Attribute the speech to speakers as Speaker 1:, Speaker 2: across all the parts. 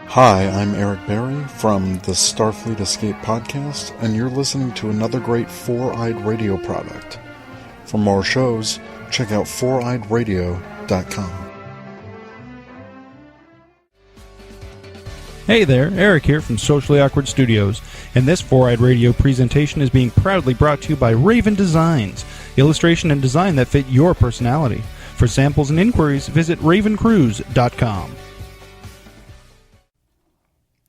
Speaker 1: Hi, I'm Eric Berry from the Starfleet Escape podcast, and you're listening to another great Four-Eyed Radio product. For more shows, check out foureyedradio.com.
Speaker 2: Hey there, Eric here from Socially Awkward Studios, and this Four-Eyed Radio presentation is being proudly brought to you by Raven Designs, illustration and design that fit your personality. For samples and inquiries, visit ravencruise.com.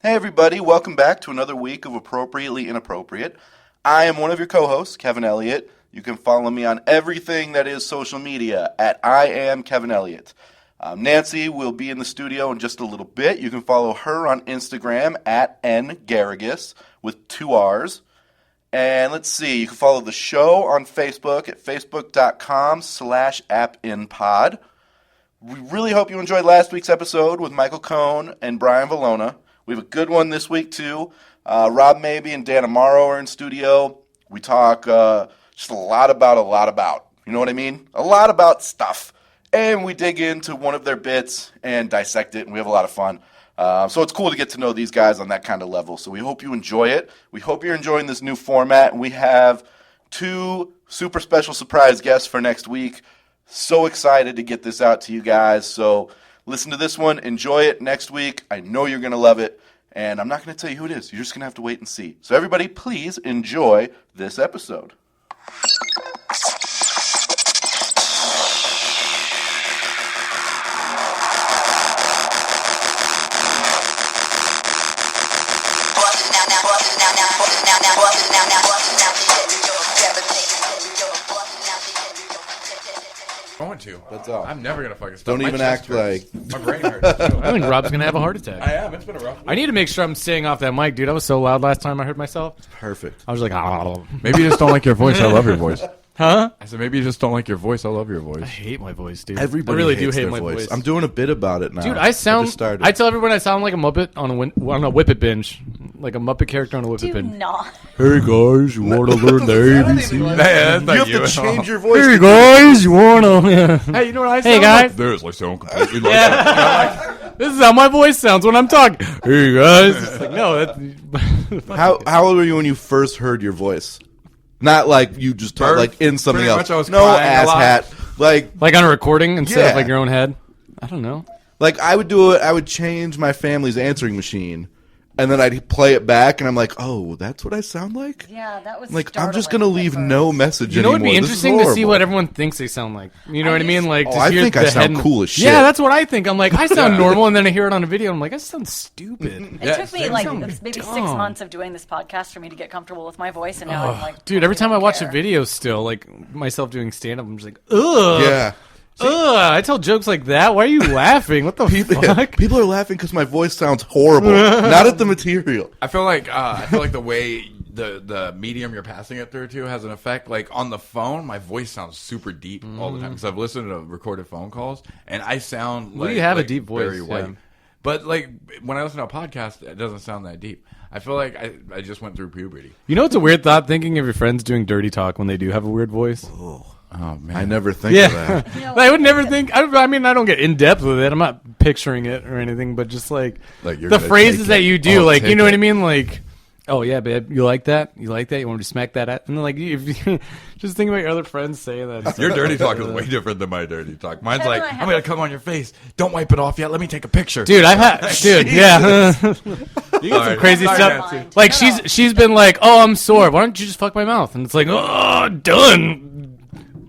Speaker 3: Hey everybody, welcome back to another week of Appropriately Inappropriate. I am one of your co-hosts, Kevin Elliott. You can follow me on everything that is social media at I am Kevin Elliott. Nancy will be in the studio in just a little bit. You can follow her on Instagram at ngarrigus with 2 R's. And let's see, you can follow the show on Facebook at facebook.com/appinpod. We really hope you enjoyed last week's episode with Michael Cohn and Brian Valona. We have a good one this week, too. Rob Maebe and Dan Amaro are in studio. We talk just a lot about. You know what I mean? A lot about stuff. And we dig into one of their bits and dissect it, and we have a lot of fun. So it's cool to get to know these guys on that kind of level. So we hope you enjoy it. We hope you're enjoying this new format. And we have 2 super special surprise guests for next week. So excited to get this out to you guys. So listen to this one. Enjoy it next week. I know you're going to love it. And I'm not going to tell you who it is. You're just going to have to wait and see. So everybody, please enjoy this episode.
Speaker 4: What's up? I'm never gonna fucking stop.
Speaker 1: Don't even act like
Speaker 4: my brain hurts.
Speaker 5: I think Rob's gonna have a heart attack.
Speaker 4: I am. It's been a rough week.
Speaker 5: I need to make sure I'm staying off that mic, dude. I was so loud last time I heard myself.
Speaker 1: perfect.
Speaker 5: I was like, oh.
Speaker 4: Maybe you just don't like your voice. I love your voice.
Speaker 5: Huh?
Speaker 4: I said maybe you just don't like your voice. I love your voice.
Speaker 5: I hate my voice, dude.
Speaker 1: Everybody
Speaker 5: I really
Speaker 1: hates
Speaker 5: do hate
Speaker 1: their
Speaker 5: my
Speaker 1: voice.
Speaker 5: voice.
Speaker 1: I'm doing a bit about it now.
Speaker 5: Dude, I
Speaker 1: just started.
Speaker 5: tell everyone I sound like a Muppet on a Whippet binge. Like a Muppet character on a Whippet binge.
Speaker 6: not.
Speaker 5: Hey guys, you want to learn the ABC?
Speaker 1: you have to change your voice.
Speaker 5: Hey guys, you want to...
Speaker 4: Hey, you know what I
Speaker 5: Hey
Speaker 4: sound
Speaker 5: guys.
Speaker 4: like? There's I sound completely like that.
Speaker 5: This is how my voice sounds when I'm talking. Hey guys. It's like, no, that's...
Speaker 1: How old were you when you first heard your voice? Not like you just talk
Speaker 4: Birth.
Speaker 1: like in something
Speaker 4: Pretty
Speaker 1: else.
Speaker 4: much I was
Speaker 1: no
Speaker 4: crying a
Speaker 1: ass
Speaker 4: lot.
Speaker 1: hat.
Speaker 5: Like on a recording instead
Speaker 1: Yeah.
Speaker 5: of like your own head? I don't know.
Speaker 1: Like I would do it. I would change my family's answering machine, and then I'd play it back, and I'm like, oh, that's what I sound like.
Speaker 6: Yeah, that was
Speaker 1: Like I'm just
Speaker 6: startling
Speaker 1: gonna leave
Speaker 6: at
Speaker 1: no
Speaker 6: first.
Speaker 1: message
Speaker 5: You know,
Speaker 1: anymore.
Speaker 5: it'd be
Speaker 1: This is
Speaker 5: interesting to see
Speaker 1: horrible.
Speaker 5: what everyone thinks they sound like. You know what I mean? Like,
Speaker 1: Oh,
Speaker 5: to
Speaker 1: I
Speaker 5: hear
Speaker 1: think I
Speaker 5: the
Speaker 1: sound
Speaker 5: head-
Speaker 1: cool as shit.
Speaker 5: Yeah, that's what I think. I'm like, I sound normal, and then I hear it on a video, and I'm like, I sound stupid.
Speaker 6: It took me like
Speaker 5: sound
Speaker 6: maybe 6
Speaker 5: dumb.
Speaker 6: months of doing this podcast for me to get comfortable with my voice, and now I'm like,
Speaker 5: Dude, every time I
Speaker 6: don't
Speaker 5: watch
Speaker 6: care.
Speaker 5: a video still, like myself doing stand-up, I'm just like, ugh.
Speaker 1: Yeah.
Speaker 5: Ugh, I tell jokes like that. Why are you laughing? What the fuck?
Speaker 1: People are laughing because my voice sounds horrible, not at the material.
Speaker 4: I feel like the way the medium you're passing it through to has an effect. Like on the phone, my voice sounds super deep all the time because I've listened to recorded phone calls, and I sound
Speaker 5: Well,
Speaker 4: like
Speaker 5: you have a
Speaker 4: like
Speaker 5: deep voice,
Speaker 4: very white.
Speaker 5: yeah.
Speaker 4: But like when I listen to a podcast, it doesn't sound that deep. I feel like I just went through puberty.
Speaker 5: You know, it's a weird thought thinking of your friends doing dirty talk when they do have a weird voice.
Speaker 4: Oh man,
Speaker 1: I never think of that.
Speaker 6: You know,
Speaker 5: I would never think. I mean, I don't get in depth with it. I'm not picturing it or anything, but just like
Speaker 4: Like, you're
Speaker 5: the
Speaker 4: gonna
Speaker 5: phrases
Speaker 4: take
Speaker 5: that
Speaker 4: it.
Speaker 5: you do,
Speaker 4: Oh,
Speaker 5: like you
Speaker 4: take
Speaker 5: know what
Speaker 4: it.
Speaker 5: I mean, like. Oh yeah, babe, you like that? You like that? You want me to smack that at? And then like, if you just think about your other friends saying that.
Speaker 4: Your dirty talk is way different than my dirty talk. Mine's
Speaker 6: Kevin,
Speaker 4: like,
Speaker 6: I have
Speaker 4: I'm gonna come on your face. Don't wipe it off yet. Let me take a picture.
Speaker 5: Dude, I've had, dude, yeah. You got some crazy
Speaker 4: Sorry,
Speaker 5: stuff.
Speaker 4: Nancy.
Speaker 5: Like she's been like, oh, I'm sore. Why don't you just fuck my mouth? And it's like, oh, done.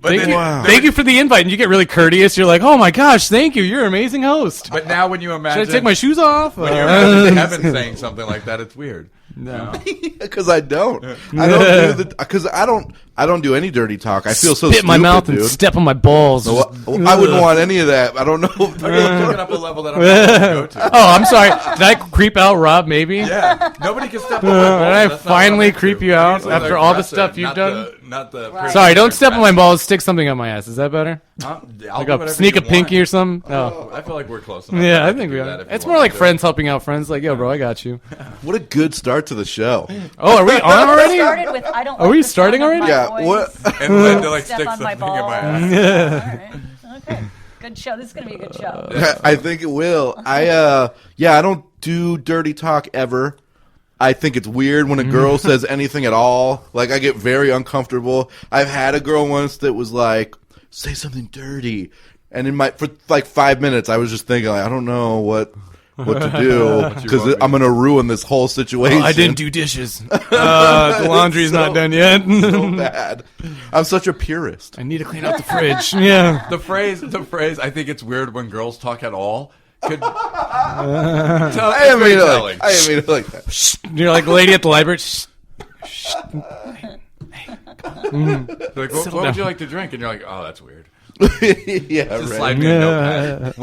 Speaker 4: But
Speaker 5: Thank
Speaker 4: then-
Speaker 5: you,
Speaker 4: Wow.
Speaker 5: thank you for the invite. And you get really courteous. You're like, oh my gosh, thank you. You're an amazing host.
Speaker 4: But now when you imagine,
Speaker 5: Should I take my shoes off?
Speaker 4: when you imagine Kevin saying something like that, it's weird.
Speaker 5: No.
Speaker 1: Because I don't. I don't do the. Because I don't do any dirty talk. I feel so
Speaker 5: Spit
Speaker 1: stupid,
Speaker 5: in my mouth
Speaker 1: dude.
Speaker 5: and step on my balls.
Speaker 1: So I wouldn't want any of that. I don't know.
Speaker 4: You're picking up a level that I'm not going to go to.
Speaker 5: Oh, I'm sorry. Did I creep out Rob, maybe?
Speaker 4: Yeah, nobody can step on my
Speaker 5: Did
Speaker 4: balls.
Speaker 5: I
Speaker 4: That's not
Speaker 5: finally
Speaker 4: what I'm into.
Speaker 5: creep you out
Speaker 4: Usually
Speaker 5: after
Speaker 4: the
Speaker 5: all the
Speaker 4: aggressor,
Speaker 5: stuff you've
Speaker 4: not
Speaker 5: done?
Speaker 4: Not the.
Speaker 6: Right.
Speaker 5: Sorry, don't step on my balls. Stick something on my ass. Is that better?
Speaker 4: I'll
Speaker 5: Like
Speaker 4: do
Speaker 5: a
Speaker 4: whatever
Speaker 5: sneak a
Speaker 4: you
Speaker 5: pinky
Speaker 4: want.
Speaker 5: or something? Oh.
Speaker 4: I feel like we're close enough.
Speaker 5: Yeah, I
Speaker 4: can
Speaker 5: think we
Speaker 4: do
Speaker 5: are.
Speaker 4: that if you
Speaker 5: It's
Speaker 4: want
Speaker 5: more
Speaker 4: to
Speaker 5: like
Speaker 4: do it.
Speaker 5: friends helping out friends. Like, yo, bro, I got you.
Speaker 1: What a good start to the show.
Speaker 5: Oh, are we on already?
Speaker 6: Started with, I don't
Speaker 5: Are
Speaker 6: like
Speaker 5: we
Speaker 6: the
Speaker 5: starting
Speaker 6: sound of
Speaker 5: already?
Speaker 6: my
Speaker 1: Yeah.
Speaker 6: voice.
Speaker 1: What?
Speaker 4: And then to like
Speaker 6: Step
Speaker 4: stick
Speaker 6: on my
Speaker 4: something in my
Speaker 6: balls.
Speaker 4: ass.
Speaker 6: All right. Okay. Good good show. This is going to be a good show.
Speaker 3: I think it will. I don't do dirty talk ever. I think it's weird when a girl says anything at all. Like, I get very uncomfortable. I've had a girl once that was like, say something dirty. And for like 5 minutes, I was just thinking, like, I don't know what to do because I'm going to ruin this whole situation.
Speaker 5: Oh, I didn't do dishes. The laundry's not done yet.
Speaker 3: So bad. I'm such a purist.
Speaker 5: I need to clean out the fridge. Yeah.
Speaker 4: The phrase, I think it's weird when girls talk at all.
Speaker 3: I didn't mean it like that.
Speaker 5: You're like a lady at the library. Shh.
Speaker 4: Like, what would you like to drink? And you're like, oh, that's weird.
Speaker 3: Yeah,
Speaker 4: Just
Speaker 3: right.
Speaker 4: slide me a notepad.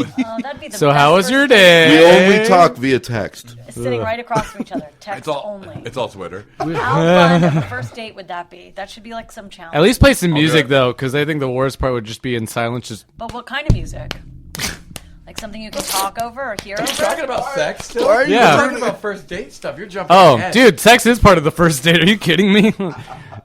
Speaker 6: That'd be the
Speaker 5: So
Speaker 6: best
Speaker 5: how was your
Speaker 6: first
Speaker 5: day?
Speaker 3: We only talk via text.
Speaker 6: date. Sitting right across from each other. Text only.
Speaker 4: It's all Twitter.
Speaker 6: How fun of a first date would that be? That should be like some challenge.
Speaker 5: At least play some music,
Speaker 4: good.
Speaker 5: though, because I think the worst part would just be in silence. Just
Speaker 6: But what kind of music? Like something you can talk over or hear over?
Speaker 4: Talking about sex still?
Speaker 3: Why are you
Speaker 5: Yeah.
Speaker 4: We're talking about first date stuff. You're jumping
Speaker 5: oh,
Speaker 4: ahead.
Speaker 5: dude, sex is part of the first date. Are you kidding me?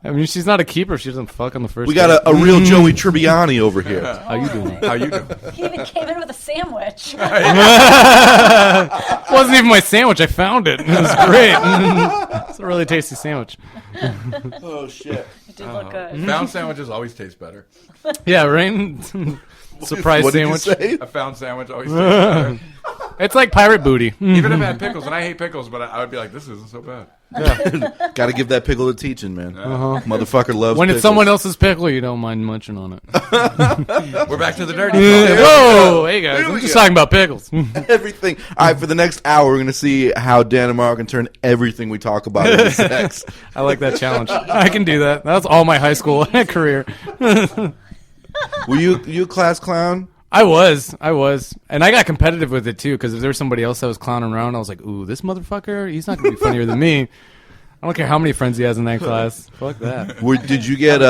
Speaker 5: I mean, she's not a keeper. She doesn't fuck on the first.
Speaker 3: We
Speaker 5: date.
Speaker 3: got a real Joey Tribbiani over here.
Speaker 5: How you doing?
Speaker 4: How you doing?
Speaker 6: He even came in with a sandwich.
Speaker 5: It wasn't even my sandwich. I found it. It was great. It's a really tasty sandwich.
Speaker 3: Oh shit!
Speaker 6: It did look good.
Speaker 4: Found sandwiches always taste better.
Speaker 5: Yeah, right. Surprise
Speaker 3: What did you
Speaker 5: sandwich.
Speaker 3: say?
Speaker 4: A found sandwich always tastes better.
Speaker 5: It's like pirate booty.
Speaker 4: Even if I had pickles, and I hate pickles, but I would be like, this isn't so bad.
Speaker 3: Got to give that pickle a teaching, man. Motherfucker loves
Speaker 5: When it's
Speaker 3: pickles.
Speaker 5: someone else's pickle, you don't mind munching on it.
Speaker 4: We're back to the dirty
Speaker 5: Whoa, hey guys,
Speaker 3: Here
Speaker 5: I'm
Speaker 3: we
Speaker 5: just
Speaker 3: go.
Speaker 5: talking about pickles.
Speaker 3: Everything. All right, for the next hour, we're going to see how Dan Amaro can turn everything we talk about into sex.
Speaker 5: I like that challenge. I can do that. That was all my high school career.
Speaker 3: Were you a class clown?
Speaker 5: I was, and I got competitive with it too. Because if there was somebody else that was clowning around, I was like, "Ooh, this motherfucker, he's not gonna be funnier than me." I don't care how many friends he has in that class. Fuck that.
Speaker 3: Did you get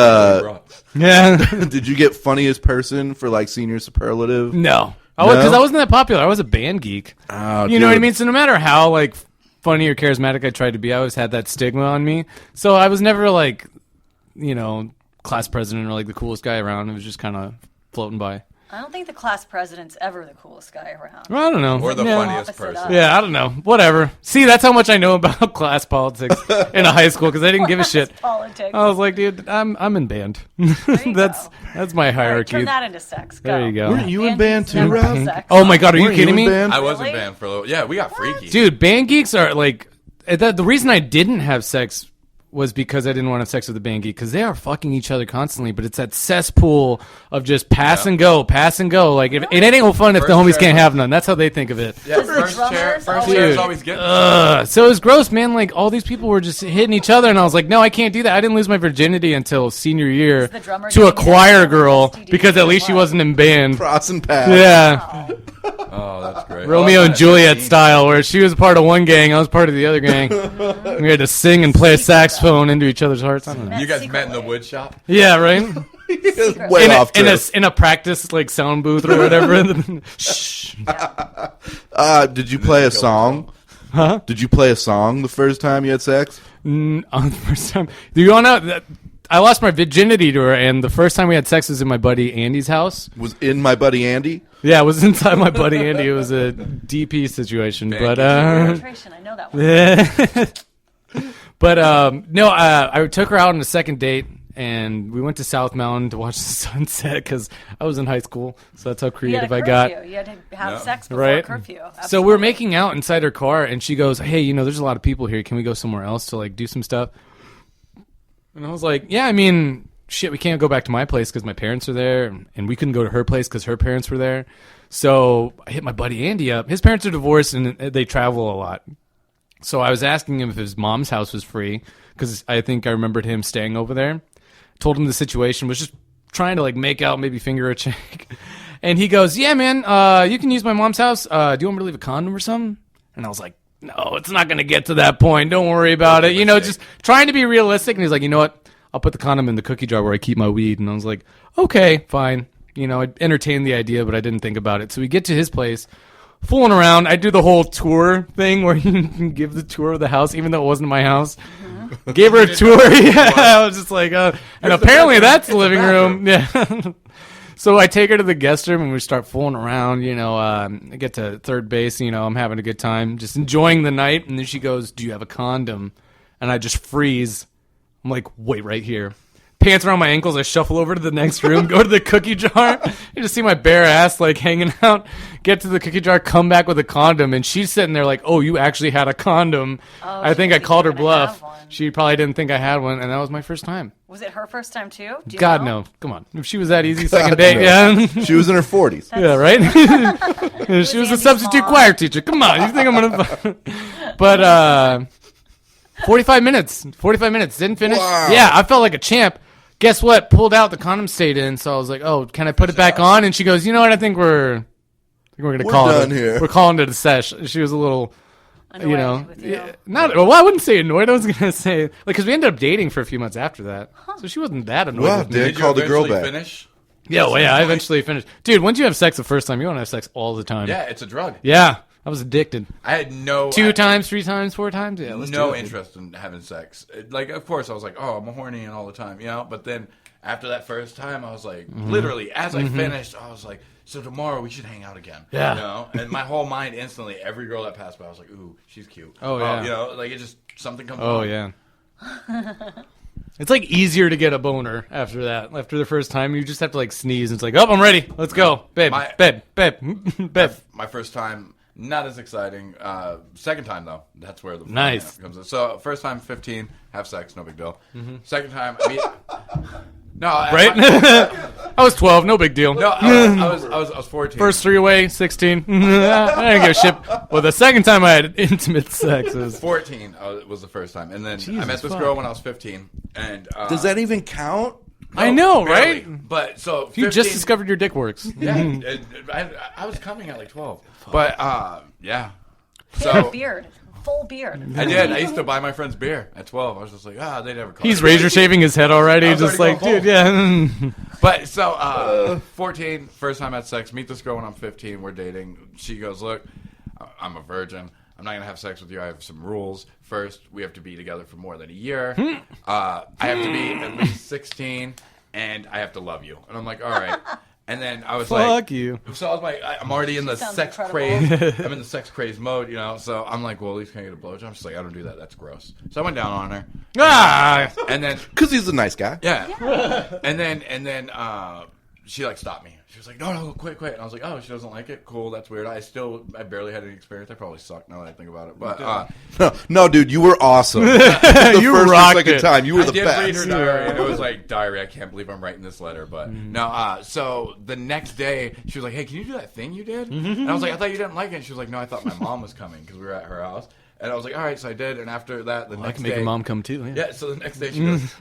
Speaker 5: Yeah.
Speaker 3: Did you get funniest person for like senior superlative?
Speaker 5: No.
Speaker 3: No?
Speaker 5: Because I wasn't that popular. I was a band geek.
Speaker 3: Oh,
Speaker 5: You know what I
Speaker 3: dude.
Speaker 5: mean? So no matter how like funny or charismatic I tried to be, I always had that stigma on me. So I was never like, class president or like the coolest guy around. It was just kind of floating by.
Speaker 6: I don't think the class president's ever the coolest guy around.
Speaker 5: Well, I don't know.
Speaker 4: Or the
Speaker 5: Yeah.
Speaker 4: funniest
Speaker 6: Opposite
Speaker 4: person.
Speaker 6: up.
Speaker 5: Yeah, I don't know. Whatever. See, that's how much I know about class politics in a high school because I didn't give a shit.
Speaker 6: Politics.
Speaker 5: I was like, dude, I'm in band.
Speaker 6: you
Speaker 5: that's
Speaker 6: go.
Speaker 5: that's my
Speaker 6: All right,
Speaker 5: hierarchy.
Speaker 6: turn that into sex. Go.
Speaker 5: There you go.
Speaker 3: Weren't you in band too,
Speaker 6: never
Speaker 3: Rob?
Speaker 6: had sex.
Speaker 5: Oh my god, are you
Speaker 3: Weren't
Speaker 5: kidding
Speaker 3: in
Speaker 5: me?
Speaker 3: band?
Speaker 4: I was in
Speaker 6: Really?
Speaker 4: band for a little. Yeah, we got freaky.
Speaker 5: Dude, band geeks are like the reason I didn't have sex was because I didn't want to have sex with a band geek because they are fucking each other constantly, but it's that cesspool of just pass and go. Like if, it ain't no fun if the
Speaker 4: First
Speaker 5: homies
Speaker 4: chair.
Speaker 5: can't have none. That's how they think of it.
Speaker 4: Yeah,
Speaker 6: Does the
Speaker 4: first chair
Speaker 6: drummers always-
Speaker 4: is
Speaker 5: Dude.
Speaker 4: always getting.
Speaker 5: So it was gross, man. Like all these people were just hitting each other, and I was like, no, I can't do that. I didn't lose my virginity until senior year
Speaker 6: the drummer
Speaker 5: to a
Speaker 6: getting
Speaker 5: choir
Speaker 6: it?
Speaker 5: girl
Speaker 6: STD
Speaker 5: because at least she
Speaker 6: what?
Speaker 5: wasn't in band.
Speaker 3: Crossing paths.
Speaker 5: Yeah,
Speaker 4: Oh, that's great.
Speaker 5: Romeo
Speaker 4: Oh,
Speaker 5: and
Speaker 4: that's
Speaker 5: Juliet
Speaker 4: 18.
Speaker 5: style, where she was part of one gang, I was part of the other gang. We had to sing and play a saxophone into each other's hearts. I don't know.
Speaker 4: You guys met in the
Speaker 6: Secretly.
Speaker 4: wood shop?
Speaker 5: Yeah, right.
Speaker 3: Way off
Speaker 5: in
Speaker 3: trip.
Speaker 5: a practice like sound booth or whatever. Shh.
Speaker 3: Did you play a song?
Speaker 5: Huh?
Speaker 3: Did you play a song the first time you had sex?
Speaker 5: On the first time, do you want to know? I lost my virginity to her, and the first time we had sex was in my buddy Andy's house.
Speaker 3: Was in my buddy Andy?
Speaker 5: Yeah, it was inside my buddy Andy. It was a DP situation, but
Speaker 6: Penetration, I know that one.
Speaker 5: no, I took her out on a second date, and we went to South Mountain to watch the sunset because I was in high school, so that's how
Speaker 6: You had
Speaker 5: creative
Speaker 6: a
Speaker 5: I got.
Speaker 6: curfew. You had to have
Speaker 4: Yeah.
Speaker 6: sex before
Speaker 5: Right.
Speaker 6: curfew.
Speaker 5: So we're
Speaker 6: Absolutely.
Speaker 5: making out inside her car, and she goes, "Hey, there's a lot of people here. Can we go somewhere else to like do some stuff?" And I was like, "Yeah, I mean, shit, we can't go back to my place because my parents are there, and we couldn't go to her place because her parents were there." So I hit my buddy Andy up. His parents are divorced, and they travel a lot. So I was asking him if his mom's house was free because I think I remembered him staying over there. Told him the situation, was just trying to like make out, maybe finger a chick. And he goes, "Yeah, man, you can use my mom's house. Do you want me to leave a condom or something?" And I was like, "No, it's not going to get to that point. Don't worry about it." Just trying to be realistic. And he's like, "You know what? I'll put the condom in the cookie jar where I keep my weed." And I was like, "Okay, fine." I entertained the idea, but I didn't think about it. So we get to his place, fooling around. I do the whole tour thing where you can give the tour of the house, even though it wasn't my house. Gave her a tour. Yeah, I was just like, and apparently that's the living room. Yeah. So I take her to the guest room and we start fooling around. I get to third base. I'm having a good time, just enjoying the night. And then she goes, "Do you have a condom?" And I just freeze. I'm like, "Wait right here." Pants around my ankles. I shuffle over to the next room, go to the cookie jar. You just see my bare ass like hanging out. Get to the cookie jar, come back with a condom, and she's sitting there like, "Oh, you actually had a condom." I think I called her bluff. She probably didn't think I had one, and that was my first time.
Speaker 6: Was it her first time too? Do you
Speaker 5: God
Speaker 6: know?
Speaker 5: no! Come on, if she was that easy, second date, yeah.
Speaker 3: She was in her 40s.
Speaker 5: Yeah, right. She was a
Speaker 6: Andy's
Speaker 5: substitute
Speaker 6: mom.
Speaker 5: choir teacher. Come on, you think I'm gonna? But 45 minutes. 45 minutes. Didn't finish.
Speaker 3: Wow.
Speaker 5: Yeah, I felt like a champ. Guess what? Pulled out. The condom stayed in. So I was like, "Oh, can I put it back on?" And she goes, "You know what? I think we're gonna call
Speaker 3: done
Speaker 5: it.
Speaker 3: here.
Speaker 5: We're calling it a sesh." She was a little,
Speaker 6: Annoyed with you.
Speaker 5: not. Well, I wouldn't say annoyed. I was gonna say because we ended up dating for a few months after that, so she wasn't that annoyed.
Speaker 3: Wow,
Speaker 5: with me.
Speaker 3: dude.
Speaker 4: Did you
Speaker 3: Called the girl
Speaker 4: eventually
Speaker 3: back.
Speaker 4: finish?
Speaker 5: Yeah, well, yeah. I eventually finished. Dude, once you have sex the first time, you want to have sex all the time.
Speaker 4: Yeah, it's a drug.
Speaker 5: Yeah, I was addicted.
Speaker 4: I had no
Speaker 5: 2 times, 3 times, 4 times. Yeah, let's do
Speaker 4: no
Speaker 5: it.
Speaker 4: interest in having sex. Like, of course, I was like, "Oh, I'm horny and all the time," But then after that first time, I was like, literally, as I finished, I was like, "So tomorrow we should hang out again."
Speaker 5: Yeah.
Speaker 4: And my whole mind instantly, every girl that passed by, I was like, "Ooh, she's cute."
Speaker 5: Oh, yeah.
Speaker 4: Like it just something comes.
Speaker 5: Oh
Speaker 4: on.
Speaker 5: yeah. It's like easier to get a boner after that. After the first time, you just have to like sneeze and it's like, "Oh, I'm ready. Let's go, babe, babe."
Speaker 4: My first time, not as exciting. Second time though, that's where the fun
Speaker 5: Nice.
Speaker 4: comes in. So first time, 15, have sex, no big deal. Second time, no,
Speaker 5: Right? I was 12, no big deal.
Speaker 4: No, I was 14.
Speaker 5: First 3-way, 16. I didn't give a shit. Well, the second time I had intimate sex was
Speaker 4: 14 was the first time, and then I met this girl when I was 15. And
Speaker 3: Does that even count?
Speaker 5: I know,
Speaker 4: barely.
Speaker 5: right?
Speaker 4: But so 15,
Speaker 5: You just discovered your dick works.
Speaker 4: Yeah, I was coming at like 12. But yeah.
Speaker 6: He had a
Speaker 4: So
Speaker 6: beard, full beard.
Speaker 4: I did. I used to buy my friends beer at 12. I was just like, they never call.
Speaker 5: He's razor shaving his head already,
Speaker 4: I was
Speaker 5: just
Speaker 4: already
Speaker 5: like,
Speaker 4: going
Speaker 5: dude, yeah.
Speaker 4: But so 14, first time I had sex. Meet this girl when I'm 15. We're dating. She goes, "Look, I'm a virgin. I'm not gonna have sex with you. I have some rules. First, we have to be together for more than a year. I have to be at least 16, and I have to love you." And I'm like, "All right." And then I was like,
Speaker 5: Fuck you.
Speaker 4: So I was like, I'm already in the
Speaker 6: Sounds
Speaker 4: sex
Speaker 6: incredible.
Speaker 4: craze. I'm in the sex craze mode, So I'm like, well, at least can I get a blowjob? She's like, I don't do that. That's gross. So I went down on her. And then
Speaker 3: Because he's a nice guy.
Speaker 4: yeah. And then she like stopped me. She was like, no, quit. And I was like, oh, she doesn't like it? Cool, that's weird. I barely had any experience. I probably sucked now that I think about it. But
Speaker 3: No, dude, you were awesome. The
Speaker 5: You
Speaker 3: first or
Speaker 5: rocked
Speaker 3: second
Speaker 5: it.
Speaker 3: time, you were
Speaker 4: I
Speaker 3: the
Speaker 4: did read her
Speaker 3: best.
Speaker 4: diary, and it was like, diary, I can't believe I'm writing this letter. But no, so the next day, she was like, hey, can you do that thing you did? And I was like, I thought you didn't like it. And she was like, no, I thought my mom was coming because we were at her house. And I was like, all right, so I did. And after that, the
Speaker 5: I
Speaker 4: next
Speaker 5: can make
Speaker 4: day,
Speaker 5: your mom come too. Yeah.
Speaker 4: yeah, so the next day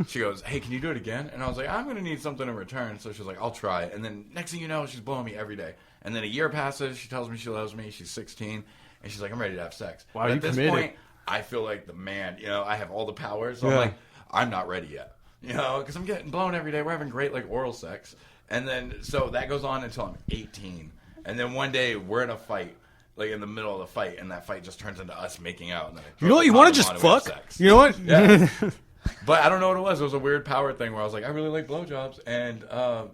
Speaker 4: she goes, hey, can you do it again? And I was like, I'm going to need something in return. So she was like, I'll try. And then next thing you know, she's blowing me every day. And then a year passes. She tells me she loves me. She's 16. And she's like, I'm ready to have sex.
Speaker 5: Wow,
Speaker 4: But
Speaker 5: you
Speaker 4: at this
Speaker 5: committed.
Speaker 4: point, I feel like the man. I have all the power. So
Speaker 5: Yeah.
Speaker 4: I'm like, I'm not ready yet. Because I'm getting blown every day. We're having great, oral sex. And then, so that goes on until I'm 18. And then one day, we're in a fight. Like in the middle of the fight, and that fight just turns into us making out. And then
Speaker 5: You know what? You want to just fuck?
Speaker 4: Sex.
Speaker 5: You know what?
Speaker 4: Yeah. But I don't know what it was. It was a weird power thing where I was like, I really like blowjobs, and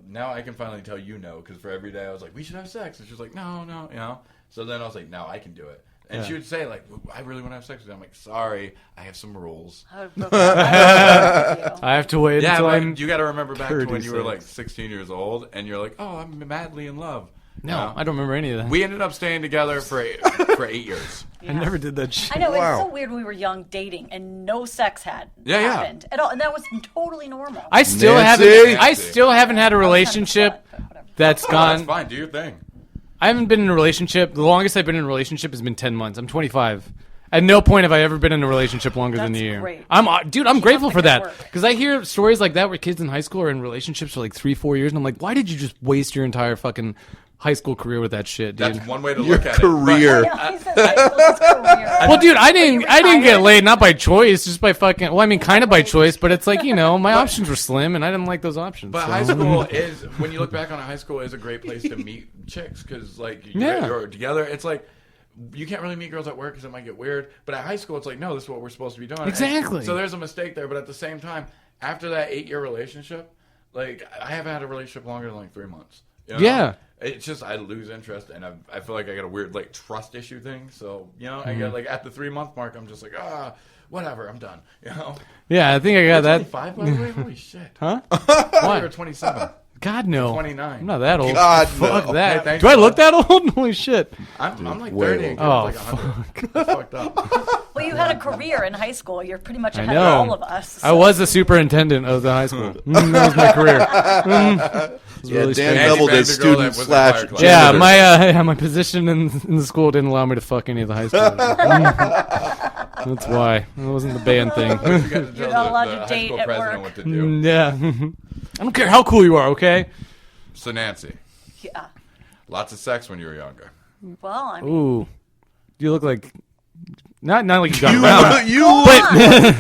Speaker 4: now I can finally tell because for every day I was like, we should have sex, and she was like, no. So then I was like, now I can do it. And she would say like, I really want to have sex with you. I'm like, sorry, I have some rules.
Speaker 6: I would broke up.
Speaker 5: I have to wait
Speaker 4: Yeah,
Speaker 5: until
Speaker 4: but
Speaker 5: I'm.
Speaker 4: you got to remember back to when you were
Speaker 5: 36.
Speaker 4: like 16 years old, and you're like, oh, I'm madly in love.
Speaker 5: No, I don't remember any of that.
Speaker 4: We ended up staying together for 8 years.
Speaker 5: I never did that shit.
Speaker 6: I know,
Speaker 3: Wow.
Speaker 6: it's so weird when we were young dating and no sex had
Speaker 4: Yeah.
Speaker 6: happened at all. And that was totally normal.
Speaker 5: I still
Speaker 3: Nancy?
Speaker 5: haven't had a relationship that's
Speaker 4: That's
Speaker 5: gone.
Speaker 4: fine. Do your thing.
Speaker 5: I haven't been in a relationship. The longest I've been in a relationship has been 10 months. I'm 25. At no point have I ever been in a relationship longer than a
Speaker 6: That's
Speaker 5: year.
Speaker 6: great.
Speaker 5: I'm grateful
Speaker 6: up
Speaker 5: for
Speaker 6: the good
Speaker 5: that
Speaker 6: work.
Speaker 5: because I hear stories like that where kids in high school are in relationships for like 3-4 years, and I'm like, why did you just waste your entire fucking high school career with that shit, dude?
Speaker 4: That's one way to
Speaker 3: Your
Speaker 4: look at
Speaker 3: career.
Speaker 4: it.
Speaker 6: Yeah, he said high school's career.
Speaker 5: Well, dude, I didn't get
Speaker 6: retired?
Speaker 5: laid not by choice, just by fucking. Well, I mean, kind of by choice, but it's like my options were slim, and I didn't like those options.
Speaker 4: But
Speaker 5: so.
Speaker 4: high school is, when you look back on it, high school is a great place to meet chicks because, you're together. It's like, you can't really meet girls at work because it might get weird. But at high school, it's like, no, this is what we're supposed to be doing.
Speaker 5: Exactly.
Speaker 4: And so there's a mistake there. But at the same time, after that 8-year relationship, I haven't had a relationship longer than 3 months. You know?
Speaker 5: Yeah.
Speaker 4: It's just I lose interest, and I feel like I got a weird like trust issue thing. So I get like at the 3-month mark, I'm just like whatever, I'm done.
Speaker 5: Yeah, I think I got that.
Speaker 4: 25 by the way. Holy shit!
Speaker 5: Huh?
Speaker 4: Why? Or 27?
Speaker 5: God no.
Speaker 4: 29.
Speaker 5: I'm not that old.
Speaker 1: God,
Speaker 5: Fuck
Speaker 1: no.
Speaker 5: that.
Speaker 4: Yeah, thanks,
Speaker 5: Do I
Speaker 4: bud.
Speaker 5: look that old? Holy shit.
Speaker 4: I'm like
Speaker 1: way
Speaker 4: 30. And
Speaker 5: old.
Speaker 4: like 100. That's fucked up.
Speaker 6: Well, you had a career in high school. You're pretty much ahead
Speaker 5: know.
Speaker 6: of all of us.
Speaker 5: I was the superintendent of the high school. That was my career. It was
Speaker 1: Yeah,
Speaker 5: really
Speaker 1: Dan
Speaker 5: strange.
Speaker 1: doubled
Speaker 4: Andy
Speaker 1: as
Speaker 4: banged a girl
Speaker 1: student
Speaker 4: that was in
Speaker 1: slash
Speaker 4: fire class.
Speaker 5: Yeah,
Speaker 1: janitor.
Speaker 5: my position in the school didn't allow me to fuck any of the high schoolers. That's why. It wasn't the band thing.
Speaker 6: You're not allowed to date at work.
Speaker 4: What to do.
Speaker 5: Yeah. I don't care how cool you are, okay?
Speaker 4: So Nancy,
Speaker 6: Yeah.
Speaker 4: lots of sex when you were younger.
Speaker 6: Well, I mean,
Speaker 5: Ooh. You look like... Not like you got around.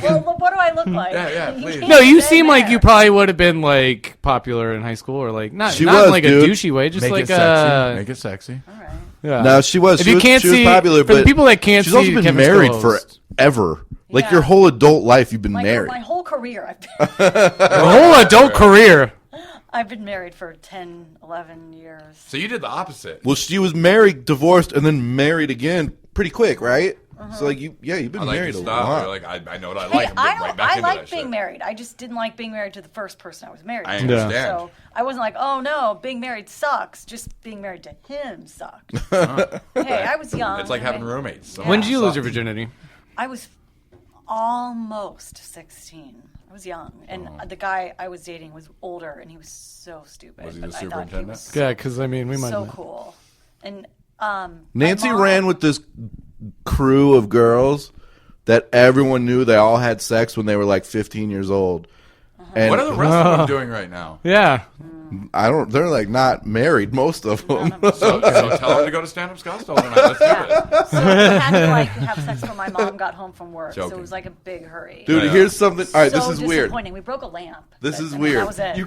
Speaker 6: well, what do I look like?
Speaker 4: Yeah, please.
Speaker 6: can't
Speaker 5: No, you
Speaker 6: say
Speaker 5: seem like
Speaker 6: there.
Speaker 5: you probably would have been, like, popular in high school or, like... Not
Speaker 1: She
Speaker 5: not in,
Speaker 1: was,
Speaker 5: like,
Speaker 1: dude.
Speaker 5: a douchey way. Just
Speaker 4: Make
Speaker 5: like
Speaker 4: it sexy.
Speaker 5: a...
Speaker 4: Make it sexy.
Speaker 6: All right.
Speaker 5: Yeah.
Speaker 1: No, she was.
Speaker 5: If
Speaker 1: She
Speaker 5: you
Speaker 1: was,
Speaker 5: can't
Speaker 1: she was
Speaker 5: see...
Speaker 1: popular,
Speaker 5: for the
Speaker 1: but
Speaker 5: people that can't
Speaker 1: she's
Speaker 5: see...
Speaker 1: also been
Speaker 5: Kevin
Speaker 1: married
Speaker 5: Stills.
Speaker 1: forever. Like
Speaker 6: Yeah.
Speaker 1: your whole adult life, you've been
Speaker 6: My
Speaker 1: married.
Speaker 6: whole career,
Speaker 5: Your whole adult career.
Speaker 6: I've been married for 10, 11 years.
Speaker 4: So you did the opposite.
Speaker 1: Well, she was married, divorced, and then married again pretty quick, right? So like you've been
Speaker 4: I like
Speaker 1: married
Speaker 4: your
Speaker 1: a
Speaker 4: style.
Speaker 1: lot.
Speaker 4: You're like, I know what I
Speaker 6: Hey,
Speaker 4: like. I'm getting right back
Speaker 6: I
Speaker 4: into
Speaker 6: like
Speaker 4: that
Speaker 6: being
Speaker 4: shit.
Speaker 6: married. I just didn't like being married to the first person I was married
Speaker 4: I
Speaker 6: to.
Speaker 4: understand.
Speaker 6: So I wasn't like, oh no, being married sucks. Just being married to him sucked. Hey, I was young.
Speaker 4: It's like
Speaker 6: I
Speaker 4: having
Speaker 6: mean,
Speaker 4: roommates. So
Speaker 5: When did you lose
Speaker 4: suck.
Speaker 5: your virginity?
Speaker 6: I was almost 16. I was young, and the guy I was dating was older, and he was so stupid.
Speaker 4: Was he
Speaker 6: but
Speaker 4: the
Speaker 6: I thought he
Speaker 4: superintendent?
Speaker 6: was
Speaker 5: Yeah, because, I mean, we might...
Speaker 6: so cool. And
Speaker 1: Nancy
Speaker 6: my mom-
Speaker 1: ran with this crew of girls that everyone knew they all had sex when they were like 15 years old. And
Speaker 4: What are the rest of them doing right now?
Speaker 5: Yeah.
Speaker 1: they're like not married, most of them.
Speaker 4: So tell them to go to stand-up Scottsdale tonight. Let's do it.
Speaker 6: So I had to like have sex when my mom got home from work, so
Speaker 4: Joking.
Speaker 6: it was like a big hurry.
Speaker 1: Dude,
Speaker 4: Yeah.
Speaker 1: here's something. All right,
Speaker 6: so
Speaker 1: this is weird.
Speaker 6: disappointing. We broke a lamp.
Speaker 1: This is
Speaker 6: and
Speaker 1: weird.
Speaker 6: That was it.
Speaker 4: Did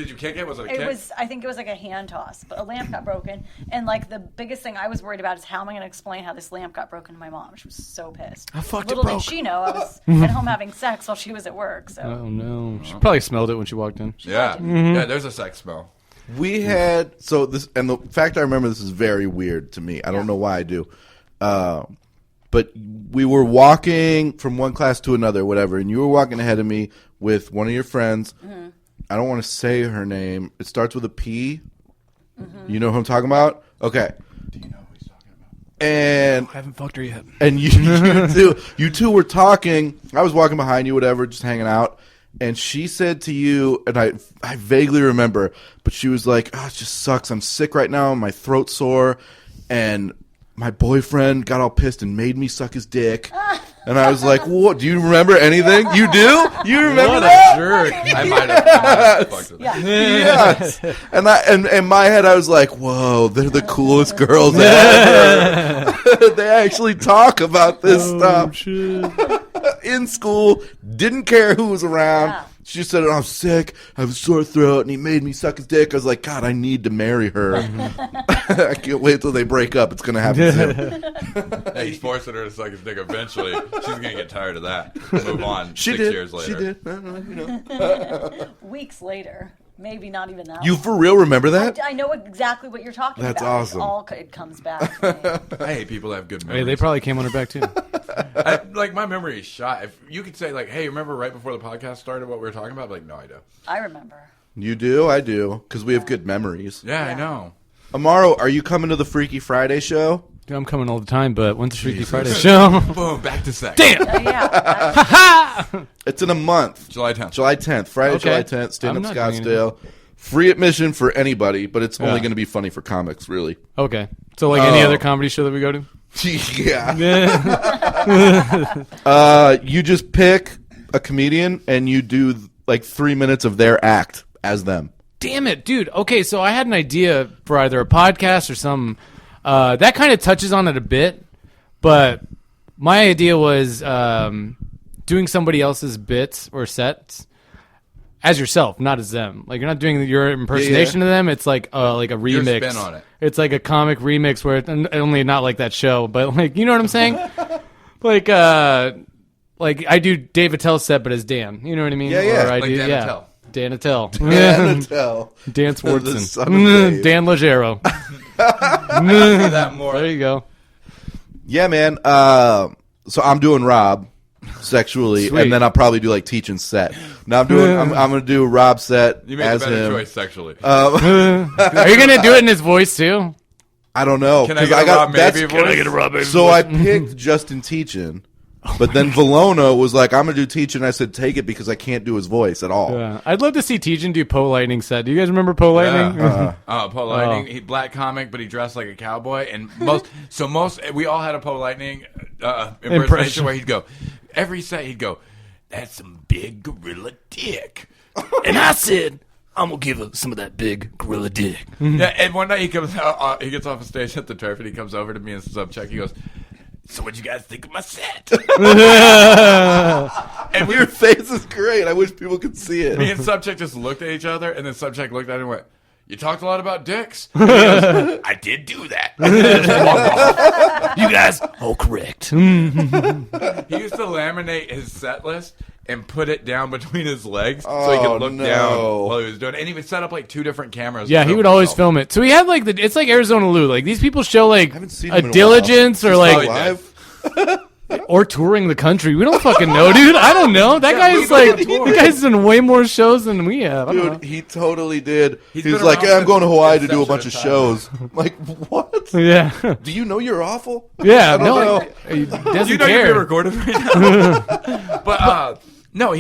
Speaker 4: you kick it? Was it a kick?
Speaker 6: It was. I think it was like a hand toss, but a lamp got broken. And like the biggest thing I was worried about is how am I going to explain how this lamp got broken to my mom? She was so pissed.
Speaker 5: How fucked it
Speaker 6: Little
Speaker 5: broke?
Speaker 6: did she know I was at home having sex while she was at work. So
Speaker 5: Oh, no. She probably smelled it when she walked in.
Speaker 4: Yeah. Yeah, there's a sex smell.
Speaker 1: We had this, and the fact I remember this is very weird to me. I don't know why I do, but we were walking from one class to another, whatever, and you were walking ahead of me with one of your friends. I don't want to say her name. It starts with a P. You know who I'm talking about? Okay.
Speaker 4: Do you know who he's talking about?
Speaker 1: And
Speaker 5: I haven't fucked her yet.
Speaker 1: and you two were talking. I was walking behind you, whatever, just hanging out. And she said to you, and I vaguely remember, but she was like, "Oh, it just sucks. I'm sick right now. My throat's sore, and my boyfriend got all pissed and made me suck his dick." And I was like, "What? Do you remember anything? You do? You remember
Speaker 5: What
Speaker 1: that?"
Speaker 5: a jerk.
Speaker 4: I might have fucked with that.
Speaker 1: Yes. And and in my head, I was like, "Whoa, they're the coolest girls ever." They actually talk about this stuff. In school, didn't care who was around.
Speaker 6: Yeah.
Speaker 1: She said, "I'm sick. I have a sore throat," and he made me suck his dick. I was like, "God, I need to marry her." I can't wait till they break up. It's gonna happen soon.
Speaker 4: Hey, he's forcing her to suck his dick eventually. She's going to get tired of that. Move on.
Speaker 1: She
Speaker 4: 6
Speaker 1: did.
Speaker 4: years later.
Speaker 1: She did. You know.
Speaker 6: weeks later, maybe not even that.
Speaker 1: You
Speaker 6: long.
Speaker 1: for real remember that?
Speaker 6: I know exactly what you're talking
Speaker 1: That's
Speaker 6: about.
Speaker 1: awesome.
Speaker 6: It comes back. To me.
Speaker 4: I hate people that have good
Speaker 5: Hey,
Speaker 4: memories.
Speaker 5: they probably came on her back, too.
Speaker 4: Like, my memory is shot. If you could say, like, hey, remember right before the podcast started what we were talking about? Like, no, I do.
Speaker 6: I remember.
Speaker 1: You do? I do. Because we have good memories.
Speaker 4: Yeah, I
Speaker 6: Yeah.
Speaker 4: know.
Speaker 1: Amaro, are you coming to the Freaky Friday show?
Speaker 5: I'm coming all the time, but when's the Freaky Friday show?
Speaker 4: Boom, back to sex.
Speaker 5: Damn!
Speaker 6: Yeah.
Speaker 1: It's in a month.
Speaker 4: July 10th.
Speaker 1: July 10th. Friday,
Speaker 5: Okay.
Speaker 1: July 10th. Stand
Speaker 5: I'm
Speaker 1: Up
Speaker 5: not doing
Speaker 1: Scottsdale. Free admission for anybody, but it's only
Speaker 5: Yeah.
Speaker 1: going to be funny for comics, really.
Speaker 5: Okay. So, like any
Speaker 1: Oh.
Speaker 5: other comedy show that we go to?
Speaker 1: Yeah. You just pick a comedian and you do like 3 minutes of their act as them.
Speaker 5: Damn it, dude. Okay, so I had an idea for either a podcast or some that kind of touches on it a bit, but my idea was doing somebody else's bits or sets as yourself, not as them. Like you're not doing your impersonation of them. It's like a remix.
Speaker 4: spin on it.
Speaker 5: It's like a comic remix where it's only not like that show, but like you know what I'm saying? like I do Dave Attell's set, but as Dan. You know what I mean?
Speaker 1: Yeah, yeah.
Speaker 5: Or I
Speaker 4: Like
Speaker 5: do,
Speaker 4: Dan
Speaker 5: yeah.
Speaker 4: Attell.
Speaker 5: Dan Attell.
Speaker 3: Dan Attell.
Speaker 5: Dan
Speaker 3: The
Speaker 5: Swartzen.
Speaker 3: son of Dave.
Speaker 5: Dan Legero.
Speaker 4: that more.
Speaker 5: There you go.
Speaker 3: Yeah, man. So I'm doing Rob sexually,
Speaker 5: Sweet.
Speaker 3: and then I'll probably do like teaching set. Now I'm going to do Rob set
Speaker 4: You made
Speaker 3: as
Speaker 4: a better
Speaker 3: him.
Speaker 4: choice sexually.
Speaker 5: Are you going to do it in his voice, too?
Speaker 3: I don't know.
Speaker 4: Can I
Speaker 3: 'cause
Speaker 4: get a Rob
Speaker 3: that's-
Speaker 4: Maebe voice? Can I get a
Speaker 5: Rob
Speaker 3: So I picked Justin Teachin, but then Valona was like, I'm going to do Teachin. I said, take it because I can't do his voice at all.
Speaker 5: Yeah. I'd love to see Tejan do Poe Lightning set. Do you guys remember Poe Lightning?
Speaker 4: Poe Lightning, he black comic, but he dressed like a cowboy. And we all had a Poe Lightning impersonation where he'd go, every set he'd go, that's some big gorilla dick.
Speaker 7: And I said, I'm going to give her some of that big gorilla dick.
Speaker 4: Yeah, and one night he comes out, he gets off the stage at the turf, and he comes over to me and Subcheck. He goes, so what'd you guys think of my set?
Speaker 3: And your face is great. I wish people could see it.
Speaker 4: Me and Subcheck just looked at each other, and then Subcheck looked at him and went, you talked a lot about dicks. And he goes, I did do that.
Speaker 7: You guys, all correct.
Speaker 4: He used to laminate his set list and put it down between his legs so he could look down while he was doing it. And he would set up like 2 different cameras.
Speaker 5: Yeah,
Speaker 4: to
Speaker 5: he
Speaker 4: film
Speaker 5: would always
Speaker 4: himself.
Speaker 5: film it. So he had like it's like Arizona Lou. Like these people show like
Speaker 3: haven't seen
Speaker 5: a
Speaker 3: him in a
Speaker 5: diligence
Speaker 3: while.
Speaker 5: or like
Speaker 3: Live?
Speaker 5: or touring the country. We don't fucking know, dude. I don't know. That guy's like that guy's done way more shows than we have. I don't know.
Speaker 3: Dude, he totally did.
Speaker 4: He's
Speaker 3: He was
Speaker 4: been
Speaker 3: like,
Speaker 4: around
Speaker 3: yeah, I'm going to
Speaker 4: since
Speaker 3: Hawaii to do a
Speaker 4: inception
Speaker 3: bunch
Speaker 4: of
Speaker 3: of
Speaker 4: time.
Speaker 3: shows. I'm like, what?
Speaker 5: Yeah,
Speaker 3: Do you know you're awful?
Speaker 5: yeah.
Speaker 3: I don't
Speaker 5: No,
Speaker 3: know.
Speaker 5: he doesn't
Speaker 4: You know you're
Speaker 5: care.
Speaker 4: being recorded right now. But no,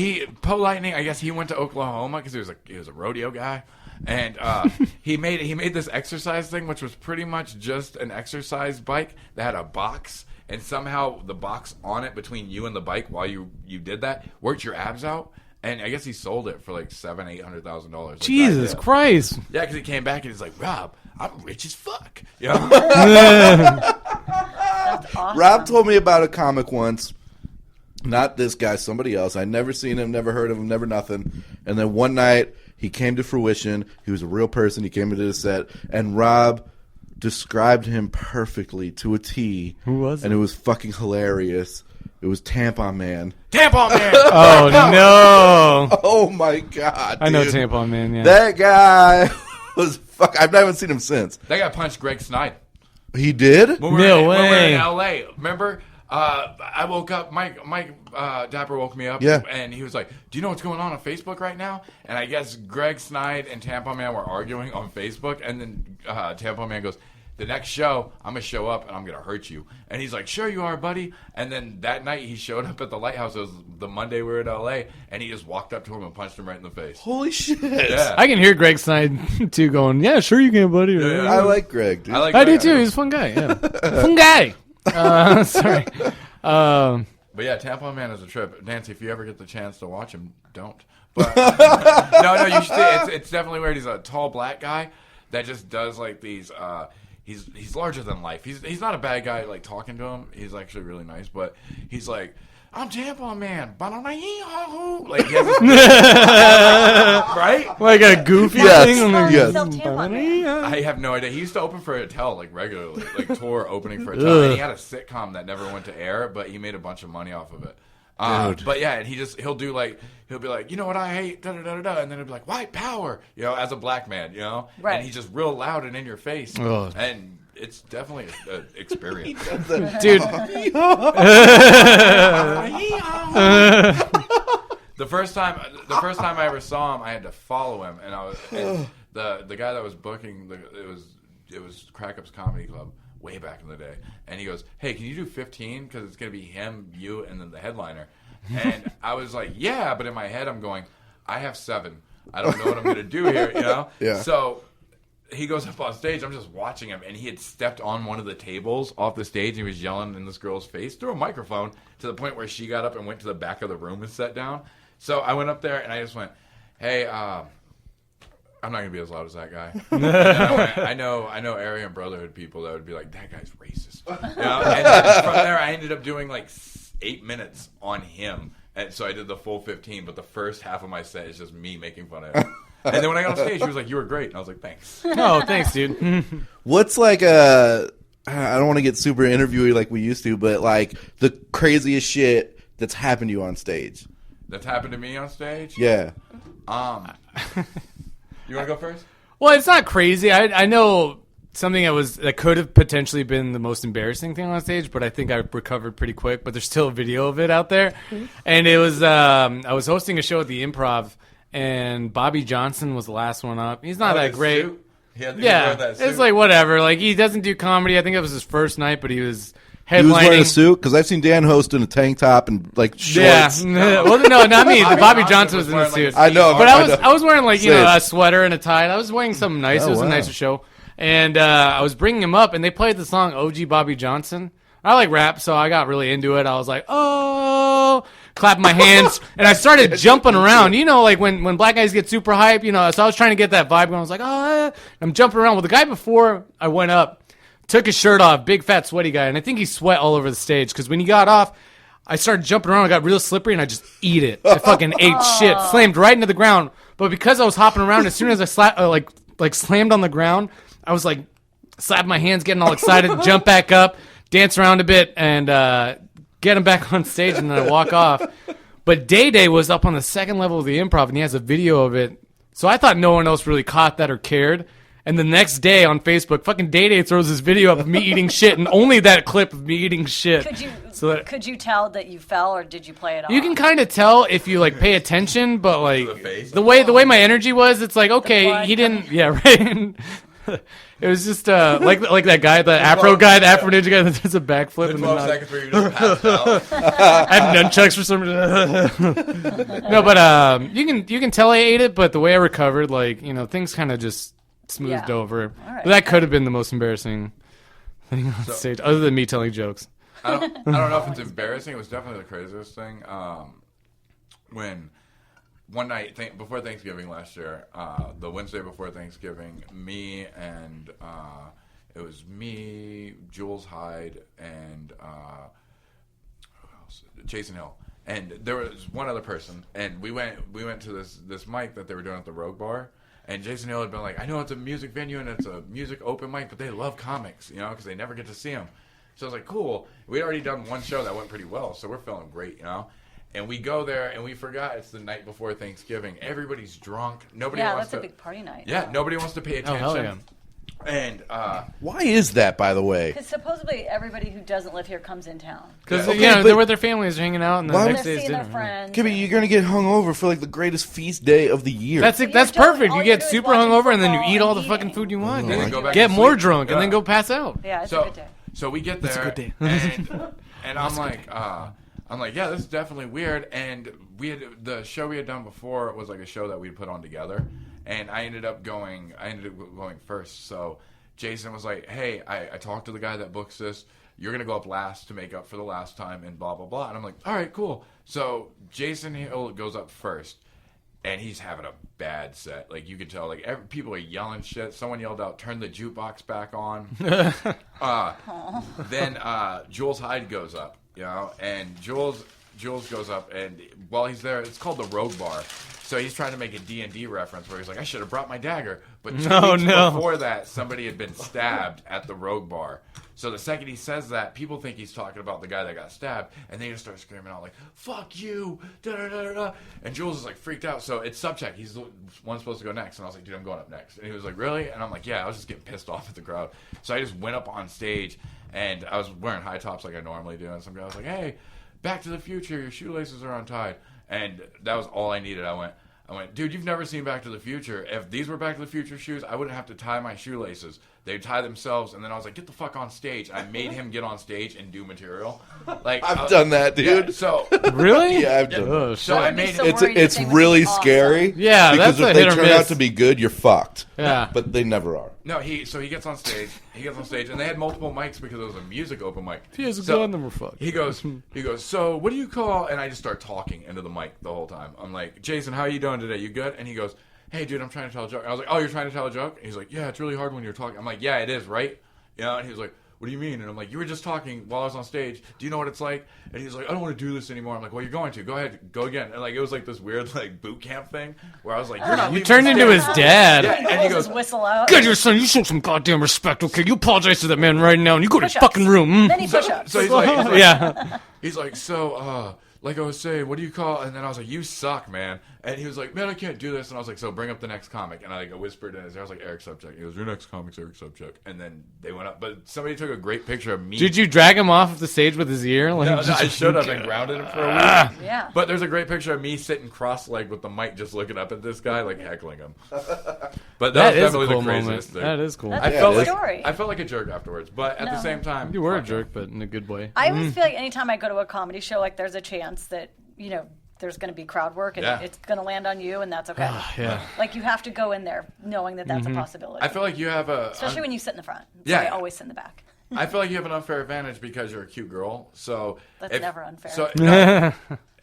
Speaker 4: Poe Lightning. I guess he went to Oklahoma because he was a rodeo guy, and he made this exercise thing, which was pretty much just an exercise bike that had a box, and somehow the box on it between you and the bike while you did that worked your abs out. And I guess he sold it for like $700,000-$800,000.
Speaker 5: Jesus Christ.
Speaker 4: Yeah, because he came back and he's like, Rob, I'm rich as fuck. You know?
Speaker 6: That's awesome.
Speaker 3: Rob told me about a comic once. Not this guy, somebody else. I'd never seen him, never heard of him, never nothing. And then one night, he came to fruition. He was a real person. He came into the set. And Rob described him perfectly to a T.
Speaker 5: Who was it?
Speaker 3: And it was fucking hilarious. It was Tampon Man.
Speaker 4: Tampon Man.
Speaker 5: Oh no!
Speaker 3: Oh, my God,
Speaker 5: I know
Speaker 3: dude.
Speaker 5: Tampon Man. Yeah.
Speaker 3: That guy was fuck. I haven't seen him since.
Speaker 4: That guy punched Greg Snide.
Speaker 3: He did?
Speaker 4: When we
Speaker 5: No
Speaker 4: when we were
Speaker 5: way.
Speaker 4: in LA, remember? I woke up. Mike Dapper woke me up.
Speaker 3: Yeah.
Speaker 4: And he was like, "Do you know what's going on Facebook right now?" And I guess Greg Snide and Tampon Man were arguing on Facebook. And then Tampon Man goes, "The next show, I'm gonna show up and I'm gonna hurt you." And he's like, "Sure you are, buddy." And then that night he showed up at the Lighthouse. It was the Monday we were in LA, and he just walked up to him and punched him right in the face.
Speaker 3: Holy shit.
Speaker 4: Yeah.
Speaker 5: I can hear Greg Snide too going, yeah, sure you can, buddy.
Speaker 4: Yeah.
Speaker 3: I like Greg, dude.
Speaker 4: I like
Speaker 5: I do
Speaker 4: Greg.
Speaker 5: too. He's a fun guy. Yeah, fun guy. Sorry.
Speaker 4: But yeah, Tampon Man is a trip. Nancy, if you ever get the chance to watch him, don't. But no, you should see it. It's definitely weird. He's a tall black guy that just does like these. He's larger than life. He's not a bad guy. Like talking to him, he's actually really nice. But he's like, I'm Tampon Man. Like he has this, right?
Speaker 5: Like a goofy
Speaker 3: Yes.
Speaker 5: thing.
Speaker 6: Call
Speaker 3: Yes.
Speaker 6: himself Tampon Man.
Speaker 4: I have no idea. He used to open for Attell like regularly, like tour opening for Attell. And he had a sitcom that never went to air, but he made a bunch of money off of it.
Speaker 3: Dude.
Speaker 4: But yeah, and he'll be like, you know what I hate, da da da da, and then he'll be like, white power, as a black man,
Speaker 6: Right.
Speaker 4: and he's just real loud and in your face,
Speaker 5: Ugh.
Speaker 4: and it's definitely an experience.
Speaker 5: Dude,
Speaker 4: The first time I ever saw him, I had to follow him, and the guy that was booking it was Crack Up's Comedy Club way back in the day, and he goes, "Hey, can you do 15? Because it's gonna be him, you, and then the headliner." And I was like, "Yeah," but in my head I'm going, "I have 7. I don't know what I'm gonna do here,"
Speaker 3: Yeah.
Speaker 4: So he goes up on stage. I'm just watching him, and he had stepped on one of the tables off the stage, and he was yelling in this girl's face through a microphone to the point where she got up and went to the back of the room and sat down. So I went up there, and I just went, "Hey, I'm not gonna be as loud as that guy." And then I went, I know Aryan Brotherhood people that would be like, "That guy's racist." And then from there, I ended up doing like 8 minutes on him, and so I did the full 15. But the first half of my set is just me making fun of him. And then when I got on stage, he was like, "You were great," and I was like, "Thanks."
Speaker 5: oh, thanks, dude.
Speaker 3: What's like I don't want to get super interviewy like we used to, but like the craziest shit that's happened to you on stage?
Speaker 4: That's happened to me on stage?
Speaker 3: Yeah.
Speaker 4: You want to go first?
Speaker 5: Well, it's not crazy. I know something that could have potentially been the most embarrassing thing on stage, but I think I recovered pretty quick. But there's still a video of it out there, and it was I was hosting a show at the Improv, and Bobby Johnson was the last one up. He's not that great.
Speaker 4: Suit? He wore
Speaker 5: Yeah,
Speaker 4: that suit.
Speaker 5: it's like whatever. Like he doesn't do comedy. I think it was his first night, but he was headlining.
Speaker 3: He was wearing a suit because I've seen Dan host in a tank top and like shorts.
Speaker 5: Yeah, well, no, not me. Bobby Johnson was in the suit.
Speaker 3: I know,
Speaker 5: but I was wearing like
Speaker 3: Same.
Speaker 5: a sweater and a tie. I was wearing something nice.
Speaker 3: Oh,
Speaker 5: It was a
Speaker 3: wow.
Speaker 5: nicer show, and I was bringing him up, and they played the song "OG Bobby Johnson." I like rap, so I got really into it. I was like, oh, clapping my hands, and I started jumping around. You know, like when black guys get super hype, you know, so I was trying to get that vibe going. I was like, oh, I'm jumping around. Well, the guy before I went up took his shirt off, big, fat, sweaty guy, and I think he sweat all over the stage, because when he got off, I started jumping around, I got real slippery, and I just eat it. I fucking ate shit, slammed right into the ground, but because I was hopping around, as soon as I slammed on the ground, I was like, slapping my hands, getting all excited, jump back up, dance around a bit, and get him back on stage, and then I walk off. But Day Day was up on the second level of the Improv, and he has a video of it. So I thought no one else really caught that or cared. And the next day on Facebook, fucking Day Day throws this video up of me eating shit, and only that clip of me eating shit.
Speaker 6: Could you tell that you fell, or did you play it off?
Speaker 5: You can kind of tell if you like pay attention, but like
Speaker 4: The face?
Speaker 5: the way my energy was, it's like okay, he didn't. Yeah, right. It was just like that guy, the Afro guy, the Afro ninja guy that does a backflip.
Speaker 4: The
Speaker 5: And
Speaker 4: 12
Speaker 5: then
Speaker 4: seconds where you just passed out.
Speaker 5: I have nunchucks for some reason. No, but you can tell I ate it, but the way I recovered, like things kind of just smoothed over.
Speaker 6: right.
Speaker 5: But that could have been the most embarrassing thing on stage, other than me telling jokes.
Speaker 4: I don't know if it's embarrassing. It was definitely the craziest thing. When one night before Thanksgiving last year, the Wednesday before Thanksgiving, it was me, Jules Hyde, and who else? Jason Hill, and there was one other person, and we went to this mic that they were doing at the Rogue Bar. And Jason Hill had been like, I know it's a music venue and it's a music open mic, but they love comics, because they never get to see them. So I was like, cool. We'd already done one show that went pretty well, so we're feeling great, And we go there, and we forgot it's the night before Thanksgiving. Everybody's drunk. Nobody wants
Speaker 6: that's a big party night.
Speaker 4: Yeah, nobody wants to pay attention.
Speaker 5: Oh, hell yeah.
Speaker 4: And
Speaker 3: Why is that, by the way?
Speaker 6: Because supposedly everybody who doesn't live here comes in town.
Speaker 5: Because
Speaker 3: Okay,
Speaker 5: they're
Speaker 3: but-
Speaker 5: with their families hanging out, and the
Speaker 3: Why
Speaker 5: next
Speaker 6: They're
Speaker 5: day's
Speaker 6: seeing their
Speaker 5: dinner.
Speaker 6: friends.
Speaker 3: Kimmy, you're gonna get hungover for like the greatest feast day of the year.
Speaker 5: That's
Speaker 6: you're
Speaker 5: that's
Speaker 6: doing-
Speaker 5: perfect.
Speaker 6: all
Speaker 5: You
Speaker 6: you're
Speaker 5: get
Speaker 6: doing is
Speaker 5: super
Speaker 6: watching
Speaker 5: hungover, and then you
Speaker 6: football
Speaker 5: eat all
Speaker 6: and
Speaker 5: the fucking
Speaker 6: eating.
Speaker 5: food you want.
Speaker 3: Oh,
Speaker 5: and
Speaker 3: I
Speaker 4: go back
Speaker 5: get
Speaker 4: to
Speaker 5: more
Speaker 4: sleep.
Speaker 5: drunk, and
Speaker 4: Yeah.
Speaker 5: then go pass out.
Speaker 6: Yeah, it's a good day.
Speaker 4: So we get there,
Speaker 5: a good day.
Speaker 4: and I'm like, yeah, this is definitely weird. And the show we had done before was like a show that we put on together, and I ended up going first. So Jason was like, hey, I talked to the guy that books this. You're going to go up last to make up for the last time and blah, blah, blah. And I'm like, all right, cool. So Jason Hill goes up first, and he's having a bad set. Like, you can tell, like, people are yelling shit. Someone yelled out, turn the jukebox back on. Then Jules Hyde goes up, and Jules goes up, and while he's there, it's called the Rogue Bar. So he's trying to make a D&D reference where he's like, I should have brought my dagger. But 2 weeks before that, somebody had been stabbed at the Rogue Bar. So the second he says that, people think he's talking about the guy that got stabbed, and they just start screaming out like, fuck you, da-da-da-da-da. And Jules is like freaked out. So it's subcheck. He's the one supposed to go next. And I was like, dude, I'm going up next. And he was like, really? And I'm like, yeah, I was just getting pissed off at the crowd. So I just went up on stage, and I was wearing high tops like I normally do. And some guy was like, hey, Back to the Future, your shoelaces are untied. And that was all I needed. I went, dude, you've never seen Back to the Future. If these were Back to the Future shoes, I wouldn't have to tie my shoelaces. They'd tie themselves. And then I was like, get the fuck on stage. I made him get on stage and do material. Like
Speaker 3: I've done that, dude.
Speaker 4: Yeah, so
Speaker 5: Really?
Speaker 3: Yeah, I've done.
Speaker 5: Oh,
Speaker 3: that.
Speaker 4: so
Speaker 5: shit.
Speaker 4: I
Speaker 6: I'd be
Speaker 4: made
Speaker 6: so
Speaker 4: him.
Speaker 3: It's
Speaker 6: worried
Speaker 3: it's
Speaker 6: that they would
Speaker 3: really
Speaker 6: be awesome.
Speaker 3: scary.
Speaker 5: Yeah,
Speaker 3: because
Speaker 5: that's
Speaker 3: if
Speaker 5: a
Speaker 3: they
Speaker 5: hit or
Speaker 3: turn out
Speaker 5: miss.
Speaker 3: to be good, you're fucked.
Speaker 5: Yeah.
Speaker 3: But they never are.
Speaker 4: No, so he gets on stage. And they had multiple mics because it was a music open mic.
Speaker 5: He has a
Speaker 4: So
Speaker 5: gun, then we're fucked.
Speaker 4: He goes, so what do you call? And I just start talking into the mic the whole time. I'm like, Jason, how are you doing today? You good? And he goes, hey, dude, I'm trying to tell a joke. And I was like, oh, you're trying to tell a joke? And he's like, yeah, it's really hard when you're talking. I'm like, yeah, it is, right? And he was like, what do you mean? And I'm like, you were just talking while I was on stage. Do you know what it's like? And he's like, I don't want to do this anymore. I'm like, well, you're going to. Go ahead. Go again. And it was like this weird boot camp thing where I was like, you're not
Speaker 5: You
Speaker 4: leaving
Speaker 5: turned
Speaker 4: the
Speaker 5: into his
Speaker 4: stage.
Speaker 5: dad.
Speaker 4: Yeah, and he
Speaker 6: Pulls
Speaker 4: goes,
Speaker 6: his whistle out.
Speaker 7: Good, your son. You show some goddamn respect, okay? You apologize to that man right now, and you go to his
Speaker 6: Push-ups.
Speaker 7: fucking room.
Speaker 6: Then he push-ups.
Speaker 4: so he's like,
Speaker 5: Yeah.
Speaker 4: he's like, so like I was saying, what do you call? And then I was like, you suck, man. And he was like, man, I can't do this. And I was like, so bring up the next comic. And I like whispered in his ear. I was like, Eric Subcheck. He goes, your next comic's Eric Subcheck. And then they went up. But somebody took a great picture of me.
Speaker 5: Did you drag him off of the stage with his ear? Like,
Speaker 4: No, I showed up and grounded him for a week.
Speaker 6: Yeah.
Speaker 4: But there's a great picture of me sitting cross-legged with the mic just looking up at this guy, like heckling him. But that was
Speaker 5: is a
Speaker 4: definitely
Speaker 5: cool
Speaker 4: the craziest
Speaker 5: moment.
Speaker 4: thing.
Speaker 5: That is cool.
Speaker 6: That's
Speaker 4: I
Speaker 6: a
Speaker 4: felt
Speaker 6: good
Speaker 4: like
Speaker 6: story.
Speaker 4: I felt like a jerk afterwards, but at the same time,
Speaker 5: You were a
Speaker 4: fuck it.
Speaker 5: jerk, but in a good way.
Speaker 6: I always feel like anytime I go to a comedy show, like there's a chance that, there's going to be crowd work and
Speaker 4: Yeah.
Speaker 6: it's going to land on you, and that's okay.
Speaker 5: Yeah.
Speaker 6: Like you have to go in there knowing that that's a possibility.
Speaker 4: I feel like you have
Speaker 6: Especially when you sit in the front. So
Speaker 4: Yeah.
Speaker 6: I always sit in the back.
Speaker 4: I feel like you have an unfair advantage because you're a cute girl. So
Speaker 6: That's never unfair.
Speaker 4: So no,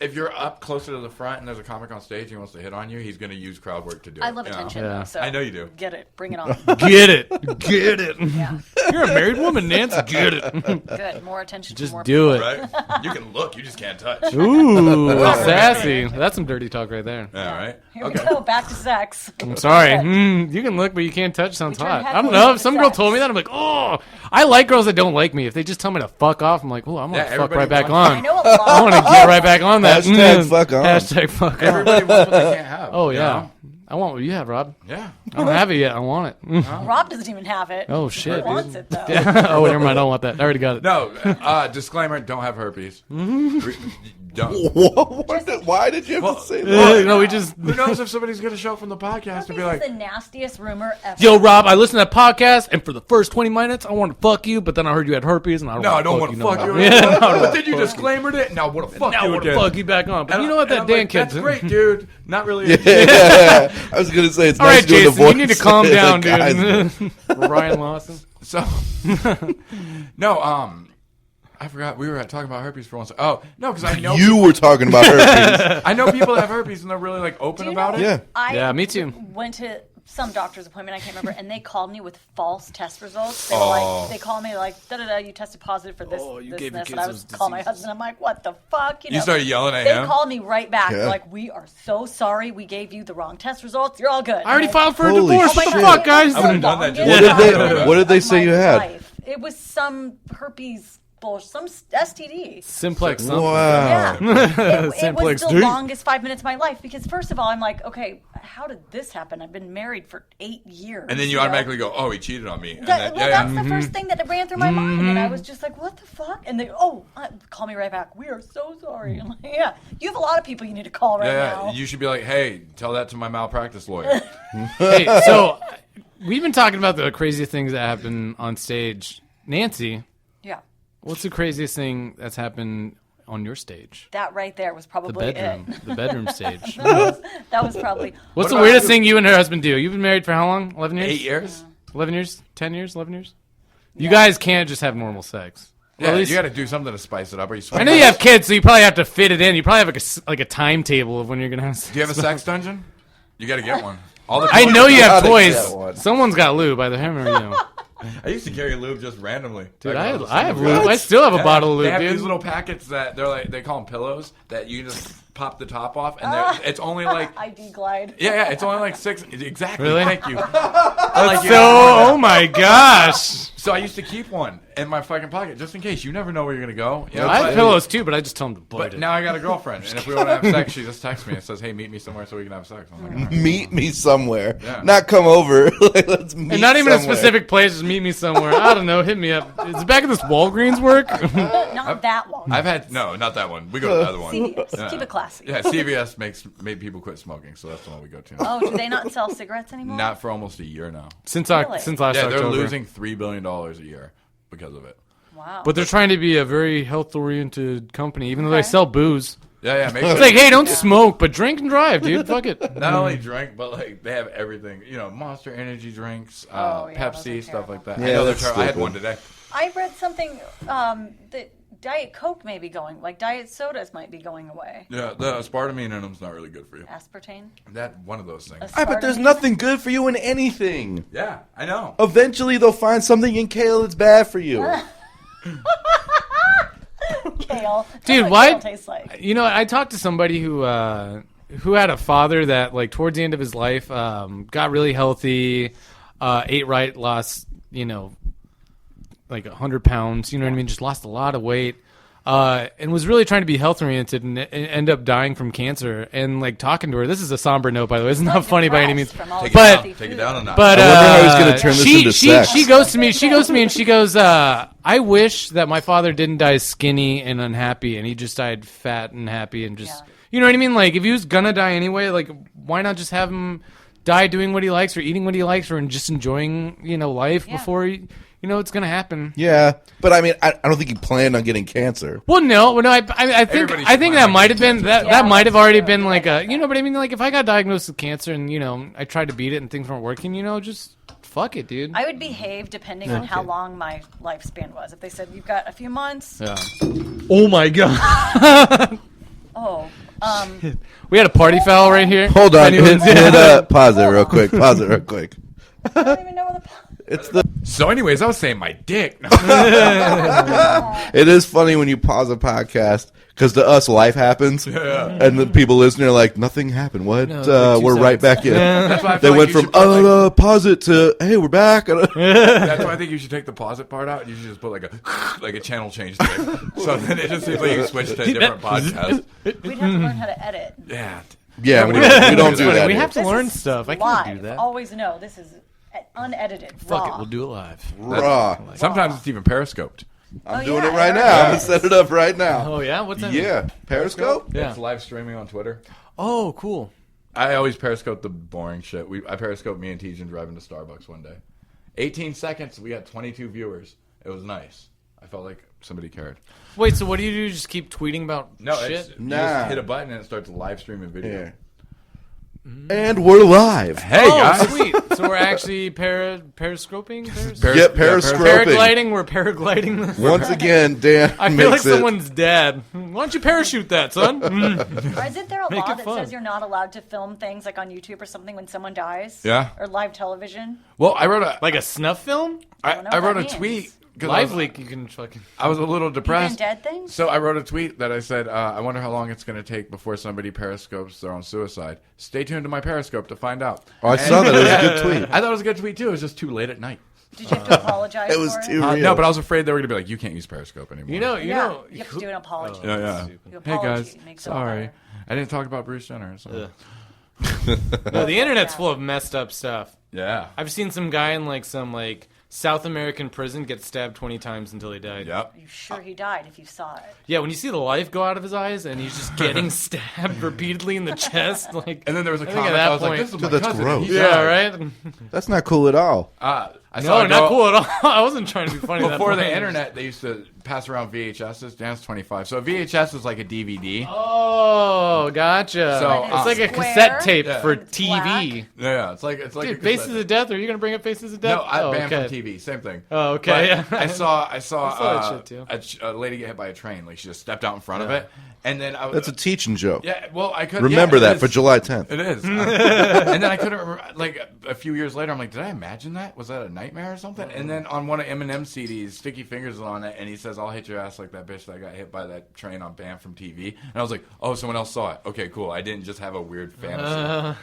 Speaker 4: if you're up closer to the front and there's a comic on stage and he wants to hit on you, he's going to use crowd work to do it.
Speaker 6: I love
Speaker 4: you know?
Speaker 6: attention,
Speaker 5: Yeah.
Speaker 6: though, so
Speaker 4: I know you do.
Speaker 6: Get it. Bring it on.
Speaker 5: Get it. Get it.
Speaker 6: Yeah.
Speaker 5: You're a married woman, Nancy. Get it.
Speaker 6: Good. More attention.
Speaker 5: Just
Speaker 6: more
Speaker 5: do it.
Speaker 4: Right? You can look, you just can't touch.
Speaker 5: Ooh, sassy. That's some dirty talk right there.
Speaker 4: Yeah, right?
Speaker 6: Here we go. Back to sex.
Speaker 5: I'm sorry. You can look, but you can't touch. Sounds
Speaker 6: We turn
Speaker 5: hot. I
Speaker 6: heckling
Speaker 5: don't know. If
Speaker 6: into
Speaker 5: some girl
Speaker 6: sex.
Speaker 5: told me that, I'm like, oh. I like girls that don't like me. If they just tell me to fuck off, I'm like, oh, I'm going to
Speaker 4: Yeah,
Speaker 5: fuck
Speaker 4: everybody
Speaker 5: right back
Speaker 4: wants-
Speaker 5: on.
Speaker 6: I know a
Speaker 5: I want
Speaker 6: lot.
Speaker 5: to get right back on that.
Speaker 8: Hashtag fuck on.
Speaker 5: Hashtag fuck on.
Speaker 4: Everybody wants what they can't have.
Speaker 5: Oh,
Speaker 4: you
Speaker 5: yeah.
Speaker 4: know?
Speaker 5: I want what you have, Rob.
Speaker 4: Yeah.
Speaker 5: I don't have it yet. I want it.
Speaker 6: Rob doesn't even have it.
Speaker 5: Oh, shit,
Speaker 6: He
Speaker 5: dude.
Speaker 6: wants it, though.
Speaker 5: Oh, never mind. I don't want that. I already got it.
Speaker 4: No, disclaimer, don't have herpes. Don't.
Speaker 8: Why did you have
Speaker 4: Well,
Speaker 8: to say that?
Speaker 5: No, we just.
Speaker 4: Who knows if somebody's going to show up from the podcast and
Speaker 6: This
Speaker 4: be
Speaker 6: is
Speaker 4: like,
Speaker 6: the nastiest rumor ever.
Speaker 5: Yo, Rob, I listened to that podcast, and for the first 20 minutes, I wanted to fuck you, but then I heard you had herpes, and I don't
Speaker 4: no, I
Speaker 5: want
Speaker 4: don't
Speaker 5: to
Speaker 4: want
Speaker 5: fuck
Speaker 4: to
Speaker 5: you.
Speaker 4: fuck
Speaker 5: no
Speaker 4: you.
Speaker 5: more. Yeah, no,
Speaker 4: But then you disclaimered it. Now I want to fuck
Speaker 5: now I
Speaker 4: you
Speaker 5: want to
Speaker 4: again.
Speaker 5: fuck you back on. But you know what?
Speaker 4: And
Speaker 5: That
Speaker 4: I'm
Speaker 5: Dan
Speaker 4: like,
Speaker 5: kid.
Speaker 4: that's great, dude. Not really.
Speaker 8: I was gonna say it's
Speaker 5: All
Speaker 8: nice
Speaker 5: right,
Speaker 8: doing the
Speaker 5: Jason,
Speaker 8: voice.
Speaker 5: you need to calm down,
Speaker 8: The guy's-
Speaker 5: dude. Ryan Lawson.
Speaker 4: So, no, I forgot we were talking about herpes for once. Oh, no, because I know
Speaker 8: You were talking about herpes.
Speaker 4: I know people that have herpes and they're really like open
Speaker 6: Do you
Speaker 4: about
Speaker 6: know,
Speaker 4: it.
Speaker 8: Yeah.
Speaker 6: I
Speaker 5: Yeah, me too.
Speaker 6: Went to some doctor's appointment, I can't remember, and they called me with false test results. They were like, they called me like, da-da-da, you tested positive for this,
Speaker 5: Oh, you
Speaker 6: this,
Speaker 5: gave
Speaker 6: and
Speaker 5: your
Speaker 6: this.
Speaker 5: kids
Speaker 6: And I was
Speaker 5: those
Speaker 6: calling my
Speaker 5: diseases.
Speaker 6: husband. I'm like, what the fuck?
Speaker 4: You started yelling at
Speaker 6: They
Speaker 4: him.
Speaker 6: called me right back.
Speaker 8: Yeah.
Speaker 6: They're like, we are so sorry. We gave you the wrong test results. You're all good.
Speaker 5: I already
Speaker 6: I'm like,
Speaker 5: filed for a
Speaker 8: Holy
Speaker 5: divorce.
Speaker 6: oh my
Speaker 5: What the
Speaker 6: God,
Speaker 5: fuck, guys?
Speaker 6: it was
Speaker 4: I would've
Speaker 6: the
Speaker 4: done that
Speaker 6: longest
Speaker 4: too.
Speaker 8: What did they-
Speaker 6: 5 minutes
Speaker 8: what did they
Speaker 6: of
Speaker 8: say
Speaker 6: my
Speaker 8: you had?
Speaker 6: life. It was some herpes bullshit, some STD.
Speaker 5: Simplex. something.
Speaker 8: Wow.
Speaker 6: Yeah. It was
Speaker 5: Simplex
Speaker 6: the
Speaker 5: D.
Speaker 6: longest 5 minutes of my life because, first of all, I'm like, okay, how did this happen? I've been married for 8 years.
Speaker 4: And then you
Speaker 6: know?
Speaker 4: automatically go, oh, he cheated on me. And
Speaker 6: That,
Speaker 4: then,
Speaker 6: well, that's the first thing that ran through my mind, and I was just like, "What the fuck?" And they, call me right back. We are so sorry. I'm like, yeah, you have a lot of people you need to call right now.
Speaker 4: You should be like, hey, tell that to my malpractice lawyer.
Speaker 5: Hey, so we've been talking about the craziest things that happen on stage. Nancy,
Speaker 6: Yeah,
Speaker 5: what's the craziest thing that's happened on your stage?
Speaker 6: that right there was
Speaker 5: The
Speaker 6: probably
Speaker 5: bedroom.
Speaker 6: it.
Speaker 5: The bedroom stage.
Speaker 6: That was probably.
Speaker 5: What's the
Speaker 4: about
Speaker 5: weirdest
Speaker 4: you?
Speaker 5: thing you and her husband do? You've been married for how long? 11 years?
Speaker 4: 8 years?
Speaker 5: 11 years? 10 years? 11 years? You guys can't just have normal sex. Or
Speaker 4: Yeah,
Speaker 5: at least-
Speaker 4: you got to do something to spice it up. Are you
Speaker 5: I know you have kids, so you probably have to fit it in. You probably have like a timetable of when you're going to have sex.
Speaker 4: Do you have a sex dungeon? You got to get one. All the
Speaker 5: I know you have
Speaker 8: Gotta
Speaker 5: toys.
Speaker 8: get one.
Speaker 5: Someone's got lube, either him or you.
Speaker 4: I used to carry lube just randomly.
Speaker 5: Dude,
Speaker 4: Back
Speaker 5: I
Speaker 4: when was
Speaker 5: have
Speaker 4: single.
Speaker 5: lube. I still have a bottle of
Speaker 4: They
Speaker 5: lube,
Speaker 4: have
Speaker 5: dude.
Speaker 4: these little packets that they're like, they call them pillows that you just pop the top off, and it's only like,
Speaker 6: ID glide.
Speaker 4: yeah, it's only like 6. Exactly.
Speaker 5: Really?
Speaker 4: Thank you.
Speaker 5: So, oh my gosh.
Speaker 4: So I used to keep one in my fucking pocket just in case. You never know where you're gonna go. You know,
Speaker 5: I have
Speaker 4: but-
Speaker 5: pillows too, but I just tell them to bite
Speaker 4: But
Speaker 5: it.
Speaker 4: now I got a girlfriend, and if we want to have sex, she just texts me and says, "Hey, meet me somewhere so we can have sex." I'm like, all right.
Speaker 8: Meet me somewhere.
Speaker 4: Yeah.
Speaker 8: Not come over. Like, let's meet
Speaker 5: And not even
Speaker 8: somewhere.
Speaker 5: a specific place, just meet me somewhere. I don't know, hit me up. Is the back of this Walgreens work?
Speaker 6: Not that one.
Speaker 4: I've had not that one. We go to the other one.
Speaker 6: CVS.
Speaker 4: Yeah.
Speaker 6: Keep it classy.
Speaker 4: Yeah, CVS made people quit smoking, so that's the one we go to.
Speaker 6: Oh, do they not sell cigarettes anymore?
Speaker 4: Not for almost a year now.
Speaker 5: since
Speaker 6: Really?
Speaker 5: since last
Speaker 4: Yeah,
Speaker 5: October.
Speaker 4: they're losing $3 billion a year because of it.
Speaker 6: Wow.
Speaker 5: But they're trying to be a very health-oriented company, even though they
Speaker 6: Okay.
Speaker 5: sell booze.
Speaker 4: Yeah, make
Speaker 5: It's like, hey, don't smoke, but drink and drive, dude. Fuck it.
Speaker 4: not only drink, but like they have everything. You know, Monster Energy drinks,
Speaker 6: Oh, yeah, those
Speaker 4: Pepsi,
Speaker 6: are
Speaker 4: stuff
Speaker 6: terrible.
Speaker 4: like that.
Speaker 8: Yeah,
Speaker 4: I know they're
Speaker 8: that's
Speaker 4: terrible. I had
Speaker 8: stupid.
Speaker 4: one today.
Speaker 6: I read something that Diet Coke may be going, like Diet sodas might be going away.
Speaker 4: Yeah, the aspartame in them's not really good for you.
Speaker 6: Aspartame.
Speaker 4: That one of those things.
Speaker 8: Ah, but there's
Speaker 6: Aspartame?
Speaker 8: nothing good for you in anything.
Speaker 4: Yeah, I know.
Speaker 8: Eventually, they'll find something in kale that's bad for you.
Speaker 6: Kale. That's
Speaker 5: Dude,
Speaker 6: what
Speaker 5: why-
Speaker 6: kale tastes like.
Speaker 5: You know, I talked to somebody who had a father that, like, towards the end of his life, got really healthy, ate right, lost, like 100 pounds. You know what I mean? Just lost a lot of weight. and was really trying to be health oriented and end up dying from cancer. And like talking to her, this is a somber note, by the way. It's not funny by any means.
Speaker 4: Take
Speaker 5: But
Speaker 4: it down a notch.
Speaker 5: But
Speaker 8: I wonder how he's gonna turn this into sex.
Speaker 5: She goes to me and she goes, I wish that my father didn't die skinny and unhappy, and he just died fat and happy and just, you know what I mean? Like if he was gonna die anyway, like why not just have him die doing what he likes or eating what he likes or just enjoying, life before he, it's gonna happen.
Speaker 8: Yeah, but I mean, I don't think he planned on getting cancer.
Speaker 5: Well, no, I think that might have been that might have already been like a, but I mean, like if I got diagnosed with cancer and I tried to beat it and things weren't working, just fuck it, dude.
Speaker 6: I would behave depending on how long my lifespan was. If they said you've got a few months,
Speaker 5: Oh my god. We had a party foul right here.
Speaker 8: Hold on, pause it real quick.
Speaker 6: I don't even know what the.
Speaker 8: It's the.
Speaker 4: So, anyways, I was saying my dick.
Speaker 8: It is funny when you pause a podcast because to us life happens, and the people listening are like, "Nothing happened. What?
Speaker 5: No,
Speaker 8: We're right back in."
Speaker 4: That's why I
Speaker 8: They
Speaker 4: feel
Speaker 8: went
Speaker 4: like you
Speaker 8: from
Speaker 4: should put,
Speaker 8: pause it to hey, we're back.
Speaker 4: that's why I think you should take the pause it part out. And you should just put like a channel change there. So then it just seems like you switch to a different podcast.
Speaker 6: We'd have to learn how to edit.
Speaker 4: Yeah.
Speaker 8: Yeah, we don't do that.
Speaker 5: We
Speaker 8: here.
Speaker 5: have to
Speaker 6: This
Speaker 5: learn
Speaker 6: is
Speaker 5: stuff. I
Speaker 6: live.
Speaker 5: can't do that.
Speaker 6: Always know this is unedited.
Speaker 5: Fuck
Speaker 6: raw.
Speaker 5: it, we'll do it live.
Speaker 8: Raw.
Speaker 4: Sometimes it's even periscoped.
Speaker 8: I'm doing it right now. I'm gonna set it up right now.
Speaker 5: Oh yeah, what's that? mean?
Speaker 8: Yeah, Periscope.
Speaker 5: Yeah.
Speaker 4: It's live streaming on Twitter.
Speaker 5: Oh, cool.
Speaker 4: I always periscope the boring shit. I periscoped me and Tejan driving to Starbucks one day. 18 seconds, we got 22 viewers. It was nice. I felt like somebody cared.
Speaker 5: Wait, so what do you do? Just keep tweeting about
Speaker 4: No,
Speaker 5: shit?
Speaker 4: you just hit a button and it starts live streaming video.
Speaker 8: Here. And we're live.
Speaker 4: Hey,
Speaker 5: Oh,
Speaker 4: guys.
Speaker 5: sweet. So we're actually periscoping?
Speaker 8: Yep, periscoping.
Speaker 5: Paragliding? We're paragliding this?
Speaker 8: Once again, Dan
Speaker 5: I feel like
Speaker 8: makes it.
Speaker 5: someone's dad. Why don't you parachute that, son?
Speaker 6: Or isn't there a
Speaker 5: Make
Speaker 6: law
Speaker 5: it
Speaker 6: that
Speaker 5: fun.
Speaker 6: says you're not allowed to film things like on YouTube or something when someone dies?
Speaker 4: Yeah.
Speaker 6: Or live television?
Speaker 4: Well, I wrote a
Speaker 5: Like a snuff film?
Speaker 6: don't know
Speaker 4: I
Speaker 6: what
Speaker 4: wrote
Speaker 6: that
Speaker 4: a
Speaker 6: means.
Speaker 4: tweet. 'cause
Speaker 5: Live leak, you can fucking...
Speaker 4: I was a little depressed.
Speaker 6: Even dead things?
Speaker 4: So I wrote a tweet that I said, I wonder how long it's going to take before somebody periscopes their own suicide. Stay tuned to my Periscope to find out.
Speaker 8: Oh, I saw that. It was a good tweet.
Speaker 4: I thought it was a good tweet, too. It was just too late at night.
Speaker 6: Did you have to apologize
Speaker 8: It was
Speaker 6: for
Speaker 8: too
Speaker 6: it?
Speaker 8: real.
Speaker 4: No, but I was afraid they were going to be like, you can't use Periscope anymore.
Speaker 5: You know...
Speaker 6: You have to do an apology.
Speaker 4: Yeah.
Speaker 6: You
Speaker 4: Hey,
Speaker 6: apology,
Speaker 4: guys.
Speaker 6: it makes it all
Speaker 4: Sorry.
Speaker 6: better.
Speaker 4: I didn't talk about Bruce Jenner. So.
Speaker 5: No, the internet's full of messed up stuff.
Speaker 4: Yeah.
Speaker 5: I've seen some guy in like some like South American prison get stabbed 20 times until he died.
Speaker 4: Yep.
Speaker 6: Are you sure he died if you saw it?
Speaker 5: Yeah, when you see the life go out of his eyes and he's just getting stabbed repeatedly in the chest, like.
Speaker 4: And then there was a
Speaker 5: I think
Speaker 4: comment.
Speaker 5: at that
Speaker 4: I was like,
Speaker 5: point-
Speaker 4: this is my
Speaker 8: Dude, that's
Speaker 4: cousin.
Speaker 8: gross.
Speaker 4: He
Speaker 5: Yeah,
Speaker 4: died.
Speaker 5: right.
Speaker 8: That's not cool at all.
Speaker 4: I saw
Speaker 5: No,
Speaker 4: a
Speaker 5: not
Speaker 4: girl-
Speaker 5: cool at all. I wasn't trying to be funny.
Speaker 4: Before
Speaker 5: that
Speaker 4: the
Speaker 5: point.
Speaker 4: internet, they used to pass around VHSs. Dan's 25. So a VHS is like a DVD.
Speaker 5: Oh, gotcha.
Speaker 4: So,
Speaker 5: it's like a
Speaker 6: square.
Speaker 5: cassette tape
Speaker 4: Yeah.
Speaker 5: for
Speaker 6: It's
Speaker 5: TV.
Speaker 4: Yeah, it's like
Speaker 5: Dude,
Speaker 4: a
Speaker 5: Faces
Speaker 4: cassette.
Speaker 5: of Death. Are you gonna bring up Faces of Death?
Speaker 4: No, I
Speaker 5: oh,
Speaker 4: banned
Speaker 5: okay.
Speaker 4: from TV. Same thing.
Speaker 5: Oh, okay.
Speaker 4: But I saw
Speaker 5: I saw that shit, too.
Speaker 4: a lady get hit by a train. Like she just stepped out in front of it, and then I was.
Speaker 8: That's a teaching joke.
Speaker 4: Yeah, well, I could
Speaker 8: Remember
Speaker 4: yeah, it
Speaker 8: that for
Speaker 4: is.
Speaker 8: July 10th.
Speaker 4: It is. And then I couldn't remember. Like a few years later, I'm like, did I imagine that? Was that a nightmare or something? And then on one of Eminem's CDs, Sticky Fingers is on it, and he says, "I'll hit your ass like that bitch that got hit by that train on banned from TV." And I was like, oh, someone else saw it. Okay, cool. I didn't just have a weird fantasy.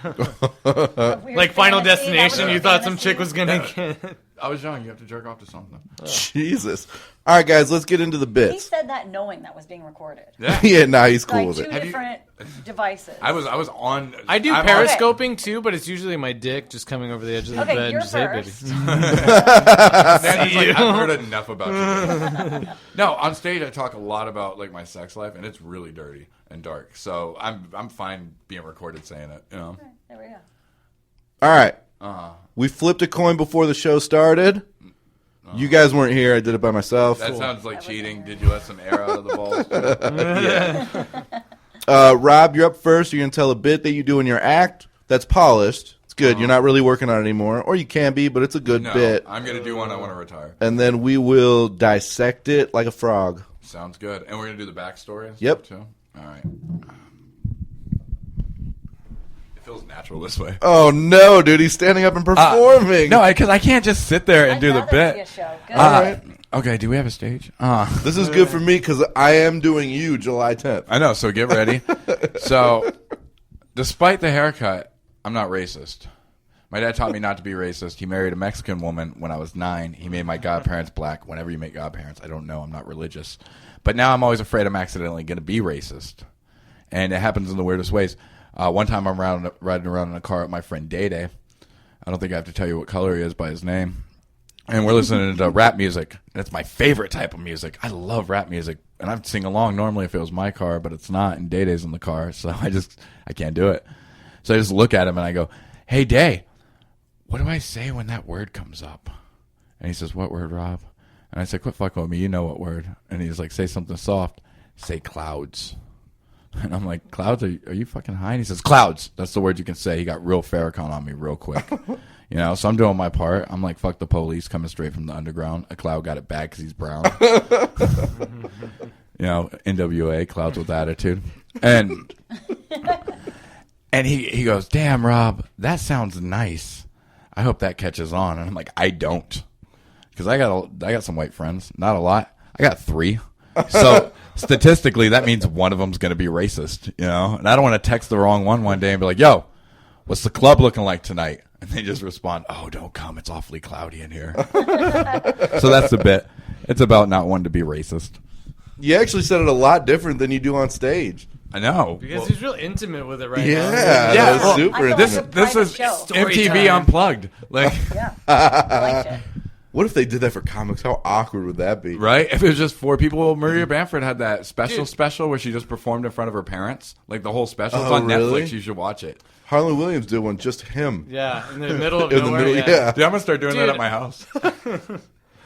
Speaker 6: A weird
Speaker 5: Like Final
Speaker 6: fantasy, that
Speaker 5: Destination,
Speaker 6: was
Speaker 5: you
Speaker 6: a
Speaker 5: thought some
Speaker 6: fantasy.
Speaker 5: chick was gonna get.
Speaker 4: I was young. You have to jerk off to something.
Speaker 8: Jesus. All right, guys, let's get into the
Speaker 6: He
Speaker 8: bits.
Speaker 6: said that knowing that was being recorded.
Speaker 4: Yeah.
Speaker 8: Yeah, nah, he's cool
Speaker 6: Like
Speaker 8: with
Speaker 6: two
Speaker 8: it.
Speaker 4: Have you-
Speaker 6: different devices.
Speaker 4: I was on.
Speaker 5: I do
Speaker 4: I'm
Speaker 5: periscoping too, but it's usually my dick just coming over the edge of the
Speaker 6: Okay,
Speaker 5: bed and
Speaker 6: you're
Speaker 5: just hey, baby.
Speaker 6: first.
Speaker 4: Dan's like, I've heard enough about you. No, on stage I talk a lot about like my sex life, and it's really dirty and dark. So I'm fine being recorded saying it. You know.
Speaker 6: There we go.
Speaker 8: All right. We flipped a coin before the show started. You guys weren't here. I did it by myself.
Speaker 4: That sounds like cheating. Did you let some air out of the balls?
Speaker 8: Rob, you're up first. You're going to tell a bit that you do in your act that's polished. It's good. You're not really working on it anymore. Or you can be, but it's a good
Speaker 4: No,
Speaker 8: bit.
Speaker 4: I'm gonna do one. I want to retire.
Speaker 8: And then we will dissect it like a frog.
Speaker 4: Sounds good. And we're gonna do the backstory. And
Speaker 8: Yep.
Speaker 4: Stuff too. All right. It feels natural this way.
Speaker 8: Oh, no, dude. He's standing up and performing.
Speaker 4: No, because I can't just sit there and
Speaker 6: I'd
Speaker 4: do the
Speaker 6: rather
Speaker 4: bit.
Speaker 6: see a show. Good.
Speaker 8: All right.
Speaker 4: Okay. Do we have a stage?
Speaker 8: This is good for me because I am doing you July 10th.
Speaker 4: I know. So get ready. So, despite the haircut, I'm not racist. My dad taught me not to be racist. He married a Mexican woman when I was 9. He made my godparents black. Whenever you make godparents, I don't know. I'm not religious. But now I'm always afraid I'm accidentally going to be racist. And it happens in the weirdest ways. One time I'm riding around in a car with my friend Day. I don't think I have to tell you what color he is by his name. And we're listening to rap music. That's my favorite type of music. I love rap music. And I'd sing along normally if it was my car, but it's not. And Day-Day's in the car, so I can't do it. So I just look at him and I go, "Hey, Day, what do I say when that word comes up?" And he says, "What word, Rob?" And I say, "Quit fucking with me. You know what word." And he's like, "Say something soft. Say clouds." And I'm like, "Clouds? Are you fucking high?" And he says, "Clouds. That's the word you can say." He got real Farrakhan on me real quick. You know, so I'm doing my part. I'm like, fuck the police coming straight from the underground. A Cloud got it bad because he's brown. You know, NWA, Clouds with attitude. And he goes, "Damn, Rob, that sounds nice. I hope that catches on." And I'm like, "I don't." Because I got some white friends. Not a lot. I got 3. So statistically, that means one of them's going to be racist, you know? And I don't want to text the wrong one day and be like, "Yo, what's the club looking like tonight?" And they just respond, "Oh, don't come. It's awfully cloudy in here." So that's the bit. It's about not wanting to be racist.
Speaker 8: You actually said it a lot different than you do on stage.
Speaker 4: I know.
Speaker 5: Because he's real intimate with it right now.
Speaker 8: Yeah,
Speaker 4: Yeah,
Speaker 8: that was
Speaker 4: well,
Speaker 8: super
Speaker 6: I
Speaker 8: intimate.
Speaker 6: thought
Speaker 4: This is
Speaker 6: show.
Speaker 4: MTV
Speaker 5: time.
Speaker 4: Unplugged. Like,
Speaker 6: Yeah, I liked it.
Speaker 8: What if they did that for comics? How awkward would that be?
Speaker 4: right? If it was just 4 people, Maria Bamford had that special where she just performed in front of her parents. Like the whole special. It's
Speaker 8: Oh,
Speaker 4: on
Speaker 8: really?
Speaker 4: Netflix. You should watch it.
Speaker 8: Harlan Williams did one, just him.
Speaker 5: Yeah, in the middle of
Speaker 8: In the
Speaker 5: nowhere.
Speaker 8: middle, yeah.
Speaker 4: Dude, I'm gonna start doing that
Speaker 5: Dude.
Speaker 4: at my house.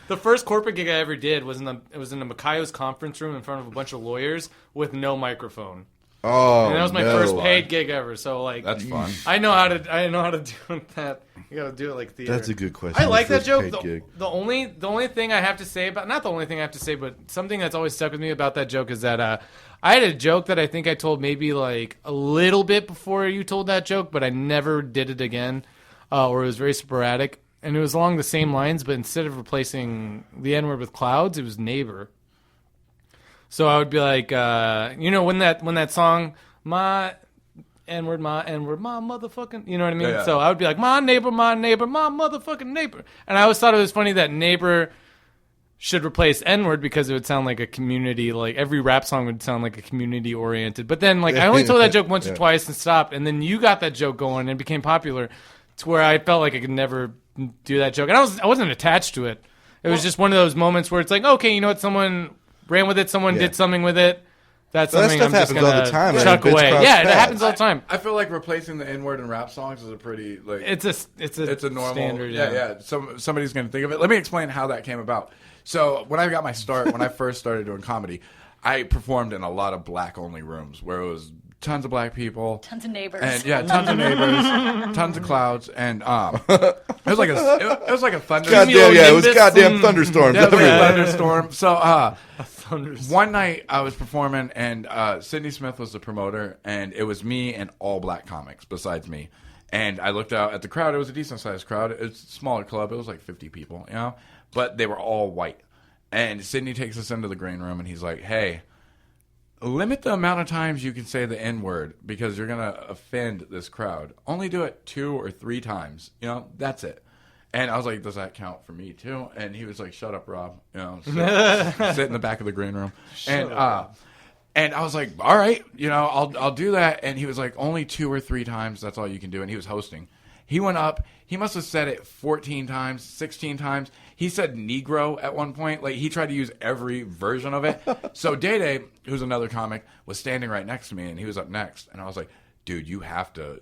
Speaker 5: The first corporate gig I ever did was in the Macayo's conference room in front of a bunch of lawyers with no microphone.
Speaker 8: Oh,
Speaker 5: And that was my
Speaker 8: no.
Speaker 5: first paid gig ever. So like,
Speaker 4: That's fun.
Speaker 5: I know how to do that. You gotta do it like theater.
Speaker 8: That's a good question.
Speaker 5: I like
Speaker 8: Your
Speaker 5: that
Speaker 8: first
Speaker 5: joke.
Speaker 8: paid gig.
Speaker 5: The only thing I have to say about, not the only thing I have to say, but something that's always stuck with me about that joke is that I had a joke that I think I told maybe like a little bit before you told that joke, but I never did it again, or it was very sporadic. And it was along the same lines, but instead of replacing the N-word with clouds, it was neighbor. So I would be like, you know, when that song, my N-word, my motherfucking, you know what I mean?
Speaker 4: Yeah.
Speaker 5: So I would be like, my neighbor, my motherfucking neighbor. And I always thought it was funny that neighbor should replace N-word because it would sound like a community, like every rap song would sound like a community oriented. But then like I only told that joke once or twice and stopped, and then you got that joke going and it became popular to where I felt like I could never do that joke. And I wasn't attached to it. It was just one of those moments where it's like, okay, you know what, someone ran with it, someone did something with it. That's
Speaker 8: Well, that
Speaker 5: something
Speaker 8: stuff
Speaker 5: I'm just
Speaker 8: happens all
Speaker 5: gonna
Speaker 8: the time,
Speaker 5: chuck
Speaker 8: man. Bitch
Speaker 5: away.
Speaker 8: cross
Speaker 5: Yeah, it
Speaker 8: paths.
Speaker 5: happens all the time.
Speaker 4: I feel like replacing the N-word in rap songs is a pretty like
Speaker 5: It's a
Speaker 4: normal
Speaker 5: standard.
Speaker 4: yeah. Somebody's going to think of it. Let me explain how that came about. So when I got my start, when I first started doing comedy, I performed in a lot of black only rooms where it was tons of black people,
Speaker 6: Tons of neighbors.
Speaker 4: and tons of neighbors, tons of clouds, and it was like a thunder.
Speaker 8: Goddamn, yeah, it was
Speaker 5: Cumulonimbus
Speaker 8: goddamn thunderstorms.
Speaker 4: Yeah, it was like a
Speaker 8: everywhere.
Speaker 4: thunderstorm. So one night I was performing, and Sidney Smith was the promoter, and it was me and all black comics besides me. And I looked out at the crowd. It was a decent sized crowd. It's a smaller club. It was like 50 people, you know, but they were all white. And Sidney takes us into the green room, and he's like, "Hey, limit the amount of times you can say the N-word because you're going to offend this crowd. Only do it 2 or 3 times. You know, that's it." And I was like, "Does that count for me too?" And he was like, "Shut up, Rob." You know, sit in the back of the green room. And I was like, "All right, you know, I'll do that." And he was like, "Only 2 or 3 times. That's all you can do." And he was hosting. He went up. He must have said it 14 times, 16 times. He said Negro at one point. Like, he tried to use every version of it. So Day, who's another comic, was standing right next to me, and he was up next. And I was like, "Dude, you have to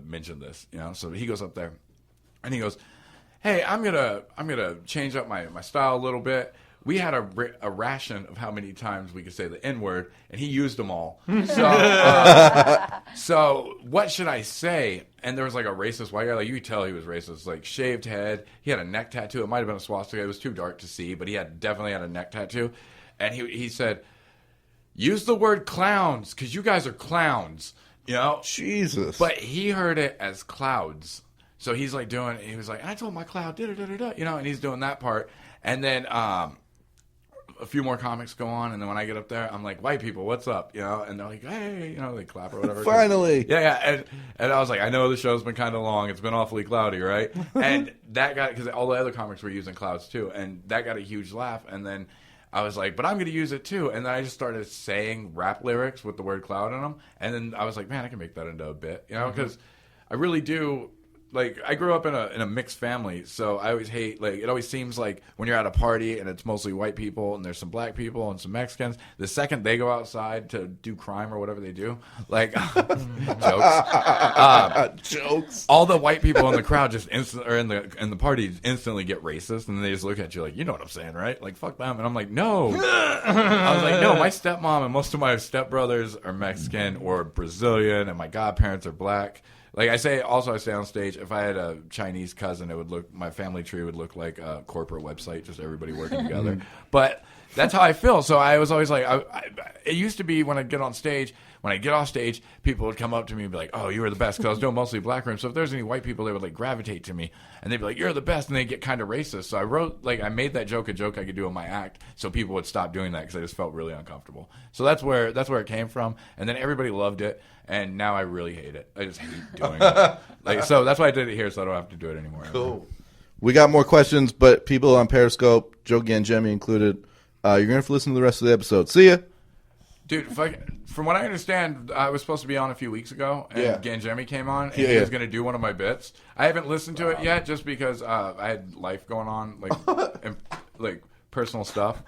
Speaker 4: mention this." You know. So he goes up there, and he goes, "Hey, I'm gonna change up my style a little bit. We had a ration of how many times we could say the N-word, and he used them all. So what should I say?" And there was like a racist white guy. Like, you could tell he was racist. Like, shaved head. He had a neck tattoo. It might have been a swastika. It was too dark to see, but he definitely had a neck tattoo. And he said, "Use the word clowns because you guys are clowns." You know?
Speaker 8: Jesus.
Speaker 4: But he heard it as clouds. So he's like he was like, "I told my cloud, da-da-da-da-da," you know, and he's doing that part. And then a few more comics go on, and then when I get up there, I'm like, white people, what's up? And they're like, hey, they clap or whatever.
Speaker 8: Finally.
Speaker 4: Yeah. And I was like, I know the show's been kind of long. It's been awfully cloudy, right? And that got, because all the other comics were using clouds too, and that got a huge laugh. And then I was like, but I'm going to use it too. And then I just started saying rap lyrics with the word cloud in them. And then I was like, man, I can make that into a bit, because I really do. Like, I grew up in a mixed family, so I always hate, like, it always seems like when you're at a party and it's mostly white people and there's some black people and some Mexicans, the second they go outside to do crime or whatever they do, like, jokes. All the white people in the crowd just in the party instantly get racist, and they just look at you like, you know what I'm saying, right? Like, fuck them. And I'm like, no. I was like, no, my stepmom and most of my stepbrothers are Mexican or Brazilian, and my godparents are black. Like I say on stage, if I had a Chinese cousin, my family tree would look like a corporate website, just everybody working together. But that's how I feel. So I was always like, it used to be when I'd get off stage, people would come up to me and be like, oh, you were the best, because I was doing mostly black rooms. So if there's any white people, they would like gravitate to me, and they'd be like, you're the best, and they'd get kind of racist. So I made that joke a joke I could do in my act, so people would stop doing that because I just felt really uncomfortable. So that's where it came from, and then everybody loved it, and now I really hate it. I just hate doing it. So that's why I did it here, so I don't have to do it anymore.
Speaker 8: Cool. We got more questions, but people on Periscope, Joe Gangemi included, you're going to have to listen to the rest of the episode. See ya.
Speaker 4: Dude, from what I understand, I was supposed to be on a few weeks ago, and Gangemi came on, and he was going to do one of my bits. I haven't listened to it yet, just because I had life going on, like personal stuff,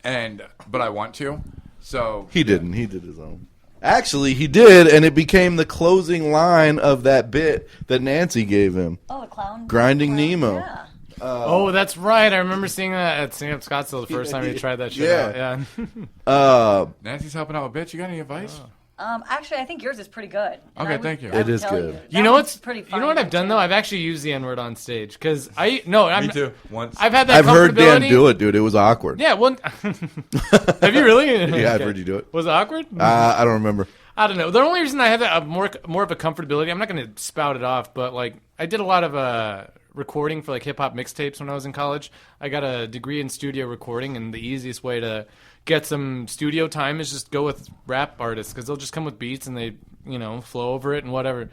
Speaker 4: but I want to. So
Speaker 8: he didn't. He did his own. Actually, he did, and it became the closing line of that bit that Nancy gave him.
Speaker 6: Oh, the clown.
Speaker 8: Grinding Nemo.
Speaker 6: Yeah.
Speaker 5: Oh, that's right. I remember seeing that at Stand Up Scottsdale the first time we tried that shit out. Yeah.
Speaker 4: Nancy's helping out a bit. You got any advice?
Speaker 6: Actually, I think yours is pretty good.
Speaker 4: Okay, thank you.
Speaker 8: It is good.
Speaker 5: You know what's
Speaker 6: pretty funny.
Speaker 5: You know what I've done though? I've actually used the N-word on stage because
Speaker 4: Me too. Once.
Speaker 5: I've had that.
Speaker 8: I've heard Dan do it, dude. It was awkward.
Speaker 5: Yeah. Well, have you really?
Speaker 8: Yeah, I've heard you do it.
Speaker 5: Was it awkward?
Speaker 8: I don't remember.
Speaker 5: I don't know. The only reason I had that more of a comfortability, I'm not going to spout it off, but like I did a lot of recording for like hip hop mixtapes when I was in college. I got a degree in studio recording, and the easiest way to get some studio time is just go with rap artists because they'll just come with beats and they flow over it and whatever.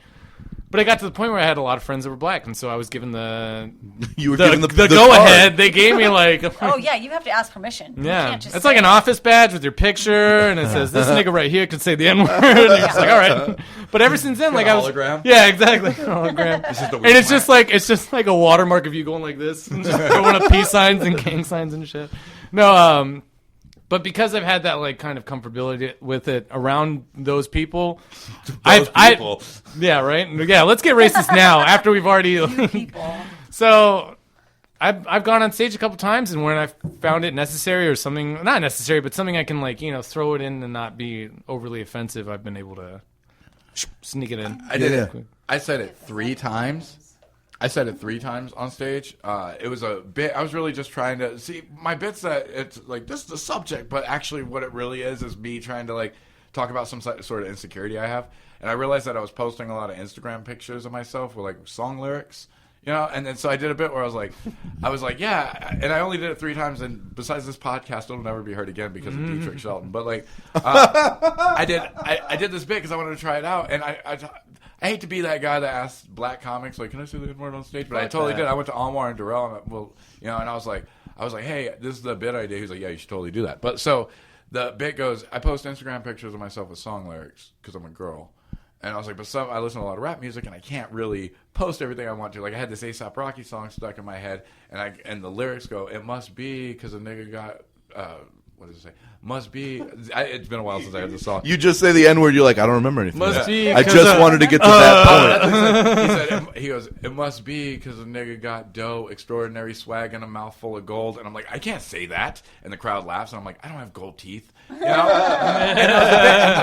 Speaker 5: But I got to the point where I had a lot of friends that were black, and so I was given the go ahead. They gave me like
Speaker 6: oh yeah, you have to ask permission.
Speaker 5: Yeah,
Speaker 6: you can't just
Speaker 5: it's like an office badge with your picture, and it says this nigga right here could say the N-word. And you're just like, all right. But ever since then, like I was
Speaker 4: hologram.
Speaker 5: Yeah, exactly. Hologram. And it's just like a watermark of you going like this, and just throwing up peace signs and gang signs and shit. No, but because I've had that like kind of comfortability with it around those people, yeah, right, yeah. Let's get racist now after we've already. So, I've gone on stage a couple times, and when I found it necessary or something, not necessary, but something I can like throw it in and not be overly offensive, I've been able to sneak it in.
Speaker 4: I did it. I said it 3 times. On stage. It was a bit. I was really just trying to see my bits that it's like this is the subject, but actually what it really is me trying to like talk about some sort of insecurity I have. And I realized that I was posting a lot of Instagram pictures of myself with like song lyrics, and then so I did a bit where I was like, yeah, and I only did it 3 times. And besides this podcast, it'll never be heard again because of Dietrich Shelton. But like, I did this bit because I wanted to try it out, and I hate to be that guy that asks black comics, like, can I say the N-word on stage? But I totally did. I went to Anwar and Darrell, and and I was like, hey, this is the bit idea. He's like, yeah, you should totally do that. But so the bit goes, I post Instagram pictures of myself with song lyrics because I'm a girl. And I was like, but I listen to a lot of rap music, and I can't really post everything I want to. Like, I had this A$AP Rocky song stuck in my head, and the lyrics go, it must be because a nigga got, what does it say? Must be. It's been a while since I heard this song.
Speaker 8: You just say the N-word, you're like, I don't remember anything.
Speaker 5: Must be.
Speaker 8: I just wanted to get to that point.
Speaker 4: He goes, it must be because a nigga got dough, extraordinary swag, and a mouthful of gold. And I'm like, I can't say that. And the crowd laughs, and I'm like, I don't have gold teeth. And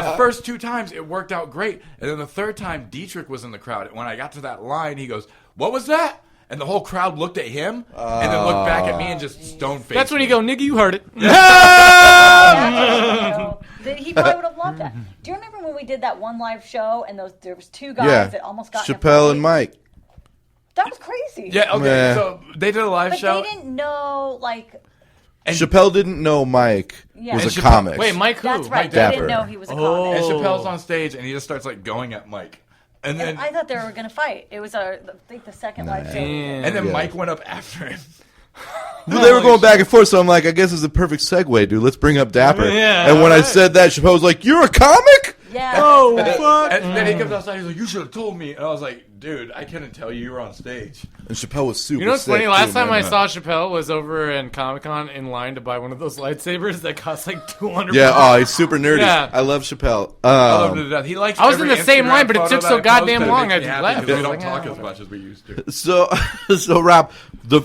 Speaker 4: the first 2 times, it worked out great. And then the 3rd time, Dietrich was in the crowd. And when I got to that line, he goes, what was that? And the whole crowd looked at him and then looked back at me and just stone-faced
Speaker 5: That's when you go, nigga, you heard it.
Speaker 6: He probably would have loved that. Do you remember when we did that one live show and there was 2 guys that almost got
Speaker 8: Chappelle and Mike.
Speaker 6: That was crazy.
Speaker 4: Yeah, okay. So they did a live show.
Speaker 6: But they didn't know, like,
Speaker 4: And
Speaker 8: Chappelle didn't know Mike
Speaker 6: Yeah.
Speaker 8: was
Speaker 6: And
Speaker 8: a comic.
Speaker 5: Wait, Mike who?
Speaker 6: That's right.
Speaker 5: Mike
Speaker 6: They
Speaker 8: Dapper.
Speaker 6: didn't know he was a
Speaker 5: Oh.
Speaker 6: comic.
Speaker 4: And Chappelle's on stage, and he just starts like going at Mike. And then
Speaker 6: I thought they were going to fight. It was, I think, the second live show.
Speaker 4: and then
Speaker 8: Yeah.
Speaker 4: Mike went up after him.
Speaker 8: Well, they were going back and forth, so I'm like, I guess it's a perfect segue, dude. Let's bring up Dapper.
Speaker 5: Yeah,
Speaker 8: and when I said that, Chappelle was like, "You're a comic?"
Speaker 6: Yeah.
Speaker 5: Oh,
Speaker 6: that's right.
Speaker 5: fuck.
Speaker 4: And then he comes outside. He's like, "You should have told me." And I was like, "Dude, I couldn't tell you were on stage."
Speaker 8: And Chappelle was super.
Speaker 5: You know what's
Speaker 8: sick,
Speaker 5: funny? Last
Speaker 8: too,
Speaker 5: time
Speaker 8: man.
Speaker 5: I saw Chappelle was over in Comic-Con in line to buy one of those lightsabers that cost like $200.
Speaker 8: Yeah, oh, he's super nerdy.
Speaker 5: Yeah.
Speaker 8: I love Chappelle.
Speaker 4: I loved it to death. He likes.
Speaker 5: I was in
Speaker 4: every
Speaker 5: the same
Speaker 4: Instagram
Speaker 5: line, but it
Speaker 4: photo
Speaker 5: took
Speaker 4: that
Speaker 5: so
Speaker 4: I
Speaker 5: goddamn
Speaker 4: posted.
Speaker 5: long,
Speaker 4: It
Speaker 5: I
Speaker 4: makes me happy
Speaker 5: left.
Speaker 4: because we
Speaker 5: I
Speaker 4: don't
Speaker 5: was like,
Speaker 4: talk
Speaker 5: yeah,
Speaker 4: as much as we used to.
Speaker 8: So Rob,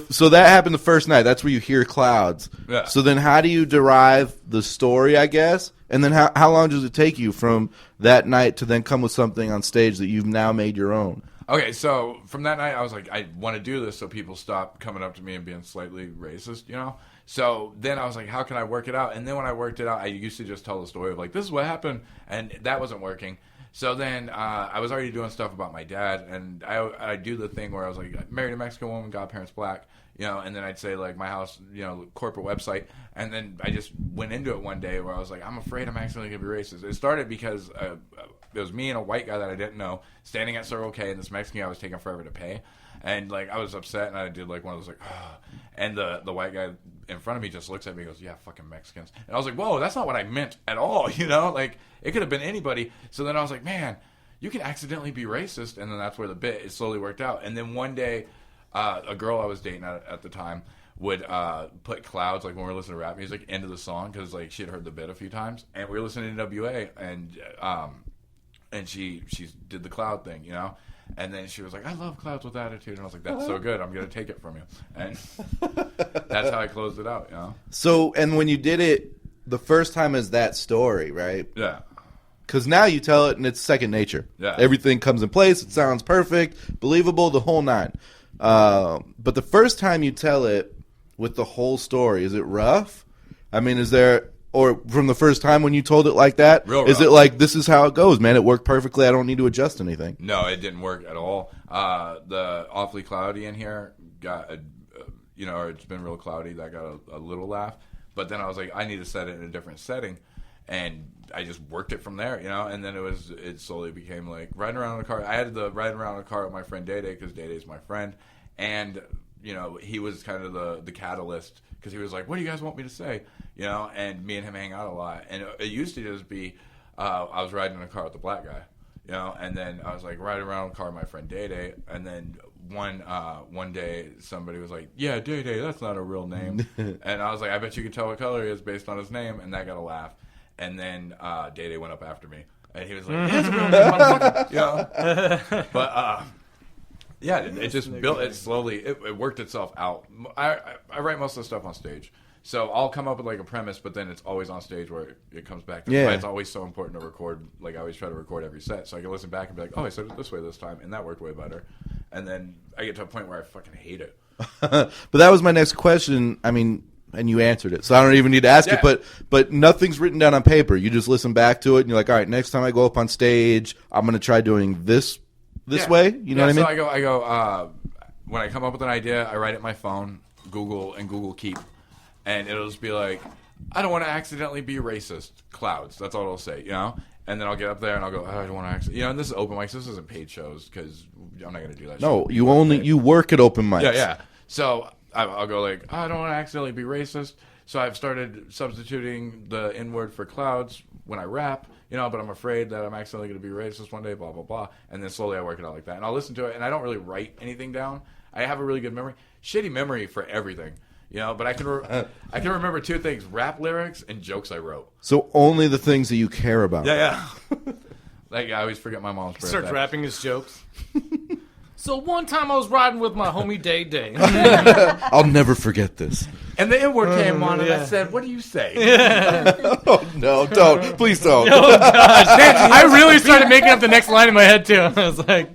Speaker 8: so that happened the first night. That's where you hear clouds.
Speaker 4: Yeah.
Speaker 8: So then, how do you derive the story? I guess, and then how long does it take you from that night to then come with something on stage that you've now made your own?
Speaker 4: Okay, so from that night, I was like, I want to do this so people stop coming up to me and being slightly racist, you know? So then I was like, how can I work it out? And then when I worked it out, I used to just tell the story of like, this is what happened, and that wasn't working. So then I was already doing stuff about my dad, and I do the thing where I was like, I married a Mexican woman, godparents black, you know, and then I'd say like my house, you know, corporate website, and then I just went into it one day where I was like, I'm afraid I'm accidentally going to be racist. It started because it was me and a white guy that I didn't know standing at Circle K, and this Mexican guy was taking forever to pay. And like I was upset, and I did like one of those like, ugh. And the white guy in front of me just looks at me and goes, "Yeah, fucking Mexicans." And I was like, "Whoa, that's not what I meant at all," you know? Like it could have been anybody. So then I was like, "Man, you can accidentally be racist," and then that's where the bit it slowly worked out. And then one day, a girl I was dating at the time would put clouds like when we were listening to rap music into the song because like she had heard the bit a few times, and we were listening to NWA, and she did the cloud thing, you know. And then she was like, "I love clouds with attitude," and I was like, "That's so good. I'm gonna take it from you." And that's how I closed it out, you know.
Speaker 8: So, and when you did it the first time is that story, right?
Speaker 4: Yeah.
Speaker 8: Because now you tell it and it's second nature.
Speaker 4: Yeah.
Speaker 8: Everything comes in place. It sounds perfect, believable, the whole nine. But the first time you tell it with the whole story, is it rough? I mean, is there... Or from the first time when you told it like that,
Speaker 4: Real
Speaker 8: is
Speaker 4: rough.
Speaker 8: it like, this is how it goes, man? It worked perfectly. I don't need to adjust anything.
Speaker 4: No, it didn't work at all. The awfully cloudy in here got, or it's been real cloudy. That got a little laugh. But then I was like, I need to set it in a different setting. And I just worked it from there, you know. And then it slowly became like riding around in a car. I had the riding around in a car with my friend Day because Day is my friend. And, you know, he was kind of the catalyst because he was like, "What do you guys want me to say?" You know, and me and him hang out a lot. And it used to just be, I was riding in a car with the black guy, you know, and then I was like riding around in a car with my friend Day Day, and then one day somebody was like, "Yeah, Day Day, that's not a real name," and I was like, "I bet you can tell what color he is based on his name," and that got a laugh. And then Day Day went up after me, and he was like, "Yeah, it's a real name, motherfucker," you know, but. Yeah, it just built it slowly. It worked itself out. I write most of the stuff on stage. So I'll come up with like a premise, but then it's always on stage where it comes back to me.
Speaker 8: Yeah.
Speaker 4: It's always so important to record. Like I always try to record every set. So I can listen back and be like, "Oh, I said it this way this time, and that worked way better." And then I get to a point where I fucking hate it.
Speaker 8: But that was my next question. I mean, and you answered it, so I don't even need to ask
Speaker 4: Yeah.
Speaker 8: it. But nothing's written down on paper. You just listen back to it, and you're like, all right, next time I go up on stage, I'm going to try doing this
Speaker 4: Yeah.
Speaker 8: way. You know what I mean?
Speaker 4: So I go. When I come up with an idea, I write it in my phone, Google Keep, and it'll just be like, "I don't want to accidentally be racist." Clouds. That's all it'll say, you know. And then I'll get up there and I'll go, "Oh, I don't want to accidentally," you know. And this is open mics. This isn't paid shows because I'm not going to do that.
Speaker 8: No,
Speaker 4: shit.
Speaker 8: you work at open mics.
Speaker 4: Yeah. So I'll go like, "I don't want to accidentally be racist." So I've started substituting the N word for clouds when I rap, you know, but I'm afraid that I'm accidentally going to be racist one day, blah, blah, blah. And then slowly I work it out like that. And I'll listen to it, and I don't really write anything down. I have a really good memory. Shitty memory for everything, you know, but I can remember two things, rap lyrics and jokes I wrote.
Speaker 8: So only the things that you care about.
Speaker 4: Yeah. Like, I always forget my mom's birthday.
Speaker 5: Starts rapping his jokes. So one time I was riding with my homie Day Day.
Speaker 8: I'll never forget this.
Speaker 4: And the N-word came on, and I said, "What do you say?"
Speaker 8: Oh, no, don't. Please don't.
Speaker 5: Oh, gosh. I really started making up the next line in my head, too. I was like...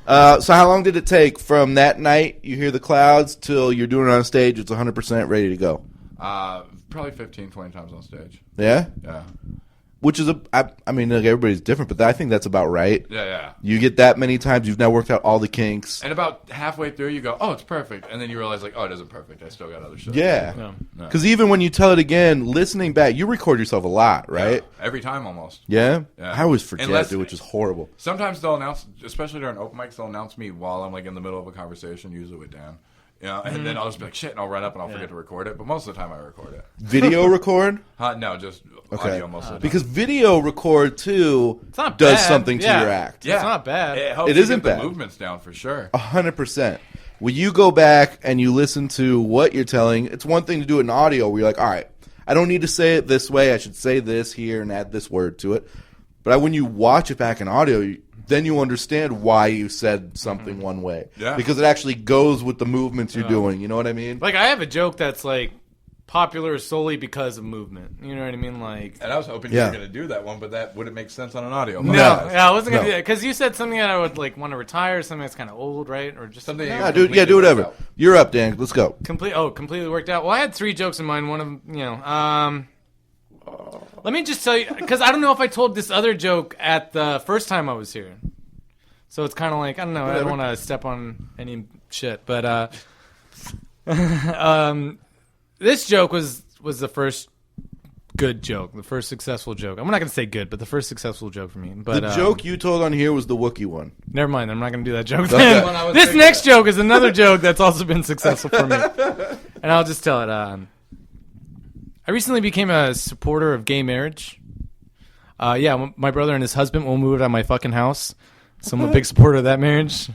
Speaker 8: So how long did it take from that night you hear the clouds till you're doing it on stage, it's 100% ready to go?
Speaker 4: Probably 15, 20 times on stage.
Speaker 8: Yeah?
Speaker 4: Yeah.
Speaker 8: which is I mean, like, everybody's different, but I think that's about right.
Speaker 4: Yeah.
Speaker 8: You get that many times, you've now worked out all the kinks.
Speaker 4: And about halfway through, you go, oh, it's perfect. And then you realize, like, oh, it isn't perfect. I still got other shit.
Speaker 8: Yeah. Because even when you tell it again, listening back, you record yourself a lot, right?
Speaker 4: Yeah, every time almost.
Speaker 8: Yeah?
Speaker 4: Yeah.
Speaker 8: I always forget,
Speaker 4: Unless-
Speaker 8: dude, which is horrible.
Speaker 4: Sometimes they'll announce, especially during open mics, they'll announce me while I'm like in the middle of a conversation, usually with Dan. You know, and then I'll just be like, shit, and I'll run up and I'll forget to record it. But most of the time I record it.
Speaker 8: Video record?
Speaker 4: No, just audio most of the time.
Speaker 8: Because video record, too,
Speaker 5: It's not
Speaker 8: does
Speaker 5: bad.
Speaker 8: something to
Speaker 5: Yeah.
Speaker 8: your act.
Speaker 4: Yeah.
Speaker 5: It's not bad.
Speaker 4: It helps
Speaker 8: It
Speaker 4: you
Speaker 8: isn't
Speaker 4: get
Speaker 8: bad.
Speaker 4: the movements down for sure.
Speaker 8: 100%. When you go back and you listen to what you're telling, it's one thing to do it in audio where you're like, all right, I don't need to say it this way. I should say this here and add this word to it. But when you watch it back in audio, then you understand why you said something one way.
Speaker 4: Yeah.
Speaker 8: Because it actually goes with the movements you're doing. You know what I mean?
Speaker 5: Like, I have a joke that's, like, popular solely because of movement. You know what I mean? Like,
Speaker 4: And I was hoping
Speaker 8: Yeah.
Speaker 4: you were going to do that one, but that wouldn't make sense on an audio.
Speaker 5: no,
Speaker 4: podcast.
Speaker 5: yeah, I wasn't gonna
Speaker 8: No.
Speaker 5: do that because you said something that I would like want to retire, something that's kind of old, right? Or just
Speaker 4: Something
Speaker 8: Yeah, do whatever. You're up, Dan. Let's go.
Speaker 5: completely worked out. Well, I had 3 jokes in mind. One of them, let me just tell you because I don't know if I told this other joke at the first time I was here, so it's kind of like I don't know. I don't want to step on any shit, but this joke was the first good joke, the first successful joke. I'm not gonna say good, but the first successful joke for me. But
Speaker 8: The joke you told on here was the Wookiee one.
Speaker 5: never mind. I'm not gonna do that joke.
Speaker 8: Okay.
Speaker 5: Then.
Speaker 4: One I was
Speaker 5: This
Speaker 4: thinking
Speaker 5: next joke is another joke that's also been successful for me, and I'll just tell it. I recently became a supporter of gay marriage. My brother and his husband will move out of my fucking house, so I'm a big supporter of that marriage.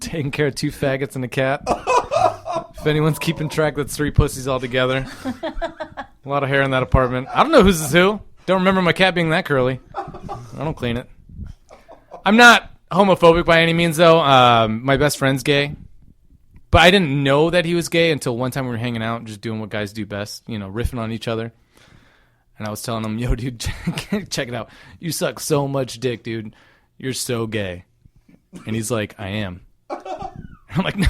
Speaker 5: Taking care of 2 faggots and a cat. If anyone's keeping track, that's 3 pussies all together. A lot of hair in that apartment. I don't know whose is who. Don't remember my cat being that curly. I don't clean it. I'm not homophobic by any means, though. My best friend's gay. But I didn't know that he was gay until one time we were hanging out, just doing what guys do best, riffing on each other. And I was telling him, yo, dude, check it out. You suck so much dick, dude. You're so gay. And he's like, I am. I'm like, no,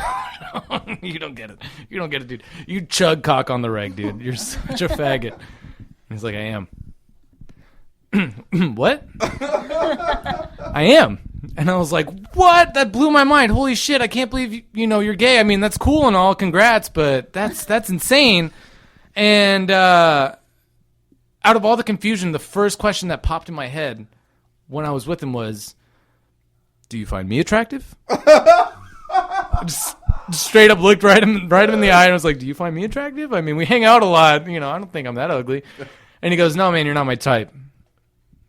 Speaker 5: you don't get it. You don't get it, dude. You chug cock on the reg, dude. You're such a faggot. And he's like, I am. What? I am. And I was like, what? That blew my mind. Holy shit, I can't believe you're gay. I mean, that's cool and all, congrats, but that's insane. And out of all the confusion, the first question that popped in my head when I was with him was, do you find me attractive? I just straight up looked right him in the eye and was like, do you find me attractive? I mean, we hang out a lot. I don't think I'm that ugly. And he goes, no, man, you're not my type.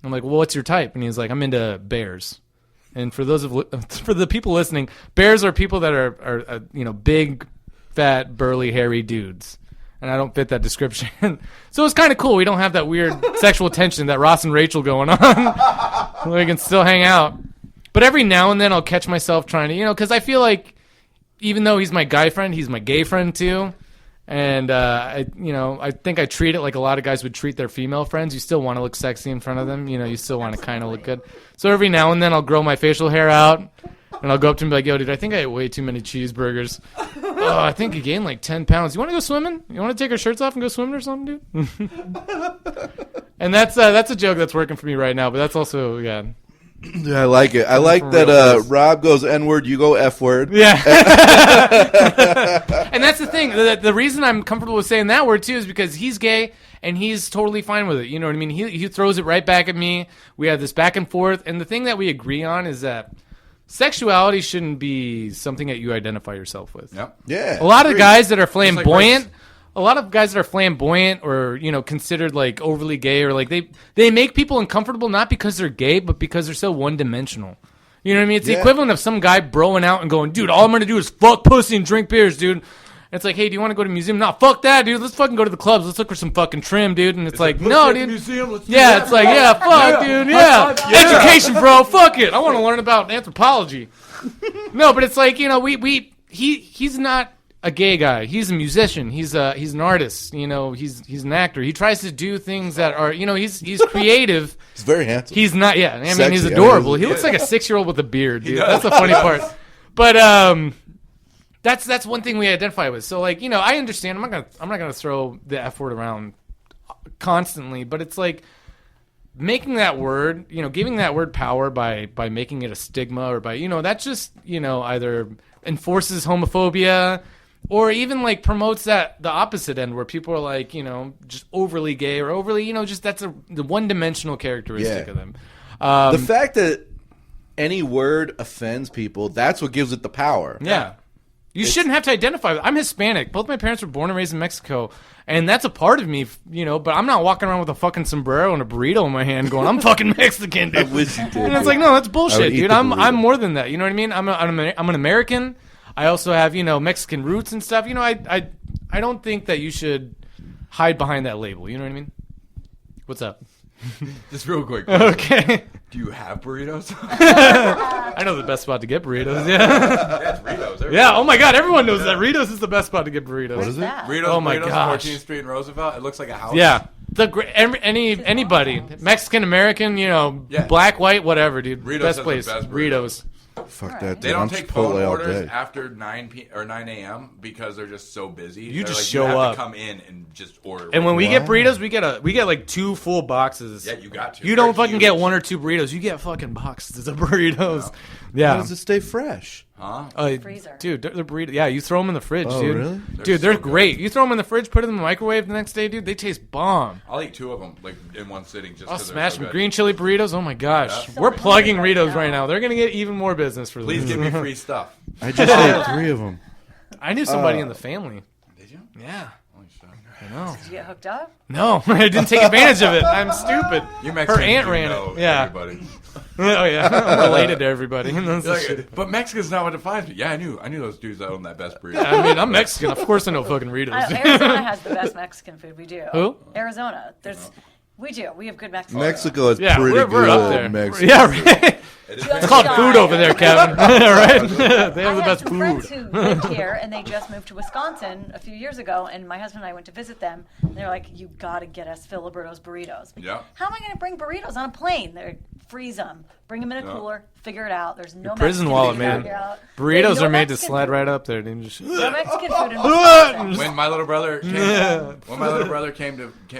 Speaker 5: I'm like, well, what's your type? And he's like, I'm into bears. And for the people listening, bears are people that are big, fat, burly, hairy dudes. And I don't fit that description. So it's kind of cool. We don't have that weird sexual tension that Ross and Rachel going on. We can still hang out. But every now and then I'll catch myself trying to, because I feel like even though he's my guy friend, he's my gay friend too. And, I think I treat it like a lot of guys would treat their female friends. You still want to look sexy in front of them. You still want to kind of look good. So every now and then I'll grow my facial hair out. And I'll go up to him and be like, yo, dude, I think I ate way too many cheeseburgers. Oh, I think you gained like 10 pounds. You want to go swimming? You want to take our shirts off and go swimming or something, dude? And that's a joke that's working for me right now. But that's also, yeah.
Speaker 8: Yeah, I like it. I like
Speaker 5: From
Speaker 8: that
Speaker 5: real
Speaker 8: Rob goes N-word, you go F-word.
Speaker 5: Yeah. And that's the thing. The reason I'm comfortable with saying that word, too, is because he's gay and he's totally fine with it. You know what I mean? He throws it right back at me. We have this back and forth. And the thing that we agree on is that sexuality shouldn't be something that you identify yourself with.
Speaker 4: Yep.
Speaker 8: Yeah.
Speaker 5: A lot of guys that are flamboyant,
Speaker 4: race.
Speaker 5: a lot of guys that are flamboyant or, considered like overly gay or like they make people uncomfortable not because they're gay, but because they're so one-dimensional. You know what I mean? It's the equivalent of some guy broing out and going, dude, all I'm going to do is fuck pussy and drink beers, dude. And it's like, hey, do you want to go to a museum? No, fuck that, dude. Let's fucking go to the clubs. Let's look for some fucking trim, dude. And it's like, no, dude.
Speaker 4: Museum, let's do
Speaker 5: Yeah,
Speaker 4: that.
Speaker 5: it's like, yeah, fuck, dude, yeah. Education, bro, fuck it. I want to learn about anthropology. No, but it's like, he's not a gay guy. He's a musician. He's an artist. He's an actor. He tries to do things that are, he's creative.
Speaker 8: He's very handsome.
Speaker 5: He's not, yeah. I mean,
Speaker 8: Sexy.
Speaker 5: he's adorable. He looks like a 6-year-old with a beard, dude. That's the funny part. But that's one thing we identify with. So like, I understand. I'm not gonna throw the F word around constantly, but it's like making that word, giving that word power by making it a stigma or by, that just, either enforces homophobia or even like promotes the opposite end where people are like, just overly gay or overly, just that's the one-dimensional characteristic of them.
Speaker 8: The fact that any word offends people, that's what gives it the power.
Speaker 5: Yeah. You shouldn't have to identify with. I'm Hispanic. Both my parents were born and raised in Mexico, and that's a part of me, but I'm not walking around with a fucking sombrero and a burrito in my hand going, I'm fucking Mexican, dude.
Speaker 8: I wish you did.
Speaker 5: And it's like, no, that's bullshit, dude.
Speaker 8: the
Speaker 5: I'm
Speaker 8: burrito.
Speaker 5: more than that. You know what I mean? I'm an American. I also have, Mexican roots and stuff. I don't think that you should hide behind that label. You know what I mean? What's up?
Speaker 4: Just real quick.
Speaker 5: Okay.
Speaker 4: Do you have burritos?
Speaker 5: I know the best spot to get burritos. Yeah.
Speaker 4: Yeah, it's Ritos.
Speaker 5: Yeah. Oh my God. Everyone knows that Ritos is the best spot to get burritos.
Speaker 6: Where's that?
Speaker 4: Ritos,
Speaker 5: Oh my
Speaker 4: Burritos,
Speaker 5: gosh.
Speaker 4: 14th Street in Roosevelt. It looks like a house.
Speaker 5: Yeah. Anybody, Mexican, American, black, white, whatever, dude.
Speaker 4: Ritos
Speaker 5: best
Speaker 4: has
Speaker 5: place.
Speaker 4: the best burritos.
Speaker 5: Burritos.
Speaker 8: Fuck that, dude.
Speaker 4: They don't
Speaker 8: I'm
Speaker 4: take
Speaker 8: Chipotle
Speaker 4: phone
Speaker 8: all
Speaker 4: orders
Speaker 8: day.
Speaker 4: after 9 a.m. because they're just so busy.
Speaker 5: You
Speaker 4: They're
Speaker 5: just
Speaker 4: like,
Speaker 5: show
Speaker 4: you have
Speaker 5: up.
Speaker 4: to come in and just order.
Speaker 5: And when we get
Speaker 8: Wow.
Speaker 5: burritos, we get like 2 full boxes.
Speaker 4: Yeah, you got to.
Speaker 5: You don't
Speaker 4: They're
Speaker 5: fucking
Speaker 4: huge.
Speaker 5: get 1 or 2 burritos. You get fucking boxes of burritos.
Speaker 8: How
Speaker 5: Yeah.
Speaker 8: does it stay fresh?
Speaker 4: Huh?
Speaker 6: Freezer.
Speaker 5: Dude, they're burritos. Yeah, you throw them in the fridge,
Speaker 8: Oh,
Speaker 5: dude.
Speaker 8: really?
Speaker 5: Dude, they're
Speaker 4: so good.
Speaker 5: great. You throw them in the fridge, put them in the microwave the next day, dude. They taste bomb.
Speaker 4: I'll eat 2 of them like in one sitting. Just
Speaker 5: I'll
Speaker 4: 'cause they're
Speaker 5: smash
Speaker 4: so
Speaker 5: them.
Speaker 4: good.
Speaker 5: Green chili burritos. Oh my gosh.
Speaker 4: Yeah.
Speaker 5: We're plugging
Speaker 6: hungry right
Speaker 5: Ritos
Speaker 6: now.
Speaker 5: right now. They're gonna get even more business for
Speaker 4: Please
Speaker 5: this.
Speaker 4: give me free stuff.
Speaker 8: I just ate 3 of them.
Speaker 5: I knew somebody in the family.
Speaker 4: Did you?
Speaker 5: Yeah.
Speaker 4: Holy shit.
Speaker 5: I know.
Speaker 6: Did you get hooked up?
Speaker 5: No, I didn't take advantage of it. I'm stupid.
Speaker 4: You
Speaker 5: Her
Speaker 4: Mexicans
Speaker 5: aunt
Speaker 4: do
Speaker 5: ran
Speaker 4: know
Speaker 5: it. Yeah.
Speaker 4: everybody.
Speaker 5: Oh yeah. I'm related to everybody. That's the
Speaker 4: You're
Speaker 5: shit.
Speaker 4: like, but Mexican's not what defines me. Yeah, I knew those dudes that own that best burrito.
Speaker 5: I mean, I'm Mexican. Of course I know fucking Ritos.
Speaker 6: Arizona has the best Mexican food. We do.
Speaker 5: Who?
Speaker 6: Arizona. We do. We have good Mexican.
Speaker 8: Mexico is
Speaker 5: Yeah,
Speaker 8: pretty
Speaker 5: we're
Speaker 8: good.
Speaker 5: up there.
Speaker 8: Mexican
Speaker 5: Yeah,
Speaker 8: food.
Speaker 5: right. It's called food over there, Kevin. Right? They have the
Speaker 6: I
Speaker 5: best
Speaker 6: had some friends
Speaker 5: food.
Speaker 6: who lived here, and they just moved to Wisconsin a few years ago. And my husband and I went to visit them. And they're like, "You got to get us Filiberto's burritos."
Speaker 4: Yeah.
Speaker 6: How am I going to bring burritos on a plane? They freeze them, bring them in a cooler, figure it out. There's no
Speaker 5: Prison
Speaker 6: Mexican
Speaker 5: wallet,
Speaker 6: food
Speaker 5: man.
Speaker 6: figure out.
Speaker 5: Burritos
Speaker 6: There's no
Speaker 5: are made to
Speaker 6: Mexican
Speaker 5: slide
Speaker 6: food.
Speaker 5: right up there. Dude. Just,
Speaker 6: No Mexican food in Wisconsin.
Speaker 4: When my little brother came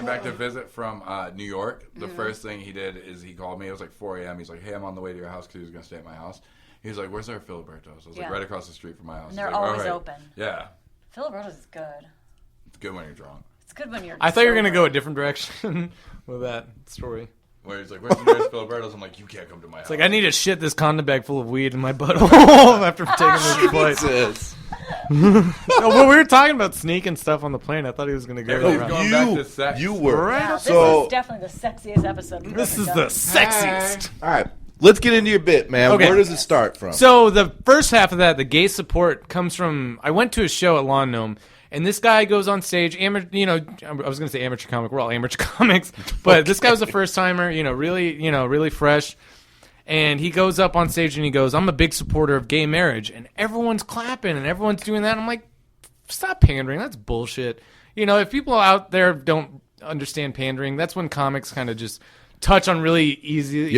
Speaker 4: back to visit from New York, the first thing he did is he called me. It was like 4 a.m. He's like, "Hey, I'm on the way to your house because he was gonna stay at my house." He was like, "Where's our Filiberto's?" I was
Speaker 6: Yeah.
Speaker 4: like, "Right across the street from my house."
Speaker 6: And they're
Speaker 4: He's like,
Speaker 6: always
Speaker 4: "All right."
Speaker 6: open.
Speaker 4: Yeah,
Speaker 6: Filiberto's is good.
Speaker 4: it's good when you're drunk.
Speaker 6: It's good when you're.
Speaker 5: I thought you were gonna
Speaker 6: sober.
Speaker 5: go a different direction with that story.
Speaker 4: Where he's like, "Where's the nearest Filiberto's?" I'm like, "You can't come to my house."
Speaker 5: It's like I need to shit this condom bag full of weed in my butthole after taking this flight.
Speaker 8: Jesus.
Speaker 5: No, well, we were talking about sneaking stuff on the plane. I thought he was gonna go
Speaker 4: Everything's
Speaker 5: that
Speaker 4: going
Speaker 5: route.
Speaker 4: back to sex.
Speaker 8: You were.
Speaker 5: Right.
Speaker 6: Yeah, this
Speaker 8: So-
Speaker 6: is definitely the sexiest episode we've
Speaker 5: This
Speaker 6: ever
Speaker 5: is
Speaker 6: done.
Speaker 5: the sexiest.
Speaker 8: All right. Let's get into your bit, man.
Speaker 5: Okay.
Speaker 8: Where does it start from?
Speaker 5: So the first half of that, the gay support comes from. I went to a show at Lawn Gnome, and this guy goes on stage. I was going to say amateur comic. We're all amateur comics, but this guy was a first timer. Really fresh. And he goes up on stage and he goes, "I'm a big supporter of gay marriage," and everyone's clapping and everyone's doing that. I'm like, stop pandering. That's bullshit. If people out there don't understand pandering, that's when comics kind of just touch on really easily
Speaker 8: to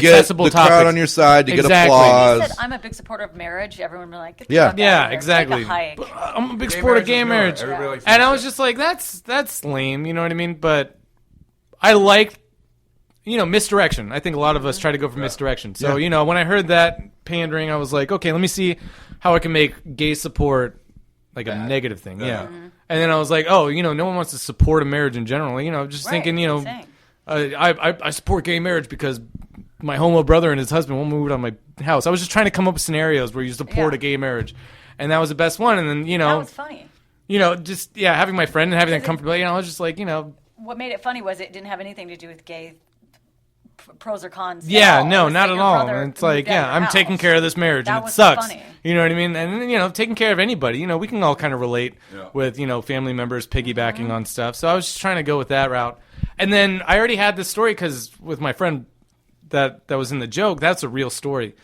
Speaker 8: get
Speaker 5: accessible
Speaker 8: the
Speaker 5: topics.
Speaker 8: crowd on your side, to
Speaker 5: Exactly.
Speaker 8: get
Speaker 6: He
Speaker 8: applause.
Speaker 6: said, "I'm a big supporter of marriage." Everyone would be like, "Get the
Speaker 8: Yeah.
Speaker 6: fuck out
Speaker 5: Yeah,
Speaker 6: of here.
Speaker 5: exactly.
Speaker 6: Take a hike."
Speaker 5: But I'm a big
Speaker 4: Gay
Speaker 5: supporter of
Speaker 4: marriage
Speaker 5: gay
Speaker 4: is newer.
Speaker 5: marriage.
Speaker 4: Everybody likes
Speaker 5: And
Speaker 4: that
Speaker 5: I was
Speaker 4: shit.
Speaker 5: just like, that's lame, you know what I mean? But I like, misdirection. I think a lot of us try to go for misdirection. So, when I heard that pandering, I was like, okay, let me see how I can make gay support like a negative thing. Yeah. And then I was like, oh, no one wants to support a marriage in general. Just
Speaker 6: Right,
Speaker 5: thinking,
Speaker 6: that's what I'm saying.
Speaker 5: I support gay marriage because my homo brother and his husband won't move out of my house. I was just trying to come up with scenarios where you support
Speaker 6: Yeah.
Speaker 5: a gay marriage. And that was the best one. And then,
Speaker 6: That was funny.
Speaker 5: having my friend and having that comfortability, I was just like,
Speaker 6: What made it funny was it didn't have anything to do with gay pros or cons.
Speaker 5: yeah,
Speaker 6: at all. It
Speaker 5: no,
Speaker 6: was
Speaker 5: not
Speaker 6: that
Speaker 5: at
Speaker 6: your
Speaker 5: all.
Speaker 6: brother
Speaker 5: And it's like,
Speaker 6: moved out
Speaker 5: yeah,
Speaker 6: of your
Speaker 5: I'm
Speaker 6: house.
Speaker 5: taking care of this marriage
Speaker 6: That
Speaker 5: and it
Speaker 6: was
Speaker 5: sucks.
Speaker 6: funny.
Speaker 5: You know what I mean? And, taking care of anybody, we can all kind of relate with, family members piggybacking on stuff. So I was just trying to go with that route. And then I already had this story because with my friend that was in the joke, that's a real story.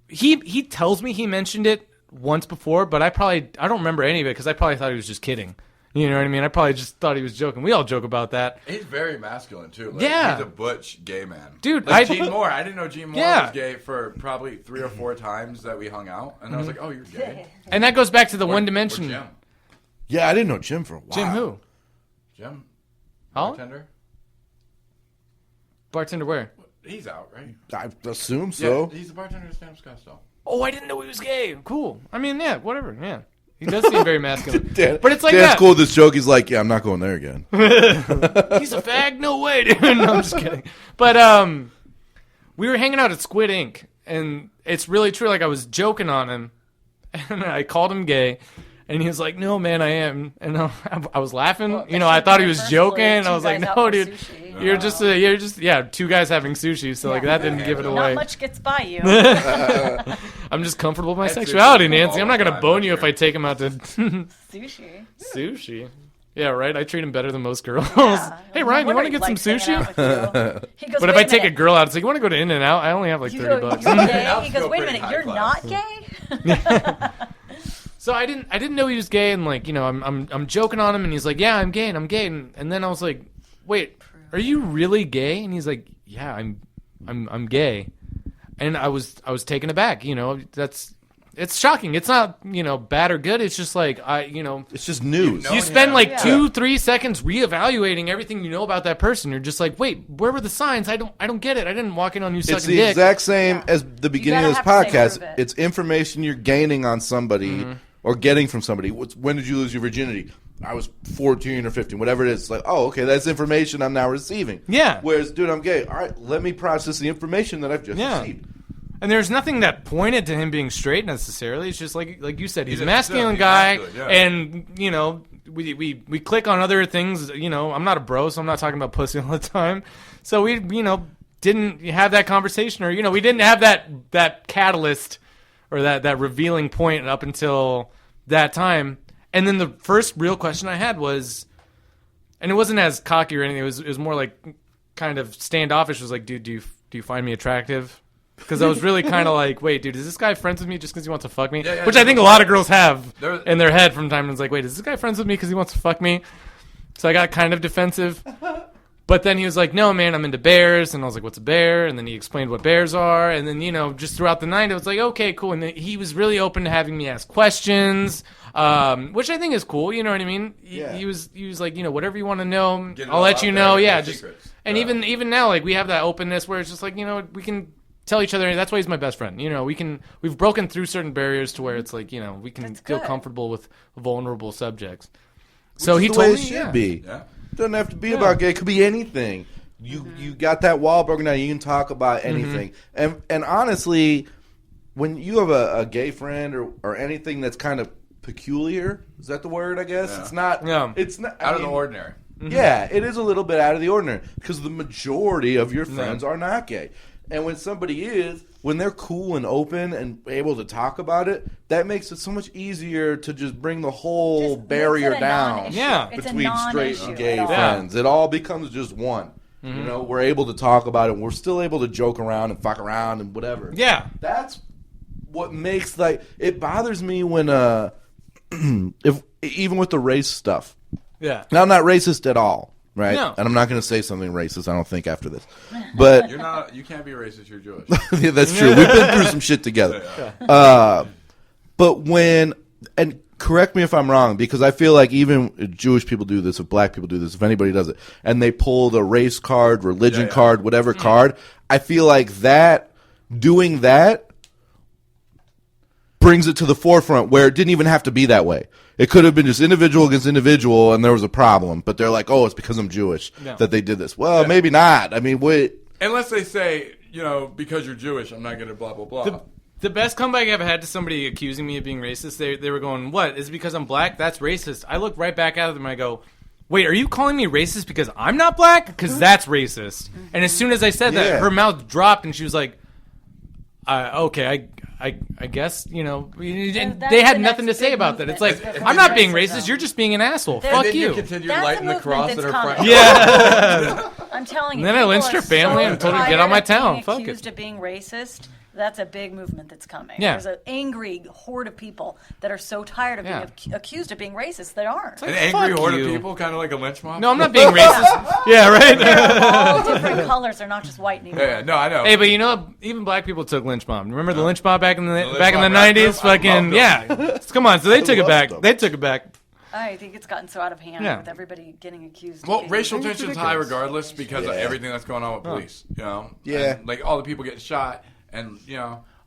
Speaker 5: He tells me he mentioned it once before, but I don't remember any of it because I probably thought he was just kidding. You know what I mean? I probably just thought he was joking. We all joke about that.
Speaker 4: He's very masculine too. Like,
Speaker 5: Yeah.
Speaker 4: he's a butch gay man,
Speaker 5: Dude,
Speaker 4: Like Gene Moore. I didn't know Gene Moore
Speaker 5: Yeah.
Speaker 4: was gay for probably 3 or 4 times that we hung out, and I was like, "Oh, you're gay."
Speaker 5: And that goes back to the
Speaker 4: Or-
Speaker 5: one
Speaker 4: or
Speaker 5: dimension.
Speaker 4: Jim.
Speaker 8: Yeah, I didn't know Jim for a while.
Speaker 5: Jim who?
Speaker 4: Jim.
Speaker 5: Holland?
Speaker 4: Bartender.
Speaker 5: Bartender where?
Speaker 4: He's out, right?
Speaker 8: I assume so.
Speaker 4: Yeah, he's the bartender at Stamp Scottsdale.
Speaker 5: Oh, I didn't know he was gay. Cool. I mean, yeah, whatever. Yeah, he does seem very masculine.
Speaker 8: Dan,
Speaker 5: but it's like
Speaker 8: Dan's
Speaker 5: that.
Speaker 8: cool with this joke. He's like, yeah, I'm not going there again.
Speaker 5: He's a fag? No way, dude. No, I'm just kidding. But we were hanging out at Squid Ink, and it's really true. Like, I was joking on him, and I called him gay, and he was like, no, man, I am. And I was laughing.
Speaker 6: Well,
Speaker 5: You know, I thought he was
Speaker 6: first
Speaker 5: joking.
Speaker 6: word,
Speaker 5: And I was
Speaker 6: two
Speaker 5: like,
Speaker 6: guys out
Speaker 5: no,
Speaker 6: for
Speaker 5: dude.
Speaker 6: sushi.
Speaker 5: You're just, two guys having sushi. So, like, that didn't give it away.
Speaker 6: Not much gets by you.
Speaker 5: I'm just comfortable with my
Speaker 4: That's
Speaker 5: sexuality,
Speaker 4: sushi
Speaker 5: Nancy.
Speaker 4: all
Speaker 5: I'm not
Speaker 4: the
Speaker 5: going to
Speaker 4: time,
Speaker 5: bone
Speaker 4: that's
Speaker 5: you if
Speaker 4: true.
Speaker 5: I take him out to
Speaker 6: Sushi.
Speaker 5: sushi. Yeah, right? I treat him better than most girls.
Speaker 6: Yeah.
Speaker 5: Hey, Ryan, you
Speaker 6: No
Speaker 5: want to
Speaker 6: wonder
Speaker 5: get some
Speaker 6: he likes hanging
Speaker 5: sushi?
Speaker 6: out with you. He goes,
Speaker 5: But if
Speaker 6: "Wait
Speaker 5: I
Speaker 6: a
Speaker 5: take a
Speaker 6: minute.
Speaker 5: girl out, it's like, you want to go to In-N-Out? I only have like
Speaker 6: You
Speaker 5: $30.
Speaker 6: go, you're gay?
Speaker 4: I'll
Speaker 6: He goes,
Speaker 4: go
Speaker 6: wait a
Speaker 4: pretty
Speaker 6: minute,
Speaker 4: high
Speaker 6: you're
Speaker 4: class.
Speaker 6: not gay?
Speaker 5: So I didn't know he was gay, and like, you know, I'm joking on him, and he's like, yeah, I'm gay, and then I was like, wait, are you really gay? And he's like, yeah, I'm gay, and I was taken aback. You know, it's shocking. It's not, you know, bad or good. It's just like
Speaker 8: It's just news.
Speaker 4: No.
Speaker 5: you spend like
Speaker 6: Yeah.
Speaker 5: 2-3 seconds reevaluating everything you know about that person. You're just like, wait, where were the signs? I don't get it. I didn't walk in on you
Speaker 8: It's
Speaker 5: sucking
Speaker 8: the
Speaker 5: dick.
Speaker 8: exact same as the beginning of this
Speaker 6: gotta have to say
Speaker 8: podcast.
Speaker 6: prove it.
Speaker 8: It's information you're gaining on somebody or getting from somebody. When did you lose your virginity? I was 14 or 15, whatever it is. It's like, oh, okay, that's information I'm now receiving.
Speaker 5: Yeah.
Speaker 8: Whereas, dude, I'm gay. All right, let me process the information that I've just
Speaker 5: Yeah.
Speaker 8: received.
Speaker 5: And there's nothing that pointed to him being straight necessarily. It's just like you said, he's a
Speaker 4: He's
Speaker 5: masculine
Speaker 4: he's
Speaker 5: guy,
Speaker 4: masculine, yeah.
Speaker 5: and you know we click on other things. You know, I'm not a bro, so I'm not talking about pussy all the time. So we didn't have that conversation, or we didn't have that catalyst or that revealing point up until that time. And then the first real question I had was, and it wasn't as cocky or anything. It was more like kind of standoffish. It was like, dude, do you find me attractive? Because I was really kind of like, wait, dude, is this guy friends with me just because he wants to fuck me?
Speaker 4: Yeah,
Speaker 5: Which I think a lot of girls have
Speaker 4: There-
Speaker 5: in their head from time to time. It's like, wait, is this guy friends with me because he wants to fuck me? So I got kind of defensive. But then he was like, no, man, I'm into bears. And I was like, what's a bear? And then he explained what bears are. And then, just throughout the night, it was like, okay, cool. And then he was really open to having me ask questions, which I think is cool. You know what I mean?
Speaker 8: Yeah.
Speaker 5: He was like, whatever you want to know,
Speaker 4: Get it
Speaker 5: I'll
Speaker 4: all
Speaker 5: let
Speaker 4: out
Speaker 5: you
Speaker 4: there,
Speaker 5: know.
Speaker 4: no
Speaker 5: Yeah. Just,
Speaker 4: secrets.
Speaker 5: and
Speaker 4: Yeah.
Speaker 5: even now, like, we have that openness where it's just like, we can tell each other. That's why he's my best friend. We've broken through certain barriers to where it's like, we can
Speaker 6: That's
Speaker 5: feel
Speaker 6: good.
Speaker 5: comfortable with vulnerable subjects. So
Speaker 8: Which
Speaker 5: he
Speaker 8: is the
Speaker 5: told
Speaker 8: way
Speaker 5: me,
Speaker 8: it should
Speaker 5: yeah.
Speaker 8: be.
Speaker 4: Yeah.
Speaker 8: Doesn't have to be about gay. It could be anything. You got that wall broken down. You can talk about anything. And honestly, when you have a gay friend or anything that's kind of peculiar, is that the word? I guess
Speaker 4: Yeah.
Speaker 8: it's not.
Speaker 5: Yeah.
Speaker 8: It's not
Speaker 4: Out of the ordinary.
Speaker 8: Yeah, it is a little bit out of the ordinary because the majority of your friends are not gay. And when somebody is, when they're cool and open and able to talk about it, that makes it so much easier to just bring the whole
Speaker 6: Just
Speaker 8: barrier
Speaker 6: makes it a
Speaker 8: down
Speaker 6: non-issue.
Speaker 5: Yeah.
Speaker 6: It's a
Speaker 8: between straight
Speaker 6: non-issue
Speaker 8: and gay
Speaker 6: at all.
Speaker 8: friends. It all becomes just one. We're able to talk about it. And we're still able to joke around and fuck around and whatever.
Speaker 5: Yeah.
Speaker 8: That's what makes it bothers me when if even with the race stuff.
Speaker 5: Yeah.
Speaker 8: Now, I'm not racist at all, right?
Speaker 5: No.
Speaker 8: And I'm not going to say something racist, I don't think, after this. But
Speaker 4: You can't be racist. You're Jewish.
Speaker 8: yeah, that's true. We've been through some shit together. But and correct me if I'm wrong, because I feel like even if Jewish people do this, if black people do this, if anybody does it, and they pull the race card, religion card, whatever card, I feel like doing that brings it to the forefront where it didn't even have to be that way. It could have been just individual against individual, and there was a problem. But they're like, oh, it's because I'm Jewish that they did this. Well, maybe not. I mean,
Speaker 4: Unless they say, because you're Jewish, I'm not going to blah, blah, blah.
Speaker 5: The best comeback I ever had to somebody accusing me of being racist, they were going, what? Is it because I'm black? That's racist. I look right back at them and I go, wait, are you calling me racist because I'm not black? Because that's racist. And as soon as I said that, her mouth dropped and she was like, okay, I guess, they had
Speaker 6: the
Speaker 5: nothing to
Speaker 6: next
Speaker 5: say
Speaker 6: big
Speaker 5: about that. It's like,
Speaker 6: movement.
Speaker 5: I'm not being
Speaker 6: Racism.
Speaker 5: racist. You're just being an asshole.
Speaker 6: Then
Speaker 5: Fuck
Speaker 4: then
Speaker 5: you.
Speaker 4: you continue
Speaker 6: That's
Speaker 4: lighting
Speaker 6: a
Speaker 4: the cross
Speaker 6: movement
Speaker 4: in her
Speaker 6: that's
Speaker 4: front.
Speaker 6: coming.
Speaker 5: Yeah.
Speaker 6: I'm telling
Speaker 5: And
Speaker 6: you.
Speaker 5: then I
Speaker 6: people
Speaker 5: lynched
Speaker 6: are
Speaker 5: her family
Speaker 6: so
Speaker 5: and told her to
Speaker 6: tired
Speaker 5: get out my
Speaker 6: of
Speaker 5: town.
Speaker 6: being
Speaker 5: Fuck it.
Speaker 6: accused of being racist. That's a big movement that's coming.
Speaker 5: Yeah.
Speaker 6: There's an angry horde of people that are so tired of being accused of being racist they aren't.
Speaker 4: An angry
Speaker 5: Fuck
Speaker 4: horde
Speaker 5: you.
Speaker 4: of people, kind of like a lynch mob?
Speaker 5: No, I'm not being racist. Yeah, right?
Speaker 6: They're all different colors. They're not just white anymore.
Speaker 4: Yeah, no, I know.
Speaker 5: Hey, but even black people took lynch mob. Remember the lynch mob back in the
Speaker 4: lynch
Speaker 5: back in the
Speaker 4: mob, right?
Speaker 5: 90s?
Speaker 4: I
Speaker 5: Fucking
Speaker 4: love them.
Speaker 5: yeah. Come on, so they took it
Speaker 8: love
Speaker 5: back.
Speaker 8: them.
Speaker 5: They took it back.
Speaker 6: I think it's gotten so out of hand
Speaker 5: Yeah.
Speaker 6: with everybody getting accused. of
Speaker 4: Well,
Speaker 6: being
Speaker 4: racial
Speaker 6: racist.
Speaker 4: tension's high regardless because of
Speaker 8: Yeah.
Speaker 4: everything that's going on with police. You know,
Speaker 8: Yeah.
Speaker 4: And, like all the people getting shot, and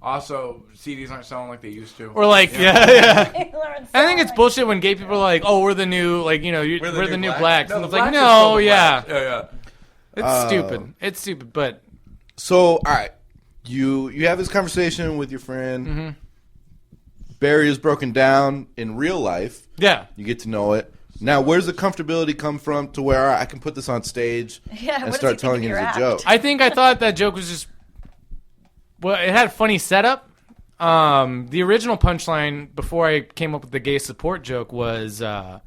Speaker 4: also CDs aren't selling like they used to.
Speaker 5: Or like,
Speaker 4: You know?
Speaker 5: yeah.
Speaker 6: Lauren
Speaker 5: I think it's
Speaker 6: Solomon.
Speaker 5: bullshit when gay people are like, "Oh, we're the new, like, we're the new blacks."
Speaker 4: No,
Speaker 5: And
Speaker 4: the
Speaker 5: it's like,
Speaker 4: blacks are still
Speaker 5: no,
Speaker 4: the
Speaker 5: yeah,
Speaker 4: blacks. Yeah.
Speaker 5: it's stupid. It's stupid, but
Speaker 8: So, all right, you have this conversation with your friend.
Speaker 5: Mm-hmm.
Speaker 8: Barriers broken down in real life.
Speaker 5: yeah.
Speaker 8: You get to know it. Now, where's the comfortability come from to where I can put this on stage
Speaker 6: Yeah, what
Speaker 8: and
Speaker 6: does
Speaker 8: start
Speaker 6: he think
Speaker 8: telling
Speaker 6: of
Speaker 8: it
Speaker 6: your
Speaker 8: as a
Speaker 6: act?
Speaker 8: joke?
Speaker 5: I thought that joke was just, well, it had a funny setup. The original punchline before I came up with the gay support joke was, I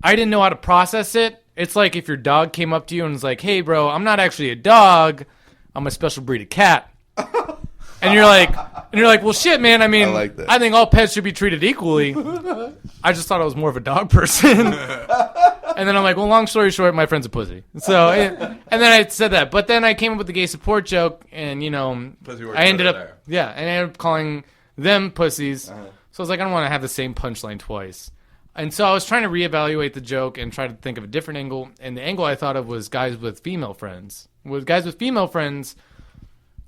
Speaker 5: didn't know how to process it. It's like if your dog came up to you and was like, "Hey, bro, I'm not actually a dog. I'm a special breed of cat." And you're like, well, shit, man. I mean,
Speaker 8: I like that.
Speaker 5: I think all pets should be treated equally. I just thought I was more of a dog person. And then I'm like, well, long story short, my friend's a pussy. So, and then I said that. But then I came up with the gay support joke, and,
Speaker 4: Pussy works
Speaker 5: I ended
Speaker 4: better
Speaker 5: up,
Speaker 4: there.
Speaker 5: yeah, and I ended up calling them pussies. So I was like, I don't want to have the same punchline twice. And so I was trying to reevaluate the joke and try to think of a different angle. And the angle I thought of was guys with female friends. With guys with female friends,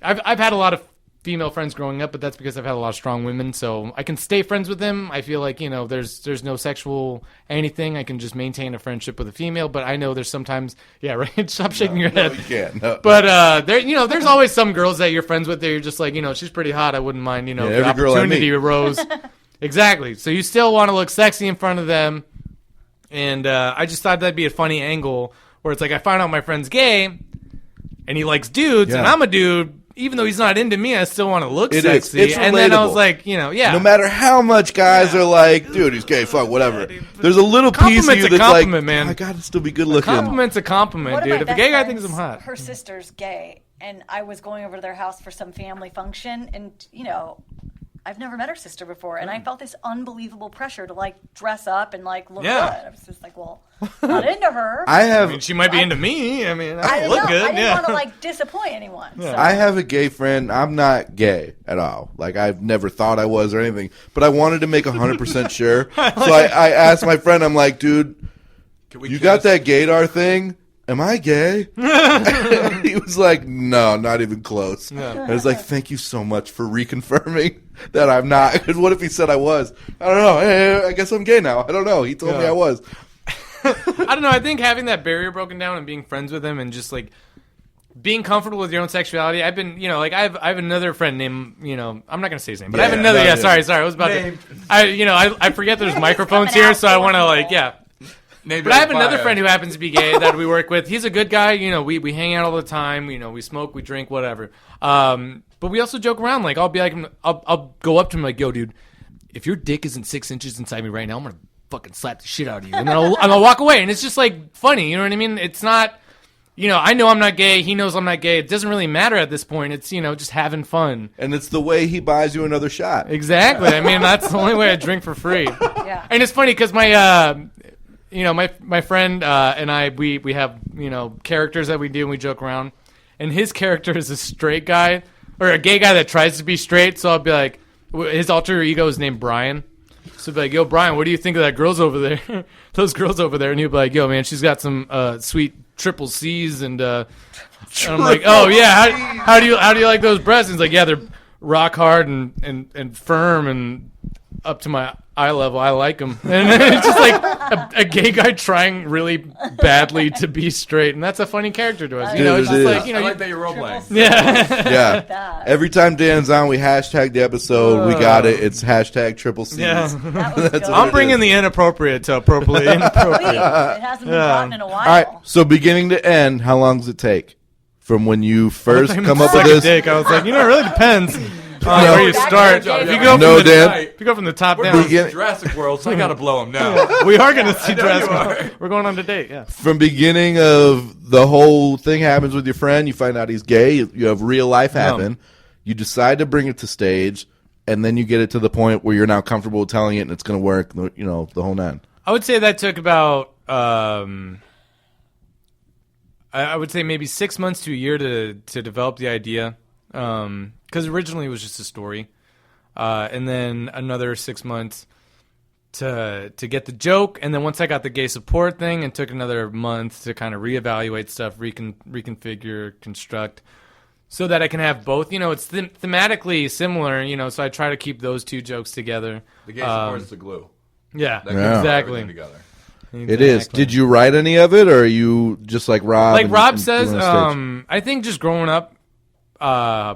Speaker 5: I've had a lot of female friends growing up, but that's because I've had a lot of strong women, so I can stay friends with them. I feel like, there's no sexual anything. I can just maintain a friendship with a female, but I know there's sometimes, yeah, right? Stop shaking your head.
Speaker 8: You can't. No.
Speaker 5: But there's always some girls that you're friends with that you're just like, she's pretty hot. I wouldn't mind, if the
Speaker 8: every girl I
Speaker 5: opportunity
Speaker 8: meet.
Speaker 5: arose. Exactly. So you still want to look sexy in front of them, and I just thought that'd be a funny angle where it's like I find out my friend's gay, and he likes dudes, and
Speaker 8: Yeah.
Speaker 5: I'm a dude. Even though he's not into me, I still want to look
Speaker 8: It is.
Speaker 5: sexy.
Speaker 8: It's
Speaker 5: and then I was
Speaker 8: relatable.
Speaker 5: like, yeah.
Speaker 8: No matter how much guys are like, dude, he's gay, fuck, whatever. There's a little piece of
Speaker 5: Compliment's
Speaker 8: you
Speaker 5: a
Speaker 8: that's like,
Speaker 5: compliment, man.
Speaker 8: I gotta still be good looking.
Speaker 5: Compliment's a compliment,
Speaker 6: One of
Speaker 5: dude.
Speaker 6: my
Speaker 5: If a
Speaker 6: best
Speaker 5: gay guy
Speaker 6: friends,
Speaker 5: thinks I'm hot.
Speaker 6: her sister's gay, and I was going over to their house for some family function, and I've never met her sister before, and I felt this unbelievable pressure to like dress up and like look
Speaker 5: Yeah.
Speaker 6: good. I was just like, well, not into her.
Speaker 8: I
Speaker 5: I mean, she might be into me. I mean, I
Speaker 6: didn't
Speaker 5: look
Speaker 6: know.
Speaker 5: good.
Speaker 6: I didn't
Speaker 5: Yeah.
Speaker 6: want to like disappoint anyone. So.
Speaker 8: I have a gay friend. I'm not gay at all. Like, I've never thought I was or anything. But I wanted to make 100% sure. So I asked my friend, I'm like, dude,
Speaker 4: Can we
Speaker 8: you
Speaker 4: kiss?
Speaker 8: got that gaydar thing? Am I gay? He was like, no, not even close. I was like, thank you so much for reconfirming that I'm not. Because what if he said I was? I don't know. Hey, I guess I'm gay now. I don't know. He told me I was.
Speaker 5: I don't know. I think having that barrier broken down and being friends with him and just like being comfortable with your own sexuality. I've been, like I have another friend named, I'm not gonna say his name, but I have
Speaker 8: Yeah,
Speaker 5: another.
Speaker 8: no,
Speaker 5: Yeah,
Speaker 8: yeah.
Speaker 5: sorry. I was about
Speaker 4: Name.
Speaker 5: to. I forget there's microphones
Speaker 6: coming
Speaker 5: here,
Speaker 6: out
Speaker 5: so I
Speaker 6: for
Speaker 5: want to
Speaker 6: people.
Speaker 5: But I have another friend who happens to be gay that we work with. He's a good guy. We hang out all the time. We smoke, we drink, whatever. But we also joke around. Like I'll be like, I'll go up to him like, yo, dude, if your dick isn't 6 inches inside me right now, I'm gonna fucking slap the shit out of you, and then I'll walk away. And it's just like funny. You know what I mean? It's not. I know I'm not gay. He knows I'm not gay. It doesn't really matter at this point. It's just having fun.
Speaker 8: And it's the way he buys you another shot.
Speaker 5: Exactly. I mean, that's the only way I drink for free.
Speaker 6: Yeah.
Speaker 5: And it's funny because my, my friend and I, we have, characters that we do and we joke around. And his character is a straight guy or a gay guy that tries to be straight. So I'll be like, his alter ego is named Brian. So I'll be like, yo, Brian, what do you think of that girls over there? Those girls over there. And he'll be like, yo, man, she's got some sweet triple C's. And I'm like, oh, yeah, how do you like those breasts? And he's like, yeah, they're rock hard and firm and up to my eye level. I like them. And it's just like a gay guy trying really badly to be straight. And that's a funny character to us.
Speaker 8: Dude,
Speaker 5: It's just
Speaker 8: it
Speaker 5: like,
Speaker 8: is.
Speaker 4: I like that you're role playing.
Speaker 5: yeah.
Speaker 8: Yeah.
Speaker 6: That.
Speaker 8: Every time Dan's on, we hashtag the episode. We got it. It's hashtag triple C's.
Speaker 5: Yeah.
Speaker 6: That was good.
Speaker 5: I'm bringing the inappropriate to appropriately
Speaker 6: Please.
Speaker 5: inappropriate.
Speaker 6: It hasn't been gotten in a while.
Speaker 8: All right. So beginning to end, how long does it take from when you first come up with
Speaker 5: Suck a
Speaker 8: this?
Speaker 5: dick. I was like, it really depends on
Speaker 8: No.
Speaker 5: where you start.
Speaker 6: Back in the
Speaker 5: If you
Speaker 6: day.
Speaker 5: go
Speaker 8: No,
Speaker 5: from the,
Speaker 8: Dan.
Speaker 5: if you go from the top
Speaker 4: We're
Speaker 5: down,
Speaker 4: going to Jurassic World, so I got to blow him now.
Speaker 5: we are going to see
Speaker 4: I know
Speaker 5: Jurassic
Speaker 4: you are.
Speaker 5: World. We're going on a date. Yeah.
Speaker 8: From beginning of the whole thing happens with your friend, you find out he's gay, you have real life happen, you decide to bring it to stage, and then you get it to the point where you're now comfortable with telling it and it's going to work, the whole nine.
Speaker 5: I would say that took about, I would say maybe 6 months to a year to develop the idea. Because originally it was just a story. And then another 6 months to get the joke, and then once I got the gay support thing, it took another month to kind of reevaluate stuff, reconfigure, construct, so that I can have both. It's thematically similar, so I try to keep those two jokes together.
Speaker 4: The gay support is the glue.
Speaker 5: Yeah,
Speaker 4: That keeps
Speaker 5: exactly.
Speaker 4: everything together.
Speaker 8: It is. Did you write any of it, or are you just like Rob?
Speaker 5: Like Rob
Speaker 8: and
Speaker 5: says,
Speaker 8: doing a stage?
Speaker 5: I think just growing up, I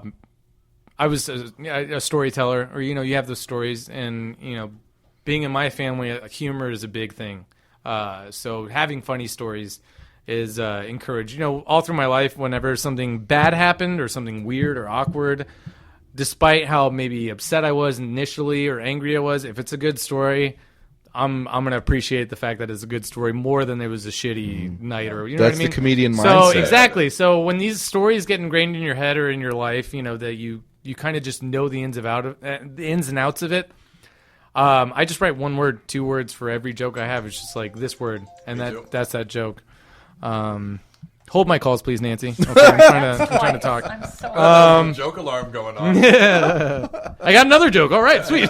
Speaker 5: was a storyteller, or you have those stories, and being in my family, humor is a big thing. So having funny stories is encouraged. All through my life, whenever something bad happened or something weird or awkward, despite how maybe upset I was initially or angry I was, if it's a good story, I'm gonna appreciate the fact that it's a good story more than it was a shitty night, or you know
Speaker 8: That's
Speaker 5: what I mean?
Speaker 8: the comedian
Speaker 5: So
Speaker 8: mindset.
Speaker 5: exactly. So when these stories get ingrained in your head or in your life, that you kind of just know the ins and outs of it. I just write 1 word, 2 words for every joke I have. It's just like this word, and that's that joke. Hold my calls, please, Nancy. Okay, I'm trying to talk.
Speaker 6: I'm so
Speaker 4: Joke alarm going on.
Speaker 5: I got another joke. All right, sweet.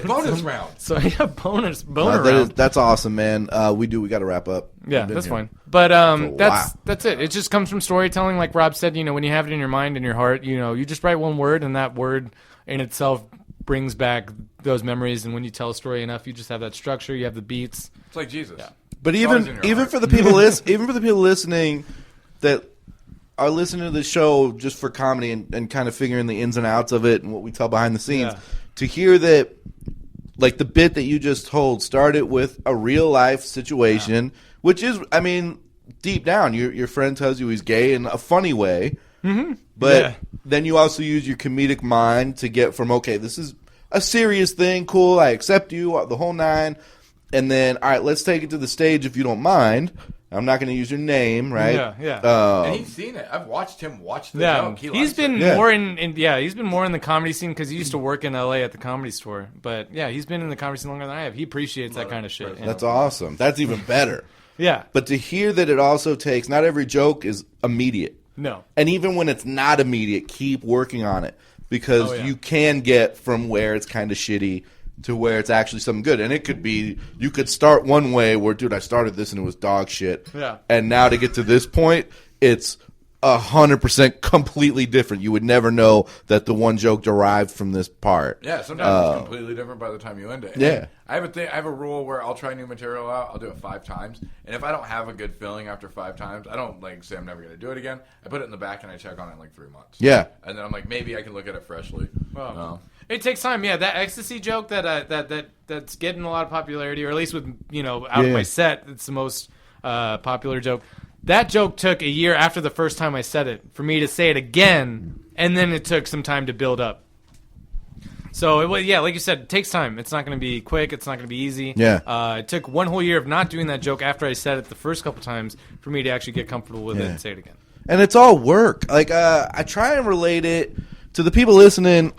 Speaker 4: Bonus round.
Speaker 5: So I got boner round.
Speaker 8: That's awesome, man. We got to wrap up.
Speaker 5: Yeah,
Speaker 8: We've been
Speaker 5: that's
Speaker 8: here.
Speaker 5: fine. But
Speaker 8: lot.
Speaker 5: that's it. It just comes from storytelling, like Rob said. When you have it in your mind and your heart, you just write 1 word, and that word in itself brings back those memories. And when you tell a story enough, you just have that structure. You have the beats.
Speaker 4: It's like Jesus.
Speaker 5: Yeah.
Speaker 8: But
Speaker 4: always in your
Speaker 8: even
Speaker 4: heart.
Speaker 8: for the people even for the people listening that are listening to the show just for comedy and kind of figuring the ins and outs of it and what we tell behind the scenes, to hear that, like the bit that you just told started with a real life situation, which is, I mean, deep down, your friend tells you he's gay in a funny way, but then you also use your comedic mind to get from, okay, this is a serious thing, cool, I accept you, the whole nine. And then, all right, let's take it to the stage if you don't mind. I'm not going to use your name, right?
Speaker 5: Yeah.
Speaker 4: And he's seen it. I've watched him watch the
Speaker 5: Yeah,
Speaker 4: joke.
Speaker 5: he's been
Speaker 8: Yeah.
Speaker 5: more he's been more in the comedy scene because he used to work in LA at the Comedy Store. But yeah, he's been in the comedy scene longer than I have. He appreciates that kind of shit.
Speaker 8: That's awesome. That's even better.
Speaker 5: Yeah.
Speaker 8: But to hear that it also takes, not every joke is immediate.
Speaker 5: No.
Speaker 8: And even when it's not immediate, keep working on it. Because you can get from where it's kind of shitty to where it's actually something good. And it could be, you could start one way where, dude, I started this and it was dog shit.
Speaker 5: Yeah.
Speaker 8: And now to get to this point, it's 100% completely different. You would never know that the one joke derived from this part.
Speaker 4: Yeah, sometimes it's completely different by the time you end it. And
Speaker 8: Yeah.
Speaker 4: I have a rule where I'll try new material out. I'll do it 5 times. And if I don't have a good feeling after 5 times, I don't say I'm never going to do it again. I put it in the back and I check on it in 3 months.
Speaker 8: Yeah.
Speaker 4: And then I'm like, maybe I can look at it freshly.
Speaker 5: It takes time. Yeah, that ecstasy joke that's getting a lot of popularity, or at least with out of my set, it's the most popular joke. That joke took a year after the first time I said it for me to say it again, and then it took some time to build up. So like you said, it takes time. It's not going to be quick. It's not going to be easy.
Speaker 8: Yeah.
Speaker 5: It took 1 whole year of not doing that joke after I said it the first couple times for me to actually get comfortable with it and say it again.
Speaker 8: And it's all work. Like, I try and relate it to the people listening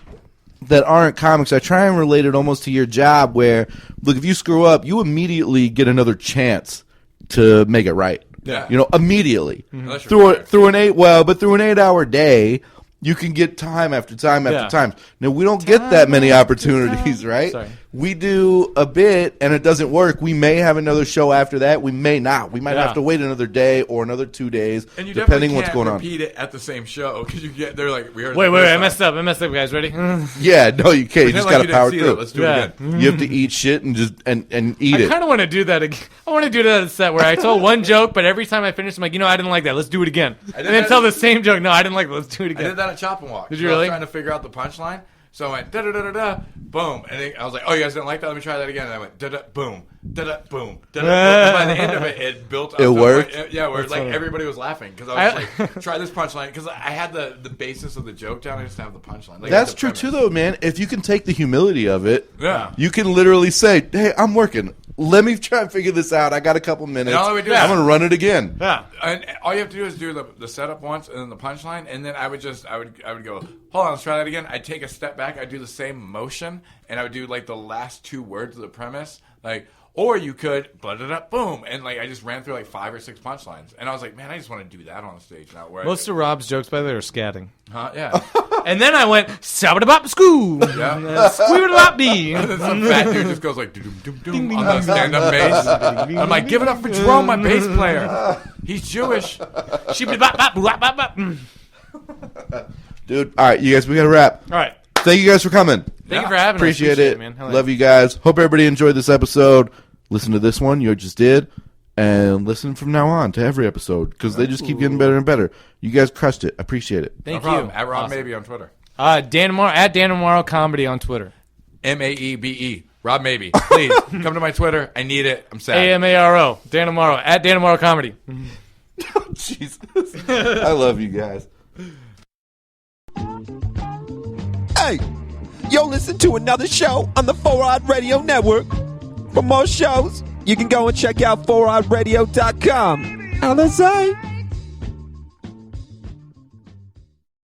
Speaker 8: that aren't comics. I try and relate it almost to your job where, look, if you screw up, you immediately get another chance to make it right.
Speaker 4: Yeah.
Speaker 8: Immediately.
Speaker 4: Unless you're
Speaker 8: Through an 8-hour day, you can get time after time after time. Now, we don't get that many opportunities, right?
Speaker 5: Sorry.
Speaker 8: We do a bit, and it doesn't work. We may have another show after that. We may not. We might have to wait another day or another 2 days,
Speaker 4: And you
Speaker 8: depending
Speaker 4: definitely
Speaker 8: what's
Speaker 4: can't
Speaker 8: going on.
Speaker 4: repeat it at the same show because they're like, we heard.
Speaker 5: Wait,
Speaker 4: the first
Speaker 5: I
Speaker 4: time.
Speaker 5: messed up. I messed up, guys. Ready?
Speaker 8: Yeah, no, you can't. You
Speaker 4: Pretend
Speaker 8: just
Speaker 4: like
Speaker 8: got to
Speaker 4: didn't
Speaker 8: power
Speaker 4: see
Speaker 8: through.
Speaker 4: it. Let's do it again.
Speaker 8: You have to eat shit and just and eat
Speaker 5: I
Speaker 8: it.
Speaker 5: kind of want to do that again. I want to do that at a set where I told one joke, but every time I finish, I'm like, I didn't like that. Let's do it again. And then
Speaker 4: that-
Speaker 5: tell the same joke. No, I didn't like it. Let's do it
Speaker 4: I
Speaker 5: again.
Speaker 4: did that at Chop and Walk.
Speaker 5: Did you
Speaker 4: So I was
Speaker 5: really?
Speaker 4: trying to figure out the punchline. So I went da da da da da, boom, and then I was like, "Oh, you guys didn't like that? Let me try that again." And I went da da boom, da da boom, da da. And by the end of it, it built up.
Speaker 8: It
Speaker 4: to
Speaker 8: worked?
Speaker 4: Where like
Speaker 5: funny.
Speaker 4: everybody was laughing because I was like, "Try this punchline," because I had the basis of the joke down. I just have the punchline. Like,
Speaker 8: That's
Speaker 4: the
Speaker 8: true
Speaker 4: premise.
Speaker 8: too, though, man. If you can take the humility of it,
Speaker 4: Yeah.
Speaker 8: you can literally say, "Hey, I'm working. Let me try and figure this out. I got a couple minutes.
Speaker 4: all we do
Speaker 8: I'm
Speaker 4: is-
Speaker 8: gonna run it again."
Speaker 5: Yeah.
Speaker 4: And all you have to do is do the setup once and then the punchline, and then I would go, hold on, let's try that again. I'd take a step back, I'd do the same motion, and I would do like the last 2 words of the premise, Like, or you could boom, and like I just ran through like 5 or 6 punchlines, and I was like, man, I just want to do that on stage now. Where
Speaker 5: Most of Rob's jokes, by the way, are scatting.
Speaker 4: yeah,
Speaker 5: And then I went, sabba-da-bop school.
Speaker 4: yeah.
Speaker 5: Squee-da-bop bee.
Speaker 4: And then some fat dude just goes like doom doom doom on the stand-up bass. I'm like, give it up for Jerome, my bass player. He's Jewish.
Speaker 5: Shibby-bop-bop-bop-bop-bop.
Speaker 8: Dude, all right, you guys, we got to wrap.
Speaker 5: All right.
Speaker 8: Thank you guys for coming.
Speaker 5: Thank you for having us.
Speaker 8: Appreciate it.
Speaker 5: man. Hell yeah.
Speaker 8: Love you guys. Hope everybody enjoyed this episode. Listen to this one you just did, and listen from now on to every episode because they just keep getting better and better. You guys crushed it. Appreciate it.
Speaker 5: Thank
Speaker 4: No problem.
Speaker 5: you.
Speaker 4: At Rob
Speaker 5: Awesome.
Speaker 4: Maebe on Twitter.
Speaker 5: Dan Amaro, at Dan Amaro Comedy on Twitter.
Speaker 4: Maebe. Rob Maebe. Please come to my Twitter. I need it. I'm sad.
Speaker 5: AMARO. Dan Amaro, at Dan Amaro Comedy.
Speaker 8: Jesus. I love you guys.
Speaker 9: Hey, yo, listen to another show on the 4-Odd Radio Network. For more shows, you can go and check out 4oddradio.com. LSA.